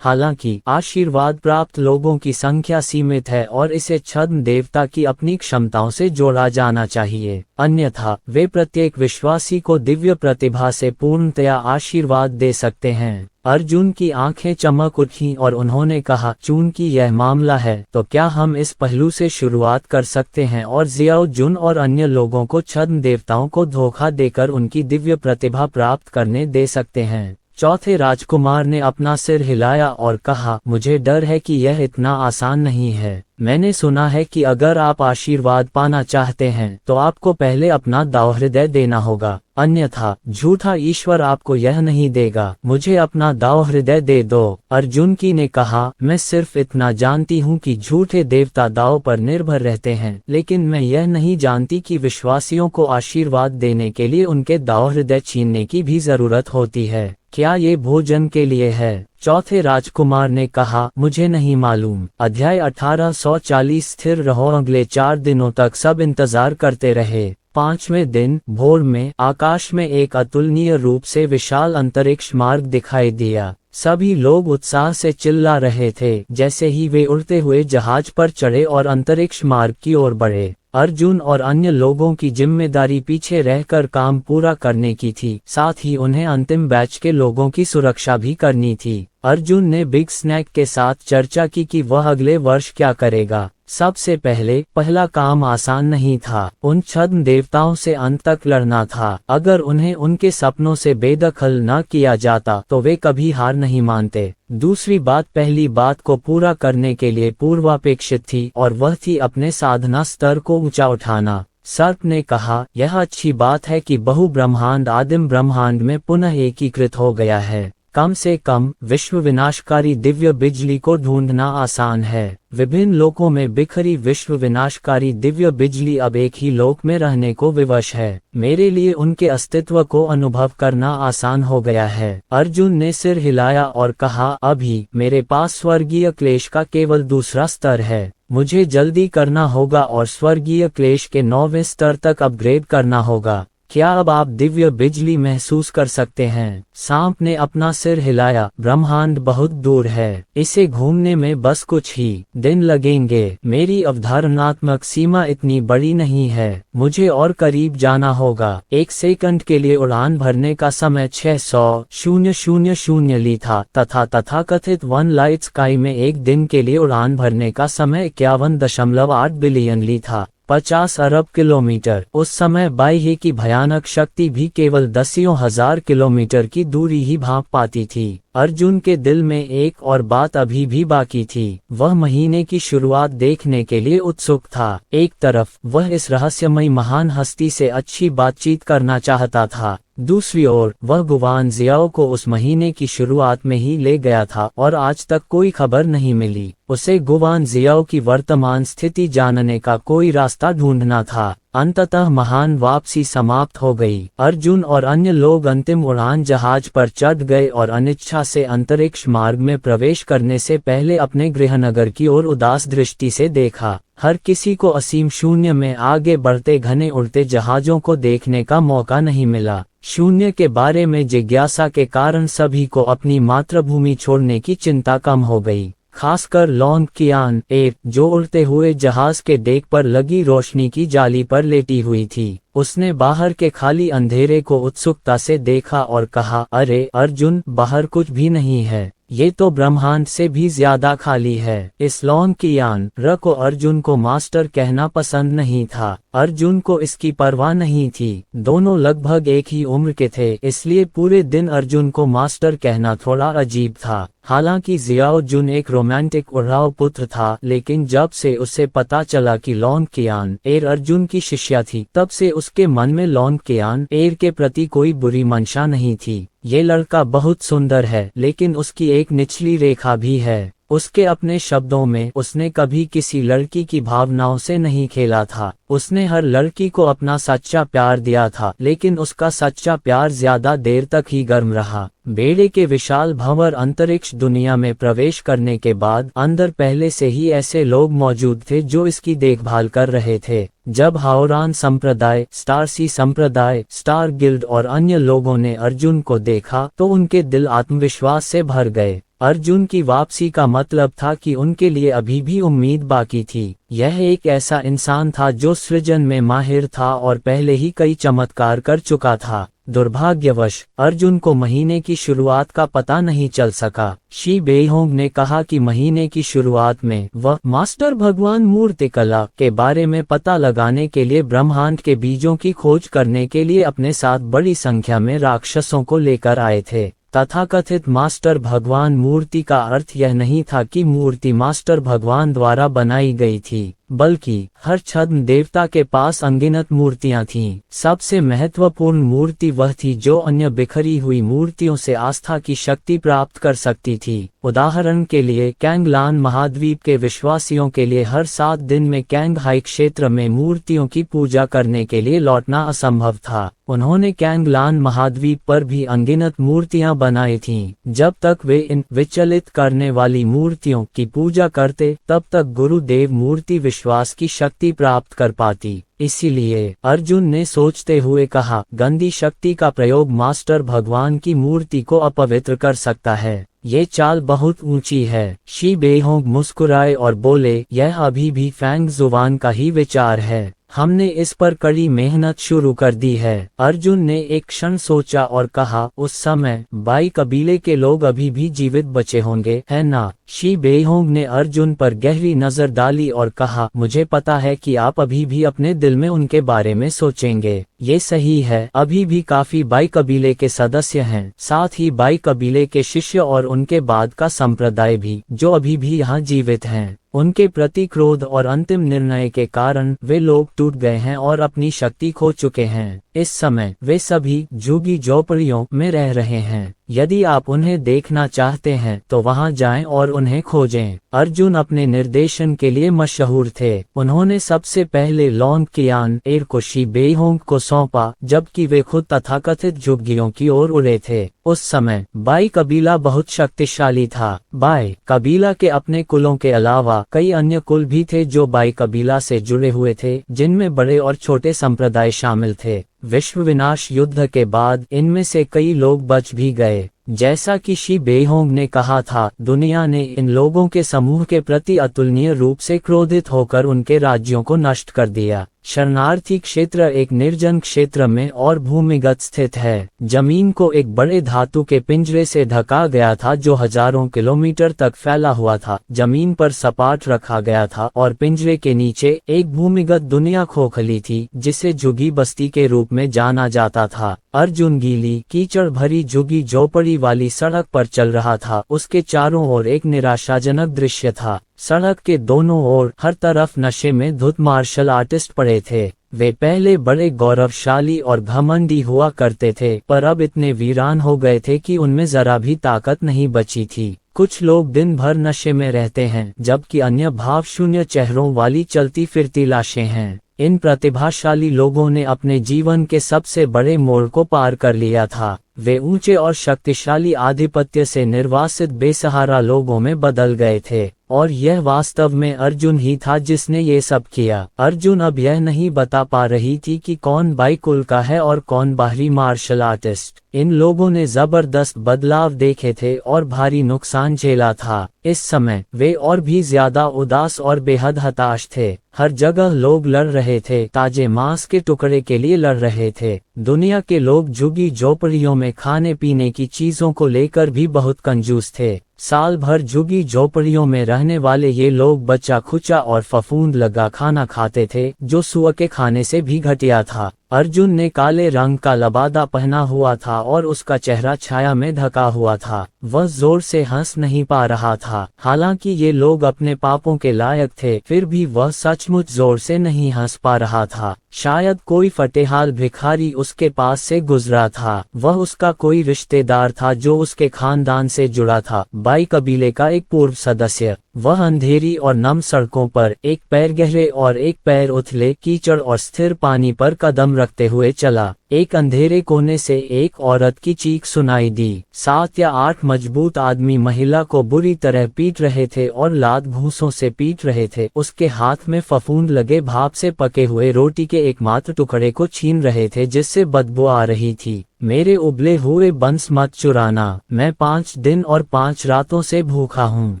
हालांकि आशीर्वाद प्राप्त लोगों की संख्या सीमित है और इसे छद्म देवता की अपनी क्षमताओं से जोड़ा जाना चाहिए, अन्यथा वे प्रत्येक विश्वासी को दिव्य प्रतिभा से पूर्णतया आशीर्वाद दे सकते हैं। अर्जुन की आंखें चमक उठीं और उन्होंने कहा, चूंकि यह मामला है तो क्या हम इस पहलू से शुरुआत कर सकते हैं और जियाओ जुन और अन्य लोगों को छद्म देवताओं को धोखा देकर उनकी दिव्य प्रतिभा प्राप्त करने दे सकते हैं? चौथे राजकुमार ने अपना सिर हिलाया और कहा, मुझे डर है कि यह इतना आसान नहीं है। मैंने सुना है कि अगर आप आशीर्वाद पाना चाहते हैं तो आपको पहले अपना दाव हृदय देना होगा, अन्यथा झूठा ईश्वर आपको यह नहीं देगा। मुझे अपना दाव हृदय दे दो। अर्जुन की ने कहा, मैं सिर्फ इतना जानती हूँ कि झूठे देवता दाव पर निर्भर रहते हैं, लेकिन मैं यह नहीं जानती कि विश्वासियों को आशीर्वाद देने के लिए उनके दाव हृदय छीनने की भी जरूरत होती है। क्या ये भोजन के लिए है? चौथे राजकुमार ने कहा, मुझे नहीं मालूम। अध्याय 1840। स्थिर रहो। अगले 4 दिनों तक सब इंतजार करते रहे। 5वें दिन भोर में आकाश में एक अतुलनीय रूप से विशाल अंतरिक्ष मार्ग दिखाई दिया। सभी लोग उत्साह से चिल्ला रहे थे। जैसे ही वे उड़ते हुए जहाज पर चढ़े और अंतरिक्ष मार्ग की ओर बढ़े, अर्जुन और अन्य लोगों की जिम्मेदारी पीछे रहकर काम पूरा करने की थी, साथ ही उन्हें अंतिम बैच के लोगों की सुरक्षा भी करनी थी। अर्जुन ने बिग स्नैक के साथ चर्चा की कि वह अगले वर्ष क्या करेगा। सबसे पहला काम आसान नहीं था, उन छद्म देवताओं से अंत तक लड़ना था। अगर उन्हें उनके सपनों से बेदखल न किया जाता तो वे कभी हार नहीं मानते। दूसरी बात, पहली बात को पूरा करने के लिए पूर्वापेक्षित थी और वह थी अपने साधना स्तर को ऊंचा उठाना। सर्प ने कहा, यह अच्छी बात है कि बहु ब्रह्मांड आदिम ब्रह्मांड में पुनः एकीकृत हो गया है। कम से कम विश्व विनाशकारी दिव्य बिजली को ढूंढना आसान है। विभिन्न लोकों में बिखरी विश्व विनाशकारी दिव्य बिजली अब एक ही लोक में रहने को विवश है। मेरे लिए उनके अस्तित्व को अनुभव करना आसान हो गया है। अर्जुन ने सिर हिलाया और कहा, अभी मेरे पास स्वर्गीय क्लेश का केवल दूसरा स्तर है। मुझे जल्दी करना होगा और स्वर्गीय क्लेश के 9वें स्तर तक अपग्रेड करना होगा। क्या अब आप दिव्य बिजली महसूस कर सकते हैं? सांप ने अपना सिर हिलाया। ब्रह्मांड बहुत दूर है, इसे घूमने में बस कुछ ही दिन लगेंगे। मेरी अवधारणात्मक सीमा इतनी बड़ी नहीं है, मुझे और करीब जाना होगा। 1 सेकंड के लिए उड़ान भरने का समय 600,000 ली था तथा तथाकथित 1 लाइट स्काई में एक दिन के लिए उड़ान भरने का समय 51.8 बिलियन ली था, 50 अरब किलोमीटर। उस समय बाह्य की भयानक शक्ति भी केवल दसियों हजार किलोमीटर की दूरी ही भांप पाती थी। अर्जुन के दिल में एक और बात अभी भी बाकी थी। वह महीने की शुरुआत देखने के लिए उत्सुक था। एक तरफ वह इस रहस्यमयी महान हस्ती से अच्छी बातचीत करना चाहता था, दूसरी ओर वह गुवान जियाओ को उस महीने की शुरुआत में ही ले गया था और आज तक कोई खबर नहीं मिली। उसे गुवान जियाओ की वर्तमान स्थिति जानने का कोई रास्ता ढूंढना था। अंततः महान वापसी समाप्त हो गई। अर्जुन और अन्य लोग अंतिम उड़ान जहाज पर चढ़ गए और अनिच्छा से अंतरिक्ष मार्ग में प्रवेश करने से पहले अपने गृहनगर की ओर उदास दृष्टि से देखा। हर किसी को असीम शून्य में आगे बढ़ते घने उड़ते जहाजों को देखने का मौका नहीं मिला। शून्य के बारे में जिज्ञासा के कारण सभी को अपनी मातृभूमि छोड़ने की चिंता कम हो गई। खासकर लॉन्ग कियान एर, जो उड़ते हुए जहाज के डेक पर लगी रोशनी की जाली पर लेटी हुई थी। उसने बाहर के खाली अंधेरे को उत्सुकता से देखा और कहा, अरे अर्जुन, बाहर कुछ भी नहीं है, ये तो ब्रह्मांड से भी ज्यादा खाली है। इस लॉन्ग कियान र को अर्जुन को मास्टर कहना पसंद नहीं था। अर्जुन को इसकी परवाह नहीं थी। दोनों लगभग एक ही उम्र के थे, इसलिए पूरे दिन अर्जुन को मास्टर कहना थोड़ा अजीब था। हालांकि जियाओ जुन एक रोमांटिक उड़ाऊ पुत्र था, लेकिन जब से उसे पता चला कि लॉन्ग कियान एर अर्जुन की शिष्या थी, तब से उसके मन में लॉन्ग कियान एर के प्रति कोई बुरी मंशा नहीं थी। ये लड़का बहुत सुंदर है, लेकिन उसकी एक निचली रेखा भी है। उसके अपने शब्दों में, उसने कभी किसी लड़की की भावनाओं से नहीं खेला था। उसने हर लड़की को अपना सच्चा प्यार दिया था, लेकिन उसका सच्चा प्यार ज्यादा देर तक ही गर्म रहा। बेड़े के विशाल भंवर अंतरिक्ष दुनिया में प्रवेश करने के बाद अंदर पहले से ही ऐसे लोग मौजूद थे जो इसकी देखभाल कर रहे थे। जब हाओरान संप्रदाय, स्टारसी संप्रदाय, स्टार गिल्ड और अन्य लोगों ने अर्जुन को देखा तो उनके दिल आत्मविश्वास से भर गए। अर्जुन की वापसी का मतलब था कि उनके लिए अभी भी उम्मीद बाकी थी। यह एक ऐसा इंसान था जो सृजन में माहिर था और पहले ही कई चमत्कार कर चुका था। दुर्भाग्यवश अर्जुन को महीने की शुरुआत का पता नहीं चल सका। शी बेहोंग ने कहा कि महीने की शुरुआत में वह मास्टर भगवान मूर्तिकला के बारे में पता लगाने के लिए ब्रह्मांड के बीजों की खोज करने के लिए अपने साथ बड़ी संख्या में राक्षसों को लेकर आए थे। तथाकथित मास्टर भगवान मूर्ति का अर्थ यह नहीं था कि मूर्ति मास्टर भगवान द्वारा बनाई गई थी, बल्कि हर छद्म देवता के पास अनगिनत मूर्तियां थीं। सबसे महत्वपूर्ण मूर्ति वह थी जो अन्य बिखरी हुई मूर्तियों से आस्था की शक्ति प्राप्त कर सकती थी। उदाहरण के लिए कैंगलान महाद्वीप के विश्वासियों के लिए हर 7 दिन में कैंगहाई क्षेत्र में मूर्तियों की पूजा करने के लिए लौटना असंभव था। उन्होंने कैंगलान महाद्वीप पर भी अनगिनत मूर्तियां बनाई थीं। जब तक वे इन विचलित करने वाली मूर्तियों की पूजा करते, तब तक गुरुदेव मूर्ति विश्वास की शक्ति प्राप्त कर पाती। इसीलिए अर्जुन ने सोचते हुए कहा, गंदी शक्ति का प्रयोग मास्टर भगवान की मूर्ति को अपवित्र कर सकता है। ये चाल बहुत ऊंची है। शी बेहोंग मुस्कुराए और बोले, यह अभी भी फैंग जुबान का ही विचार है। हमने इस पर कड़ी मेहनत शुरू कर दी है। अर्जुन ने एक क्षण सोचा और कहा, उस समय बाई कबीले के लोग अभी भी जीवित बचे होंगे, है ना? शी बेहोंग ने अर्जुन पर गहरी नजर डाली और कहा, मुझे पता है कि आप अभी भी अपने दिल में उनके बारे में सोचेंगे। ये सही है, अभी भी काफी बाई कबीले के सदस्य हैं, साथ ही बाई कबीले के शिष्य और उनके बाद का संप्रदाय भी, जो अभी भी यहाँ जीवित हैं। उनके प्रति क्रोध और अंतिम निर्णय के कारण वे लोग टूट गए हैं और अपनी शक्ति खो चुके हैं। इस समय वे सभी झुग्गी झोपड़ियों में रह रहे हैं। यदि आप उन्हें देखना चाहते हैं तो वहां जाएं और उन्हें खोजें। अर्जुन अपने निर्देशन के लिए मशहूर थे। उन्होंने सबसे पहले लॉन्ग कियान एर को शी बेहोंग को सौंपा, जबकि वे खुद तथाकथित झुग्गियों की ओर उड़े थे। उस समय बाई कबीला बहुत शक्तिशाली था। बाई कबीला के अपने कुलों के अलावा कई अन्य कुल भी थे जो बाई कबीला से जुड़े हुए थे, जिनमें बड़े और छोटे संप्रदाय शामिल थे। विश्व विनाश युद्ध के बाद इनमें से कई लोग बच भी गए। जैसा कि शी बेहोंग ने कहा था, दुनिया ने इन लोगों के समूह के प्रति अतुलनीय रूप से क्रोधित होकर उनके राज्यों को नष्ट कर दिया। शरणार्थी क्षेत्र एक निर्जन क्षेत्र में और भूमिगत स्थित है। जमीन को एक बड़े धातु के पिंजरे से ढका गया था जो हजारों किलोमीटर तक फैला हुआ था। जमीन पर सपाट रखा गया था और पिंजरे के नीचे एक भूमिगत दुनिया खोखली थी जिसे झुग्गी बस्ती के रूप में जाना जाता था। अर्जुन गीली कीचड़ भरी झुग्गी झोपड़ी वाली सड़क पर चल रहा था। उसके चारों ओर एक निराशाजनक दृश्य था। सड़क के दोनों ओर हर तरफ नशे में धुत मार्शल आर्टिस्ट पड़े थे। वे पहले बड़े गौरवशाली और घमंडी हुआ करते थे, पर अब इतने वीरान हो गए थे कि उनमें जरा भी ताकत नहीं बची थी। कुछ लोग दिन भर नशे में रहते हैं, जबकि अन्य भाव शून्य चेहरों वाली चलती फिरती लाशें हैं। इन प्रतिभाशाली लोगों ने अपने जीवन के सबसे बड़े मोड़ को पार कर लिया था। वे ऊंचे और शक्तिशाली आधिपत्य से निर्वासित बेसहारा लोगों में बदल गए थे, और यह वास्तव में अर्जुन ही था जिसने ये सब किया। अर्जुन अब यह नहीं बता पा रही थी कि कौन बाई कुल का है और कौन बाहरी मार्शल आर्टिस्ट। इन लोगों ने जबरदस्त बदलाव देखे थे और भारी नुकसान झेला था। इस समय वे और भी ज्यादा उदास और बेहद हताश थे। हर जगह लोग लड़ रहे थे, ताजे मांस के टुकड़े के लिए लड़ रहे थे। दुनिया के लोग झुग्गी झोपड़ियों में खाने पीने की चीजों को लेकर भी बहुत कंजूस थे। साल भर झुग्गी झोपड़ियों में रहने वाले ये लोग बच्चा खुचा और फफूंद लगा खाना खाते थे, जो सुअर के खाने से भी घटिया था। अर्जुन ने काले रंग का लबादा पहना हुआ था और उसका चेहरा छाया में ढका हुआ था। वह जोर से हंस नहीं पा रहा था। हालांकि ये लोग अपने पापों के लायक थे, फिर भी वह सचमुच जोर से नहीं हंस पा रहा था। शायद कोई फटेहाल भिखारी उसके पास से गुजरा था। वह उसका कोई रिश्तेदार था जो उसके खानदान से जुड़ा था, बाई कबीले का एक पूर्व सदस्य। वह अंधेरी और नम सड़कों पर, एक पैर गहरे और एक पैर उथले कीचड़ और स्थिर पानी पर कदम रखते हुए चला। एक अंधेरे कोने से एक औरत की चीख सुनाई दी। 7 या 8 मजबूत आदमी महिला को बुरी तरह पीट रहे थे और लात घूंसों से पीट रहे थे। उसके हाथ में फफूंद लगे भाप से पके हुए रोटी के एकमात्र टुकड़े को छीन रहे थे जिससे बदबू आ रही थी। मेरे उबले हुए बंस मत चुराना, मैं 5 दिन और 5 रातों से भूखा हूँ,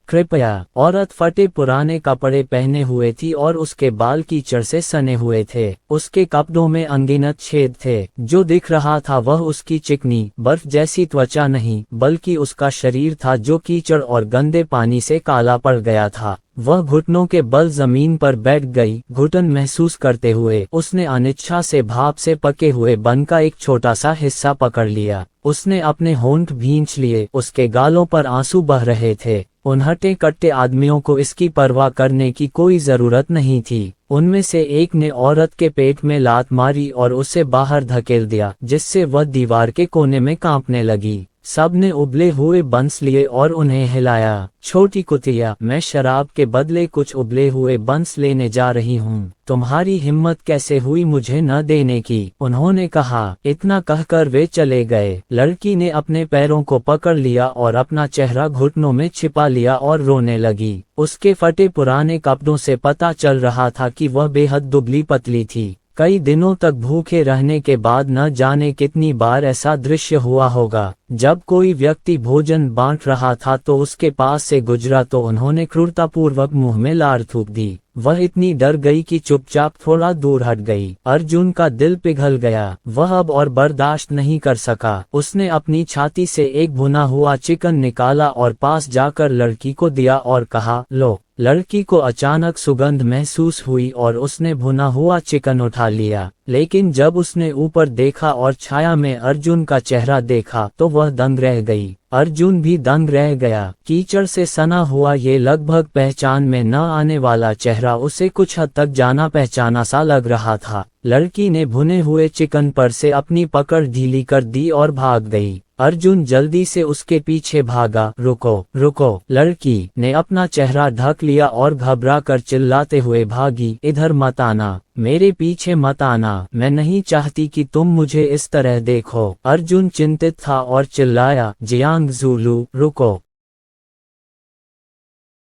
कृपया। औरत फटे पुराने कपड़े पहने हुए थी और उसके बाल कीचड़ से सने हुए थे। उसके कपड़ों में अनगिनत छेद थे। जो दिख रहा था वह उसकी चिकनी बर्फ जैसी त्वचा नहीं, बल्कि उसका शरीर था जो कीचड़ और गंदे पानी से काला पड़ गया था। वह घुटनों के बल जमीन पर बैठ गई। घुटन महसूस करते हुए उसने अनिच्छा से भाप से पके हुए बन का एक छोटा सा हिस्सा पकड़ लिया। उसने अपने होंठ भींच लिए। उसके गालों पर आंसू बह रहे थे। उन हटे कट्टे आदमियों को इसकी परवाह करने की कोई जरूरत नहीं थी। उनमें से एक ने औरत के पेट में लात मारी और उसे बाहर धकेल दिया, जिससे वह दीवार के कोने में कांपने लगी। सब ने उबले हुए बंस लिए और उन्हें हिलाया। छोटी कुतिया, मैं शराब के बदले कुछ उबले हुए बंस लेने जा रही हूँ। तुम्हारी हिम्मत कैसे हुई मुझे न देने की? उन्होंने कहा। इतना कहकर वे चले गए। लड़की ने अपने पैरों को पकड़ लिया और अपना चेहरा घुटनों में छिपा लिया और रोने लगी। उसके फटे पुराने कपड़ों से पता चल रहा था कि वह बेहद दुबली पतली थी। कई दिनों तक भूखे रहने के बाद न जाने कितनी बार ऐसा दृश्य हुआ होगा। जब कोई व्यक्ति भोजन बांट रहा था तो उसके पास से गुजरा तो उन्होंने क्रूरतापूर्वक मुंह में लार थूक दी। वह इतनी डर गई कि चुपचाप थोड़ा दूर हट गई। अर्जुन का दिल पिघल गया। वह अब और बर्दाश्त नहीं कर सका। उसने अपनी छाती से एक भुना हुआ चिकन निकाला और पास जाकर लड़की को दिया और कहा, लो। लड़की को अचानक सुगंध महसूस हुई और उसने भुना हुआ चिकन उठा लिया। लेकिन जब उसने ऊपर देखा और छाया में अर्जुन का चेहरा देखा तो वह दंग रह गई। अर्जुन भी दंग रह गया। कीचड़ से सना हुआ ये लगभग पहचान में न आने वाला चेहरा उसे कुछ हद तक जाना पहचाना सा लग रहा था। लड़की ने भुने हुए चिकन पर से अपनी पकड़ ढीली कर दी और भाग गई। अर्जुन जल्दी से उसके पीछे भागा। रुको, रुको! लड़की ने अपना चेहरा ढक लिया और घबरा कर चिल्लाते हुए भागी। इधर मत आना, मेरे पीछे मत आना, मैं नहीं चाहती कि तुम मुझे इस तरह देखो। अर्जुन चिंतित था और चिल्लाया, जियांग ज़ुलू, रुको!